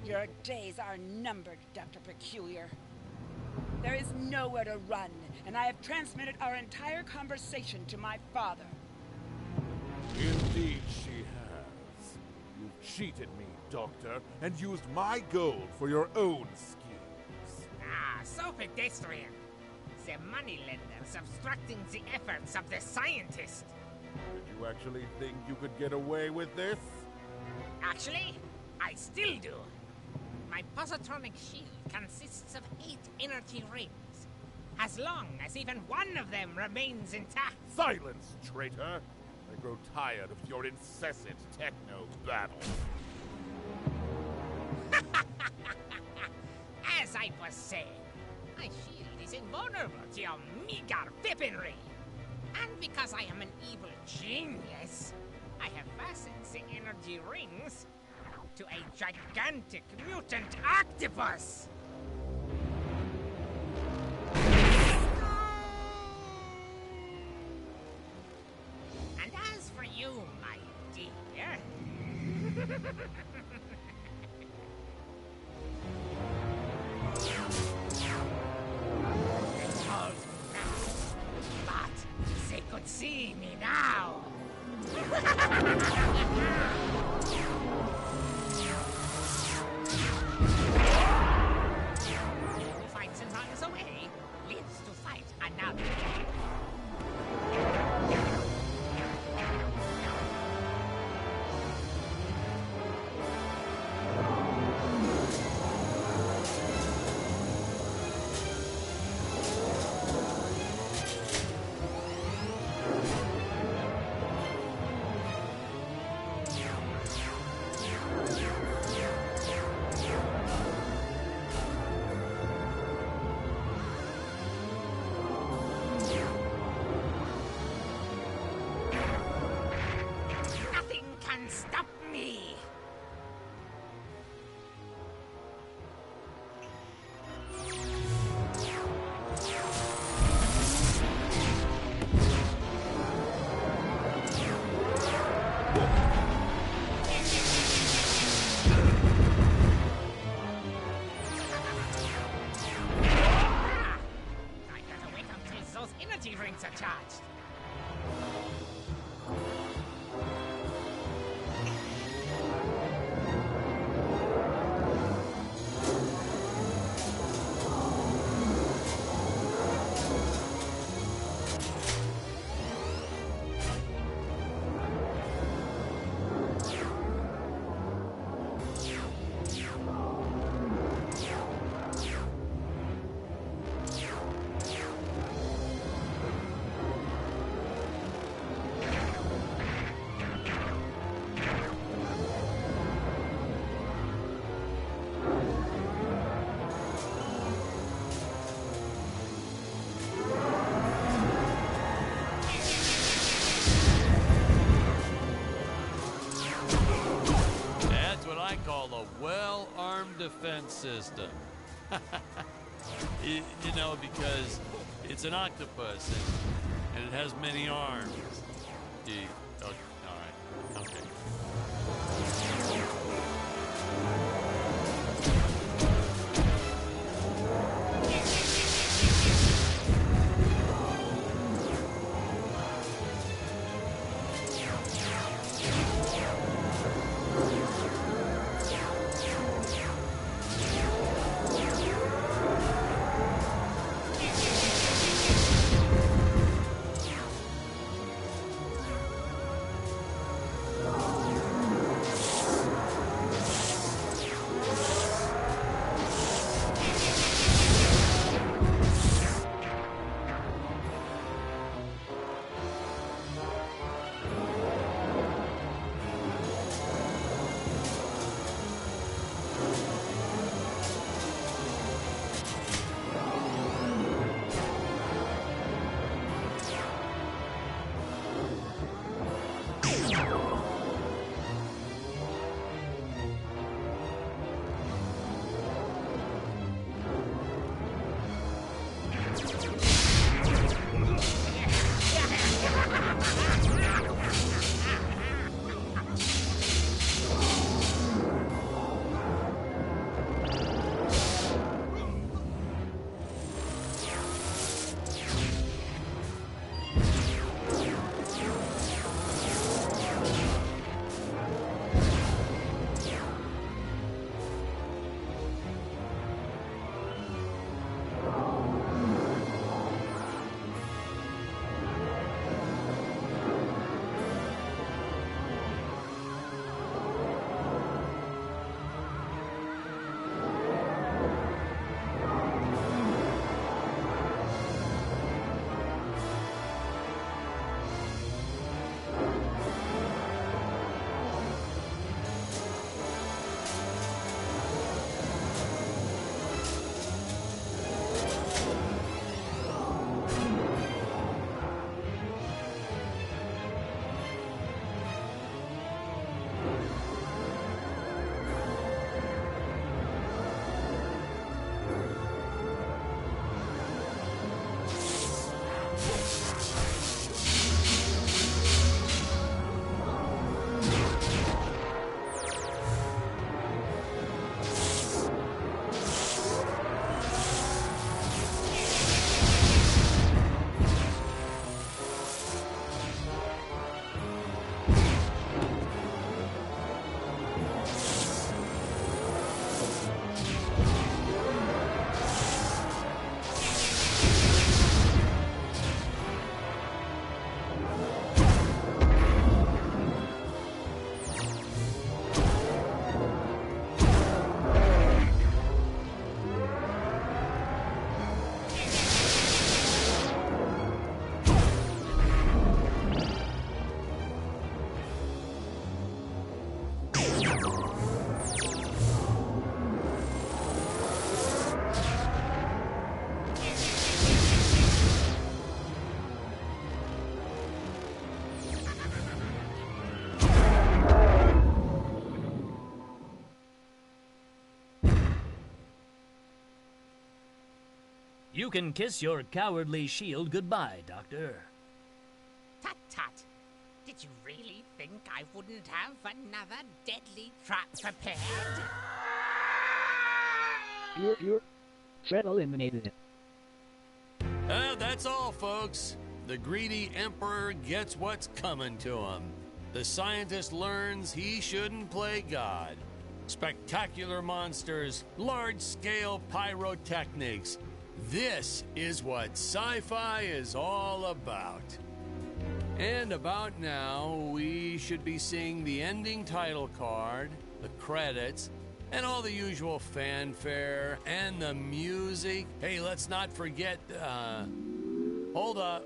Your days are numbered, Dr. Peculiar. There is nowhere to run, and I have transmitted our entire conversation to my father. Indeed she has. You cheated me, Doctor, and used my gold for your own schemes. Ah, so pedestrian. The moneylenders obstructing the efforts of the scientist. Did you actually think you could get away with this? Actually, I still do. My positronic shield consists of 8 energy rings. As long as even one of them remains intact. Silence, traitor! I grow tired of your incessant techno-babble. As I was saying, my shield is invulnerable to your meager weaponry. And because I am an evil genius, I have fastened the energy rings to a gigantic mutant octopus! And as for you, my dear... But they could see me now! Who fights and runs away lives to fight another day. defense system. You know, because it's an octopus and it has many arms. Oh, all right. Okay. You can kiss your cowardly shield goodbye, Doctor. Tut tut. Did you really think I wouldn't have another deadly trap prepared? You're Fred eliminated it. That's all, folks. The greedy emperor gets what's coming to him. The scientist learns he shouldn't play God. Spectacular monsters, large-scale pyrotechnics. This is what sci-fi is all about. And about now, we should be seeing the ending title card, the credits, and all the usual fanfare and the music. Hey, let's not forget, hold up.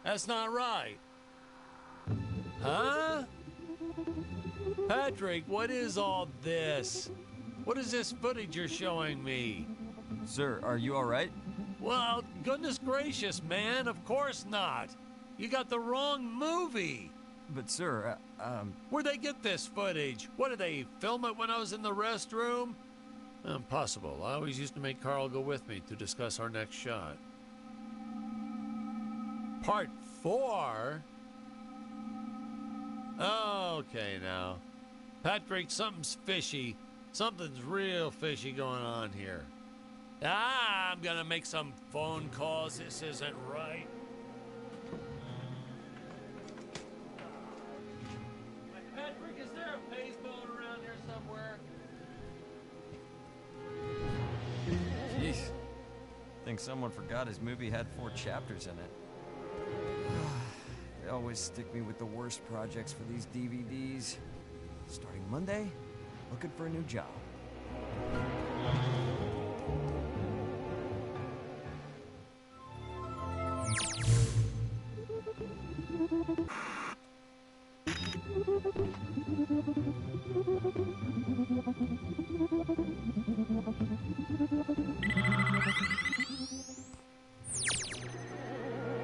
That's not right. Huh? Patrick, what is all this? What is this footage you're showing me? Sir, are you all right? Well, goodness gracious, man, of course not. You got the wrong movie. But, sir, Where'd they get this footage? What, did they film it when I was in the restroom? Impossible. I always used to make Carl go with me to discuss our next shot. Part 4? Okay, now. Patrick, something's fishy. Something's real fishy going on here. I'm gonna make some phone calls. This isn't right. Patrick, is there a payphone around here somewhere? Jeez. Think someone forgot his movie had 4 chapters in it. They always stick me with the worst projects for these DVDs. Starting Monday, looking for a new job.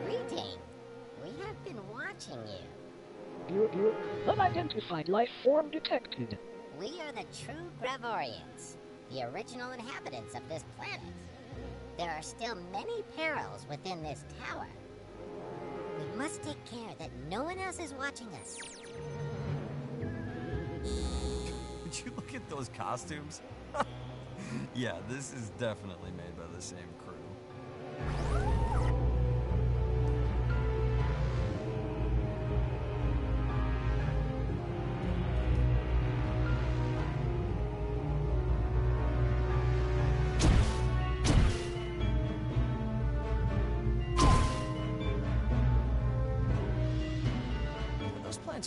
Greeting. We have been watching you. You unidentified life form detected. We are the true Gravorians, the original inhabitants of this planet. There are still many perils within this tower. We must take care that no one else is watching us. Would you look at those costumes? Yeah, this is definitely made by the same crew.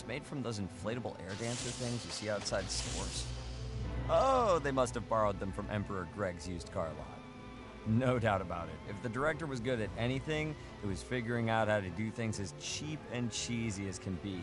Made from those inflatable air dancer things you see outside stores? Oh, they must have borrowed them from Emperor Greg's used car lot. No doubt about it. If the director was good at anything, it was figuring out how to do things as cheap and cheesy as can be.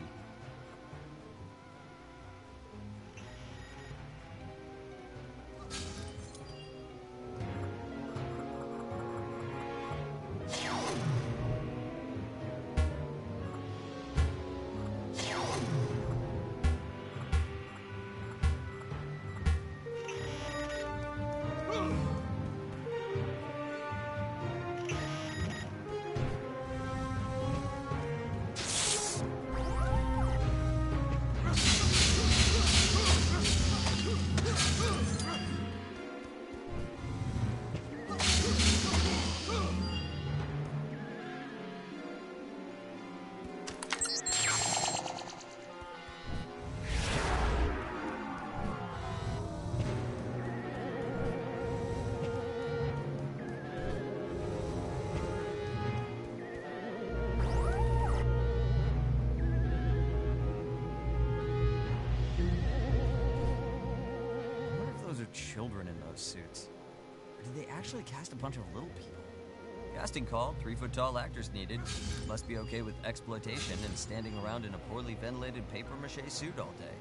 Children in those suits. Or did they actually cast a bunch of little people? Casting call, 3-foot-tall actors needed. Must be okay with exploitation and standing around in a poorly ventilated papier-mâché suit all day.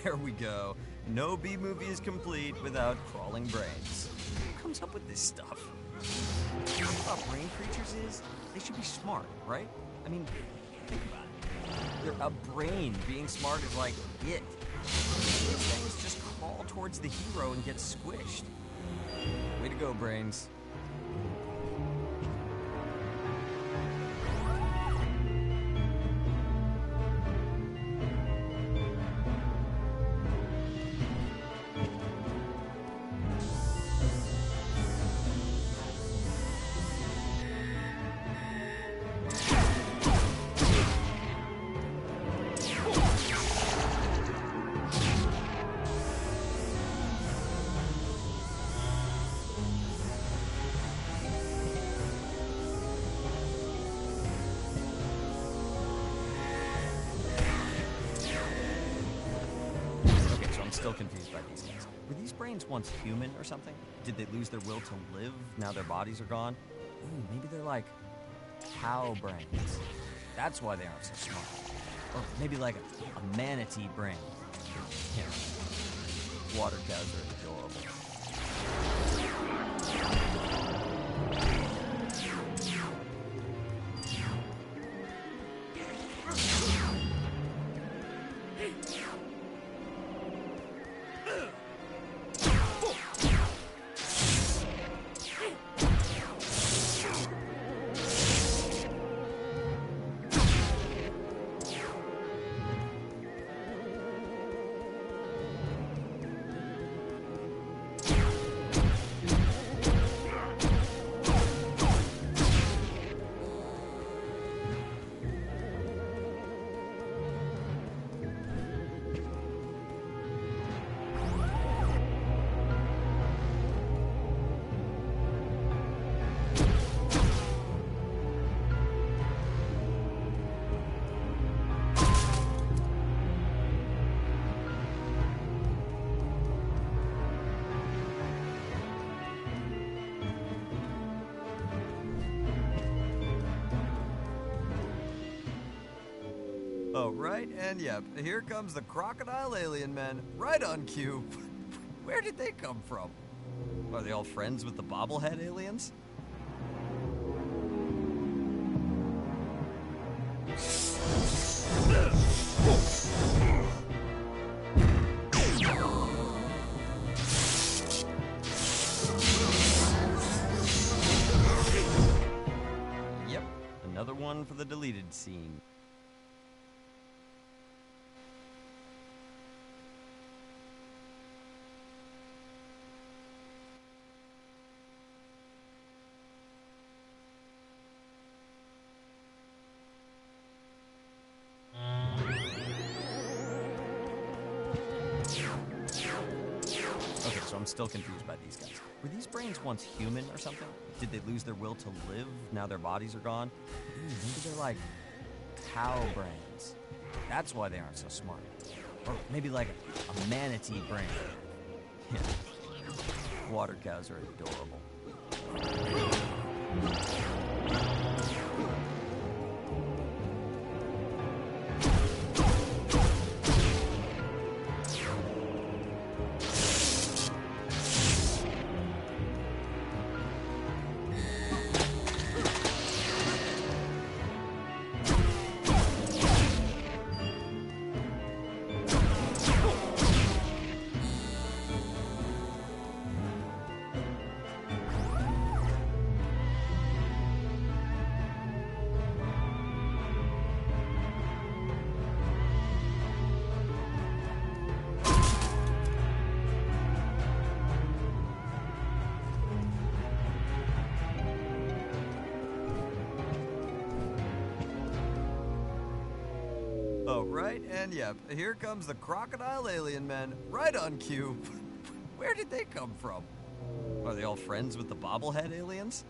there we go. No B-movie is complete without crawling brains. Who comes up with this stuff? The thing about brain creatures is, they should be smart, right? I mean, think about it. A brain being smart is like it. These things just crawl towards the hero and get squished. Way to go, brains. Still confused by these guys. Were these brains once human or something? Did they lose their will to live now their bodies are gone? Ooh, maybe they're like cow brains. That's why they aren't so smart. Or maybe like a manatee brain. Yeah. Water cows are adorable. Oh, right, and yep, here comes the crocodile alien men, right on cue. Where did they come from? Are they all friends with the bobblehead aliens? Yep, another one for the deleted scene. Okay, so I'm still confused by these guys. Were these brains once human or something? Did they lose their will to live now their bodies are gone? Maybe they're like cow brains. That's why they aren't so smart. Or maybe like a manatee brain. Yeah. Water cows are adorable. Oh, right, and yep, here comes the crocodile alien men, right on cue. Where did they come from? Are they all friends with the bobblehead aliens?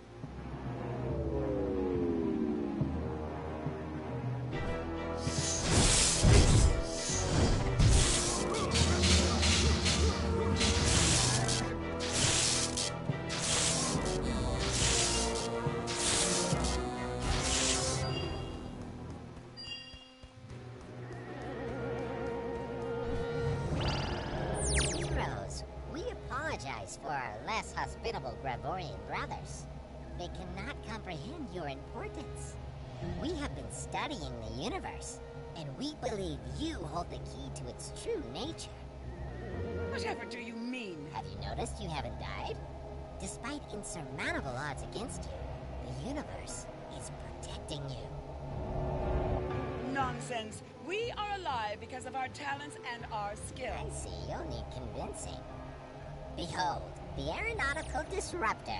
is for our less hospitable Gravorian brothers. They cannot comprehend your importance. We have been studying the universe, and we believe you hold the key to its true nature. Whatever do you mean? Have you noticed you haven't died? Despite insurmountable odds against you, the universe is protecting you. Nonsense. We are alive because of our talents and our I skills. see you'll need convincing. Behold, the aeronautical disruptor.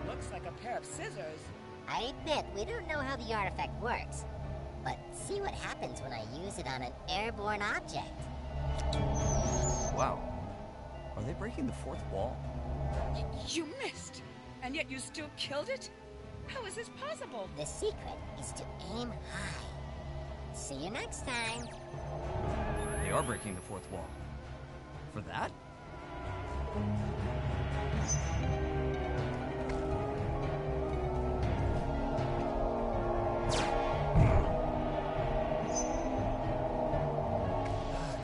It looks like a pair of scissors. I admit we don't know how the artifact works, but see what happens when I use it on an airborne object. Wow. Are they breaking the fourth wall? You missed, and yet you still killed it? How is this possible? The secret is to aim high. See you next time. They are breaking the fourth wall. For that?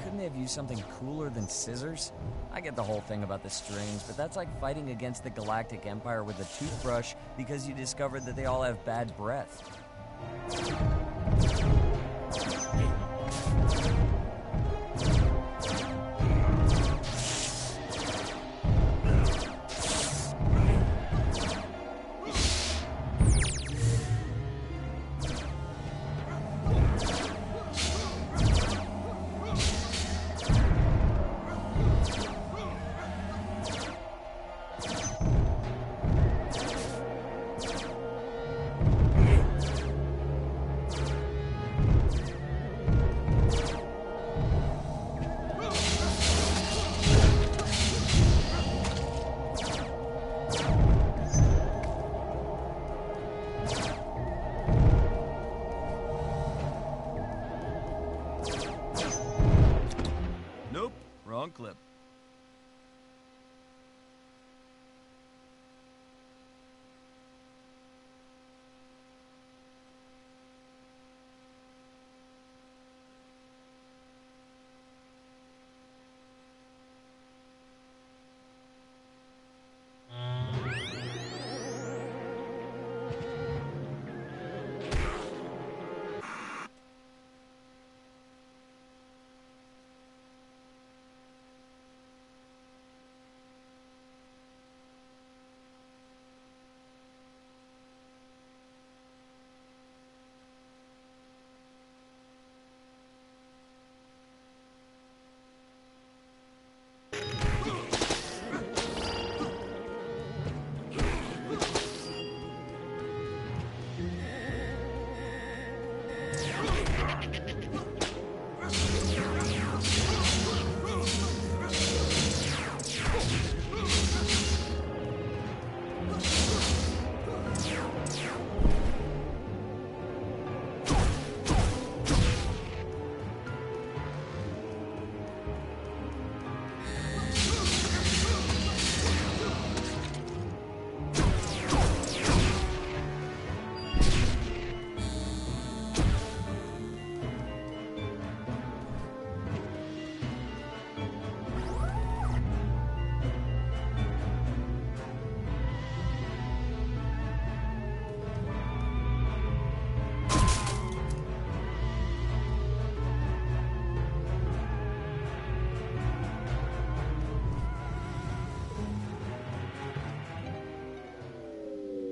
Couldn't they have used something cooler than scissors? I get the whole thing about the strings, but that's like fighting against the Galactic Empire with a toothbrush because you discovered that they all have bad breath. Nope, wrong clip.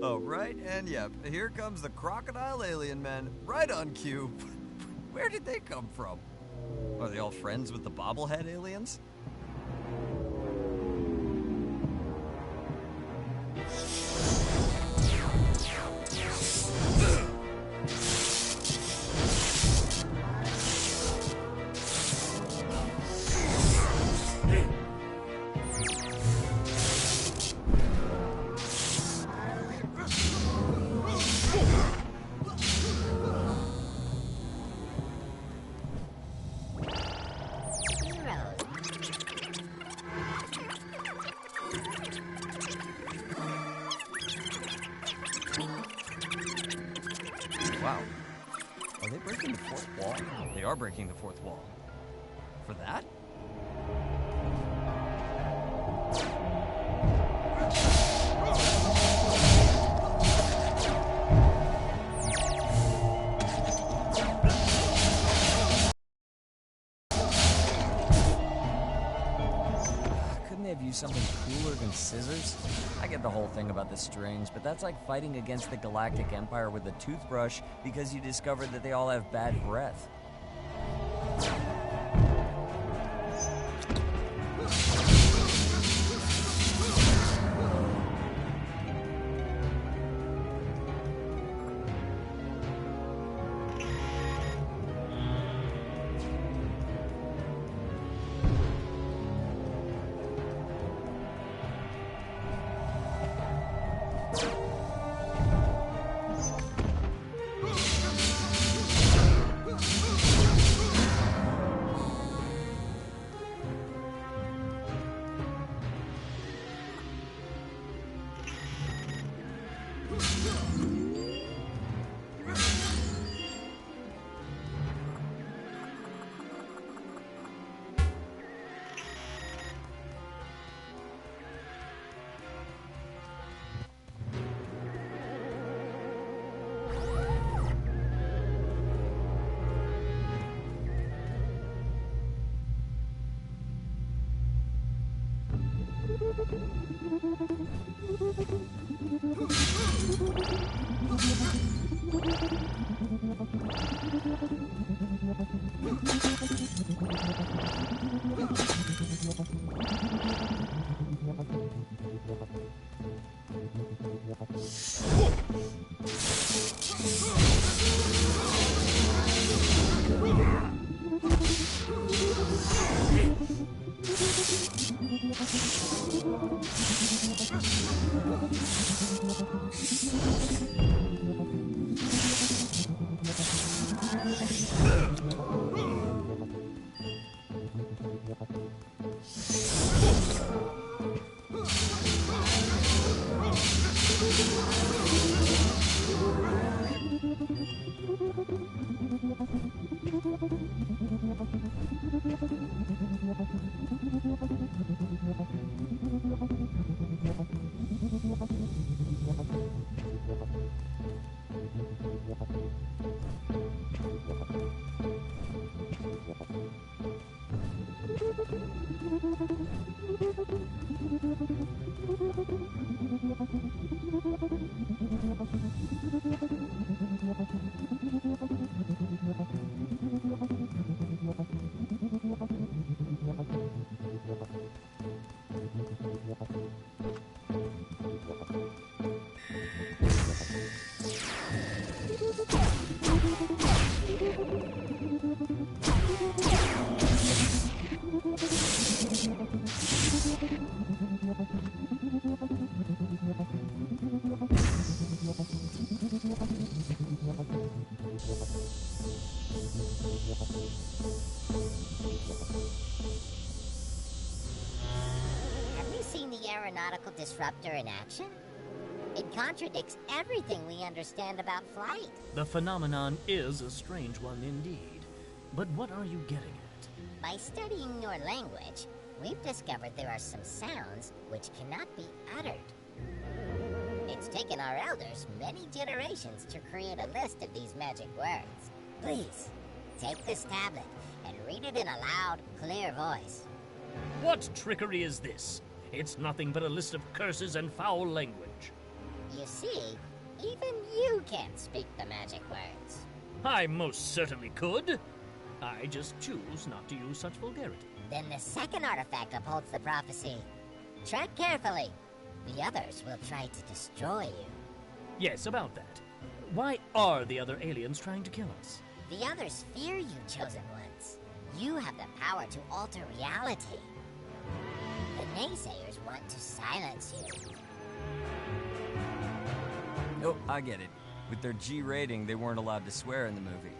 Oh, right, and yep, here comes the crocodile alien men, right on cue. Where did they come from? Are they all friends with the bobblehead aliens? Wow. Are they breaking the fourth wall? They are breaking the fourth wall. For that? use something cooler than scissors? I get the whole thing about the strings, but that's like fighting against the Galactic Empire with a toothbrush because you discovered that they all have bad breath. Have you seen the aeronautical disruptor in action? It contradicts everything we understand about flight. The phenomenon is a strange one indeed. But what are you getting at? By studying your language, we've discovered there are some sounds which cannot be uttered. It's taken our elders many generations to create a list of these magic words. Please, take this tablet and read it in a loud, clear voice. What trickery is this? It's nothing but a list of curses and foul language. You see, even you can't speak the magic words. I most certainly could. I just choose not to use such vulgarity. Then the second artifact upholds the prophecy. Tread carefully. The others will try to destroy you. Yes, about that. Why are the other aliens trying to kill us? The others fear you, Chosen Ones. You have the power to alter reality. The naysayers want to silence you. Oh, I get it. With their G rating, they weren't allowed to swear in the movie.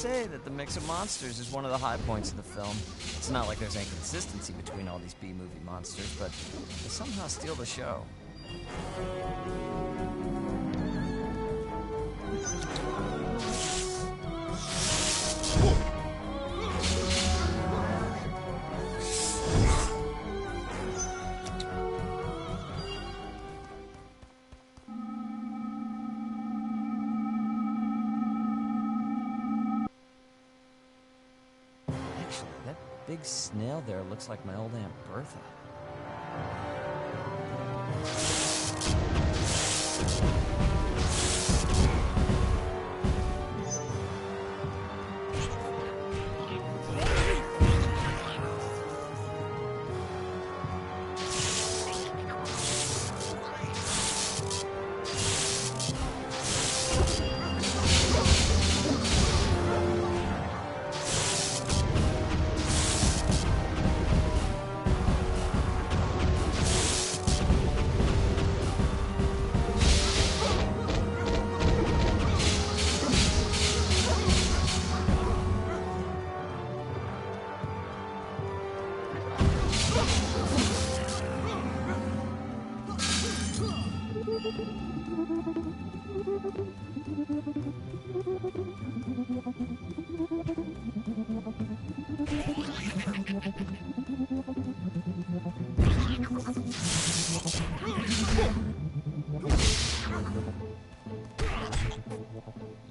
say that the mix of monsters is one of the high points of the film. It's not like there's any consistency between all these B-movie monsters, but they somehow steal the show. Big snail there looks like my old Aunt Bertha.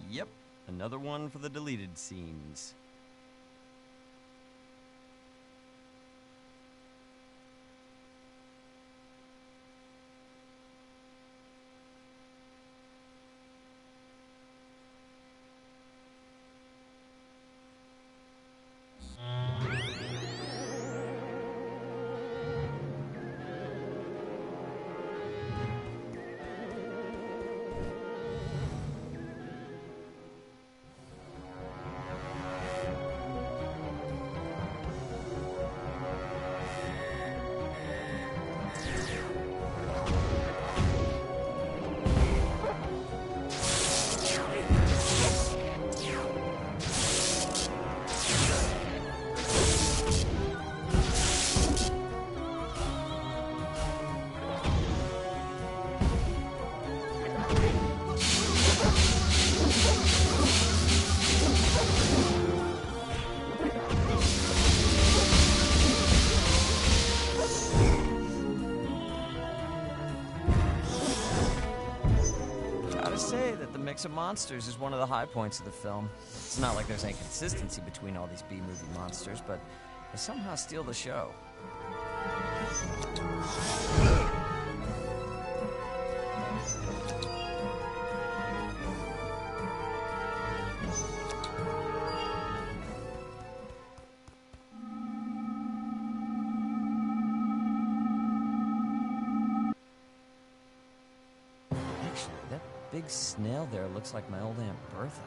Yep, another one for the deleted scenes. Mix of monsters is one of the high points of the film. It's not like there's any consistency between all these B-movie monsters, but they somehow steal the show. Big snail there looks like my old Aunt Bertha.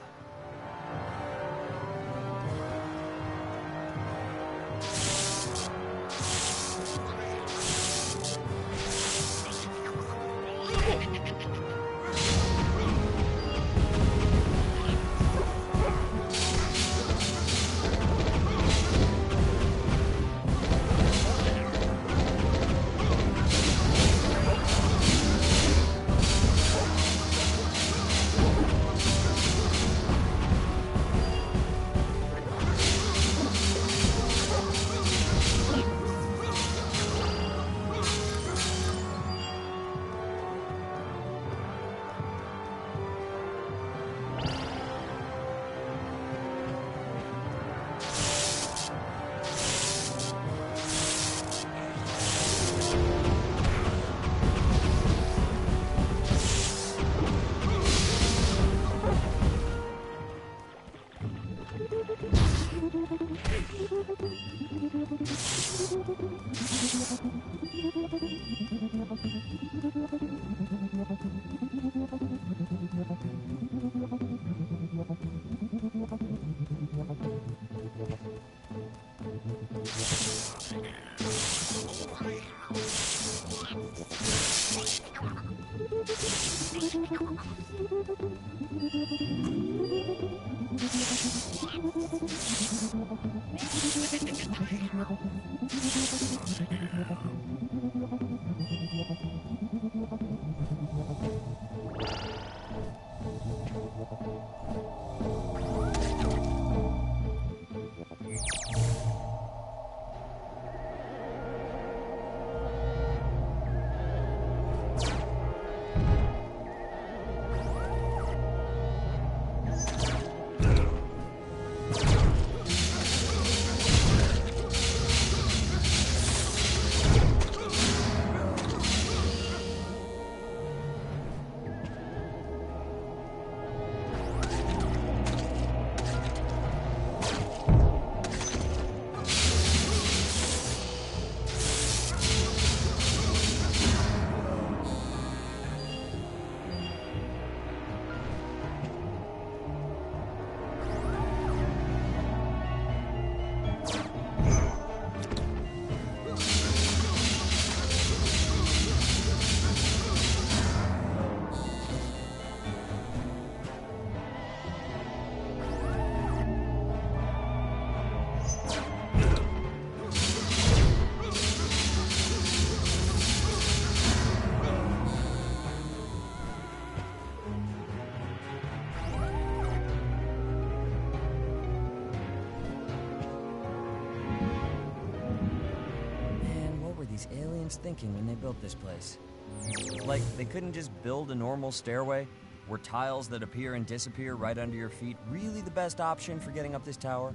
Thinking when they built this place. Like, they couldn't just build a normal stairway? Were tiles that appear and disappear right under your feet really the best option for getting up this tower?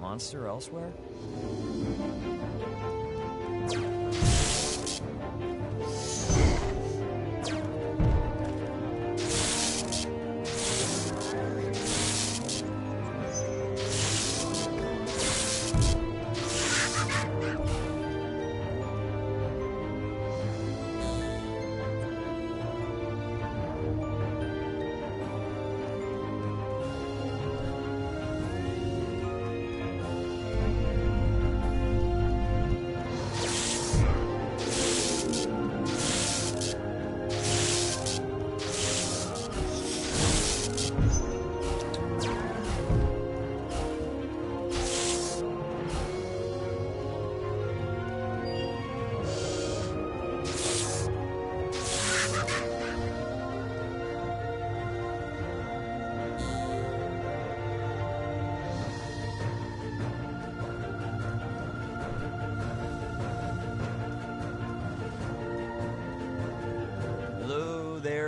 Monster elsewhere?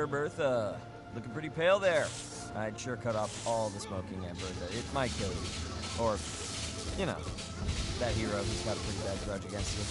Bertha, looking pretty pale there. I'd sure cut off all the smoking, Aunt Bertha. It might kill you. Or, you know, that hero who's got a pretty bad grudge against you.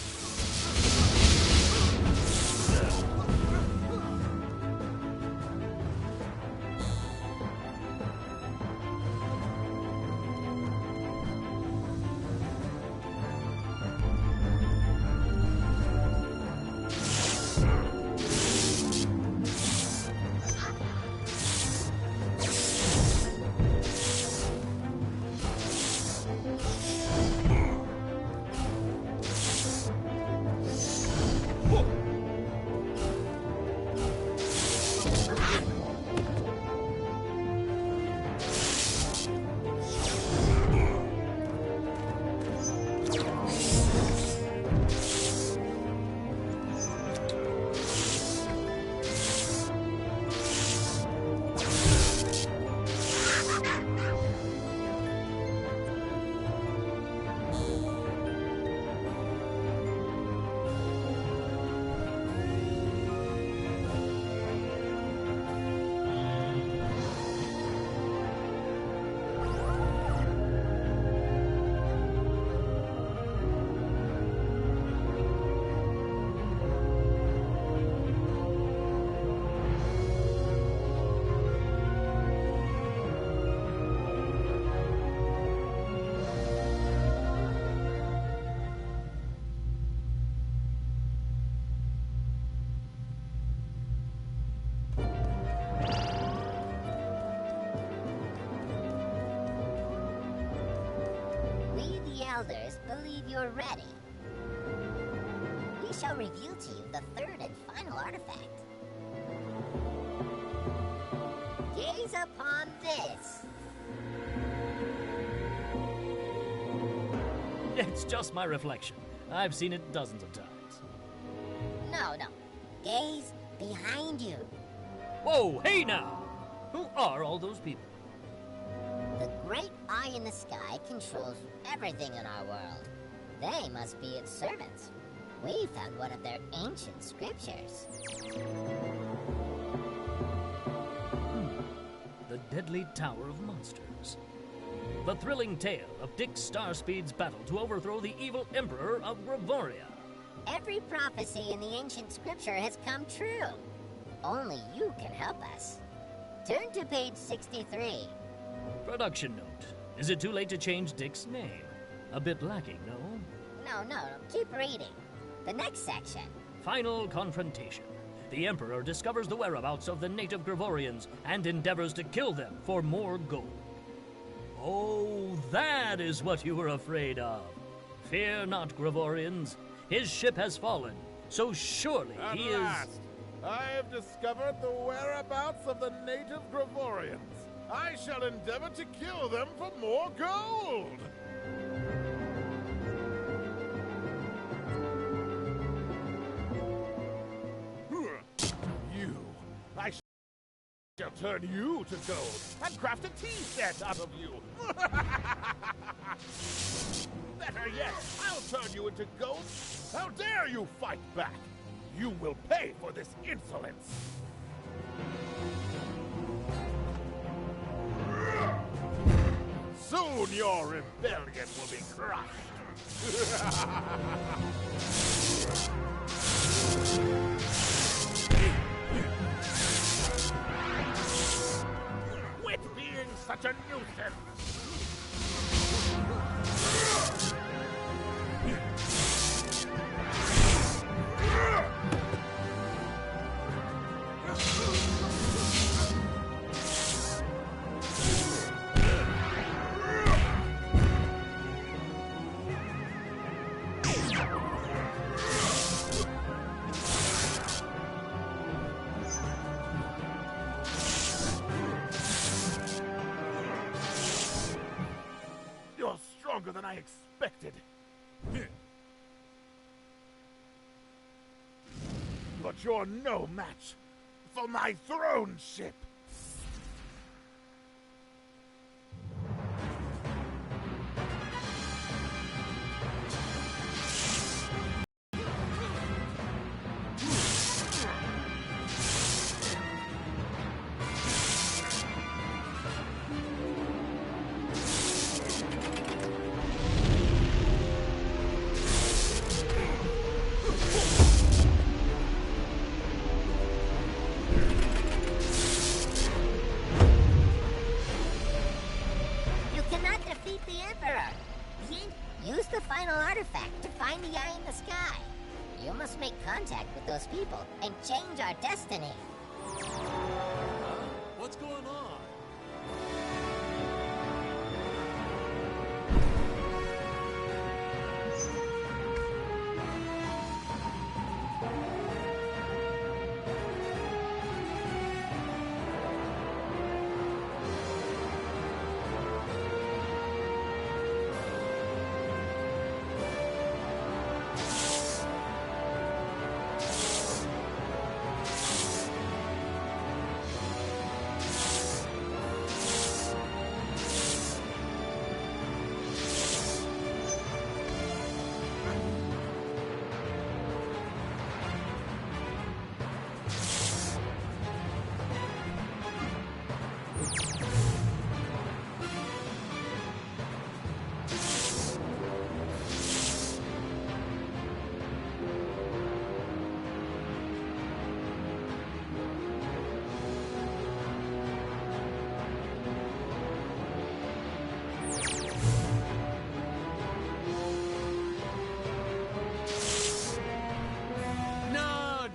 you're ready, we shall reveal to you the third and final artifact. Gaze upon this. It's just my reflection. I've seen it dozens of times. No. Gaze behind you. Whoa, hey now! Who are all those people? The great eye in the sky controls everything in our world. They must be its servants. We found one of their ancient scriptures. The Deadly Tower of Monsters. The thrilling tale of Dick Starspeed's battle to overthrow the evil Emperor of Gravoria. Every prophecy in the ancient scripture has come true. Only you can help us. Turn to page 63. Production note. Is it too late to change Dick's name? A bit lacking, no? No. Keep reading. The next section. Final confrontation. The Emperor discovers the whereabouts of the native Gravorians and endeavors to kill them for more gold. Oh, that is what you were afraid of. Fear not, Gravorians. His ship has fallen, so surely he is... At last, I have discovered the whereabouts of the native Gravorians. I shall endeavor to kill them for more gold. I shall turn you to gold and craft a tea set out of you. Better yet, I'll turn you into gold. How dare you fight back? You will pay for this insolence. Soon your rebellion will be crushed. Quit being such a nuisance! You're stronger than I expected. But you're no match for my throne ship. Use the final artifact to find the eye in the sky. You must make contact with those people and change our destiny. What's going on?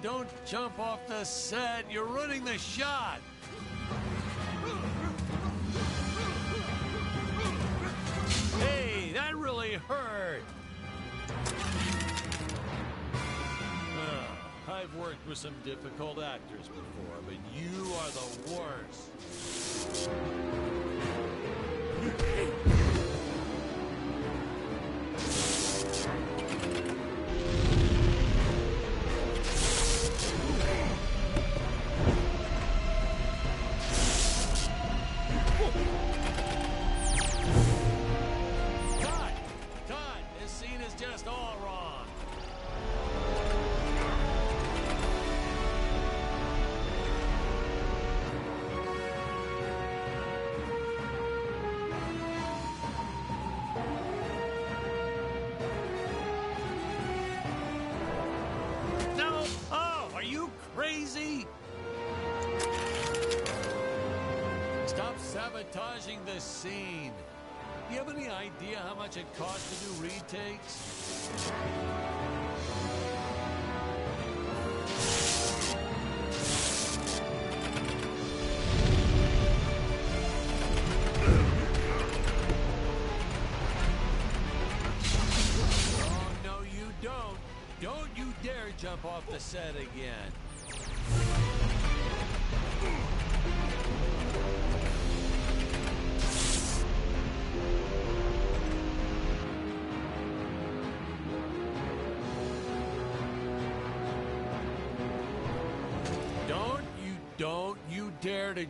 Don't jump off the set. You're running the shot. Hey, that really hurt. I've worked with some difficult actors before, but you are the worst. Cut! This scene is just all wrong. No! Oh, are you crazy? Stop sabotaging this scene. Do you have any idea how much it costs to do retakes? Oh, no, you don't. Don't you dare jump off the set again. Don't you dare to...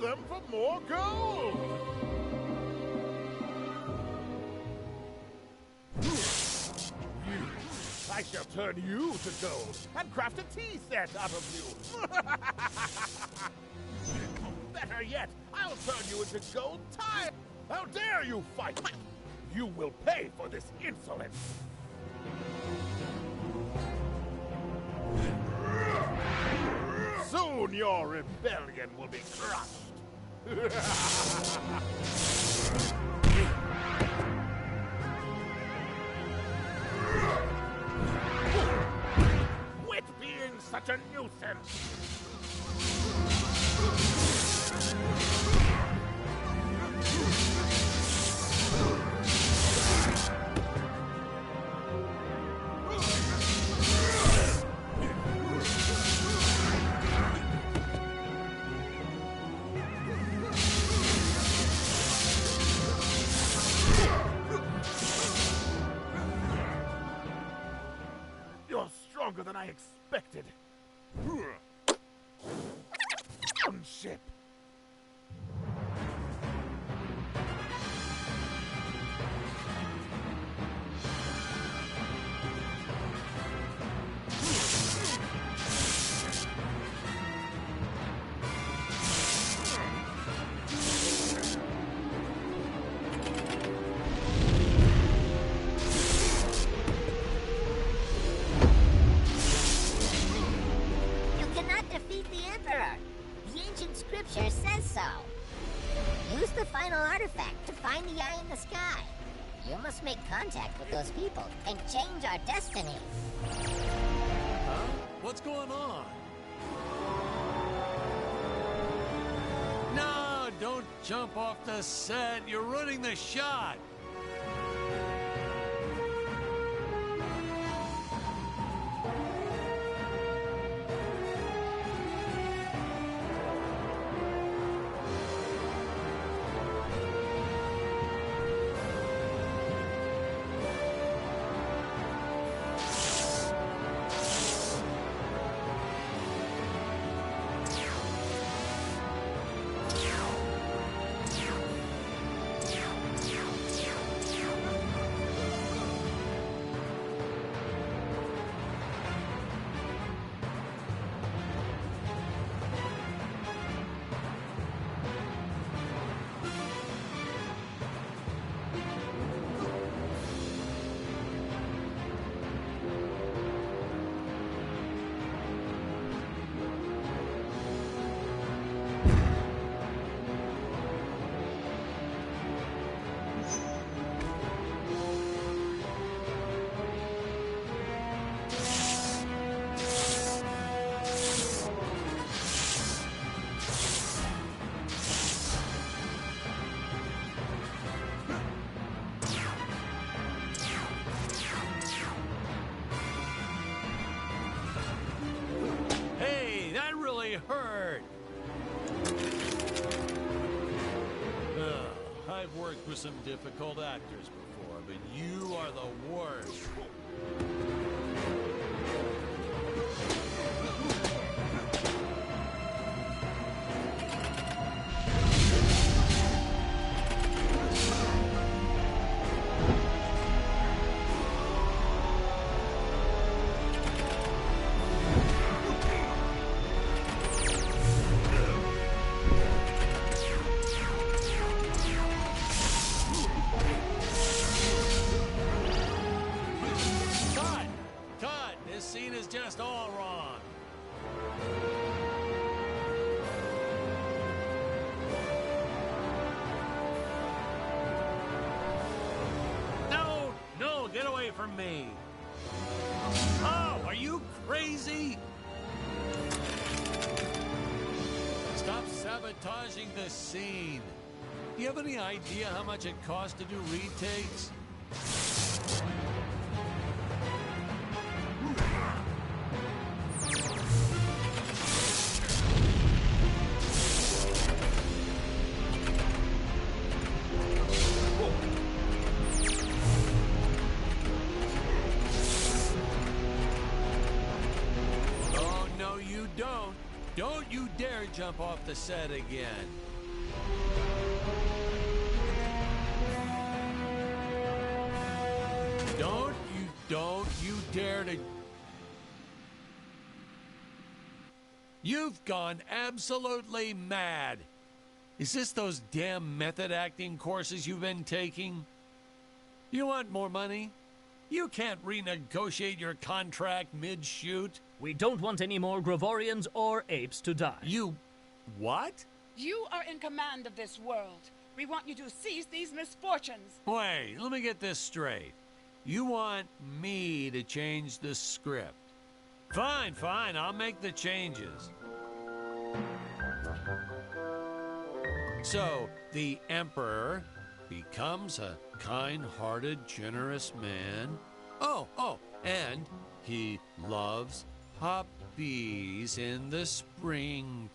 Them for more gold! I shall turn you to gold and craft a tea set out of you. Better yet, I'll turn you into gold tile. How dare you fight? You will pay for this insolence. Soon your rebellion will be crushed. Quit being such a nuisance! You're stronger than I expected. Ship. cannot defeat the Emperor. The ancient scripture says so. Use the final artifact to find the eye in the sky. You must make contact with those people and change our destiny. Huh? What's going on? No, don't jump off the set. You're ruining the shot. Hurt. I've worked with some difficult actors before, but you are the worst. Just all wrong. No, get away from me. Oh, are you crazy? Stop sabotaging the scene. Do you have any idea how much it costs to do retakes? Don't you dare jump off the set again. Don't you dare to... You've gone absolutely mad. Is this those damn method acting courses you've been taking? You want more money? You can't renegotiate your contract mid-shoot. We don't want any more Gravorians or apes to die. You... what? You are in command of this world. We want you to cease these misfortunes. Wait, let me get this straight. You want me to change the script. Fine, I'll make the changes. So, the Emperor becomes a kind-hearted, generous man. Oh, and he loves puppies in the springtime.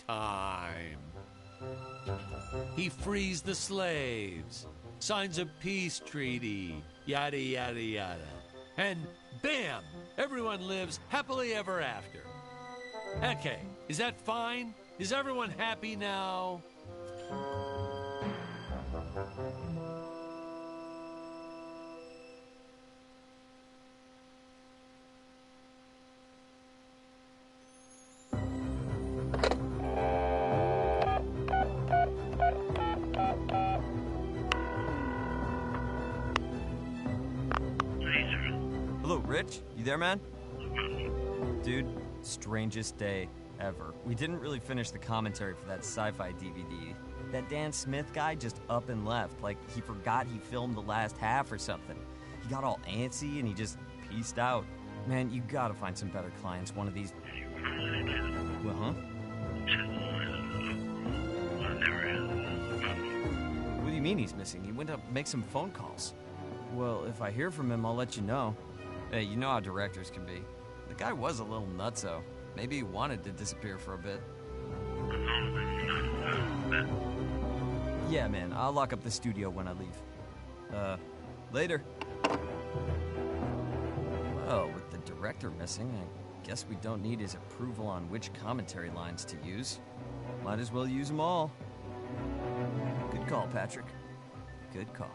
He frees the slaves, signs a peace treaty, yada, yada, yada. And bam! Everyone lives happily ever after. Okay, is that fine? Is everyone happy now? Hello, Rich? You there, man? Dude, Strangest day ever. We didn't really finish the commentary for that sci-fi DVD. That Dan Smith guy just up and left, like he forgot he filmed the last half or something. He got all antsy and he just peaced out. Man, you gotta find some better clients one of these... Well, huh? What do you mean he's missing? He went up to make some phone calls. Well, if I hear from him, I'll let you know. Hey, you know how directors can be. The guy was a little nutso. Maybe he wanted to disappear for a bit. Yeah, man, I'll lock up the studio when I leave. Later. Well, with the director missing, I guess we don't need his approval on which commentary lines to use. Might as well use them all. Good call, Patrick. Good call.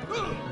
Huh!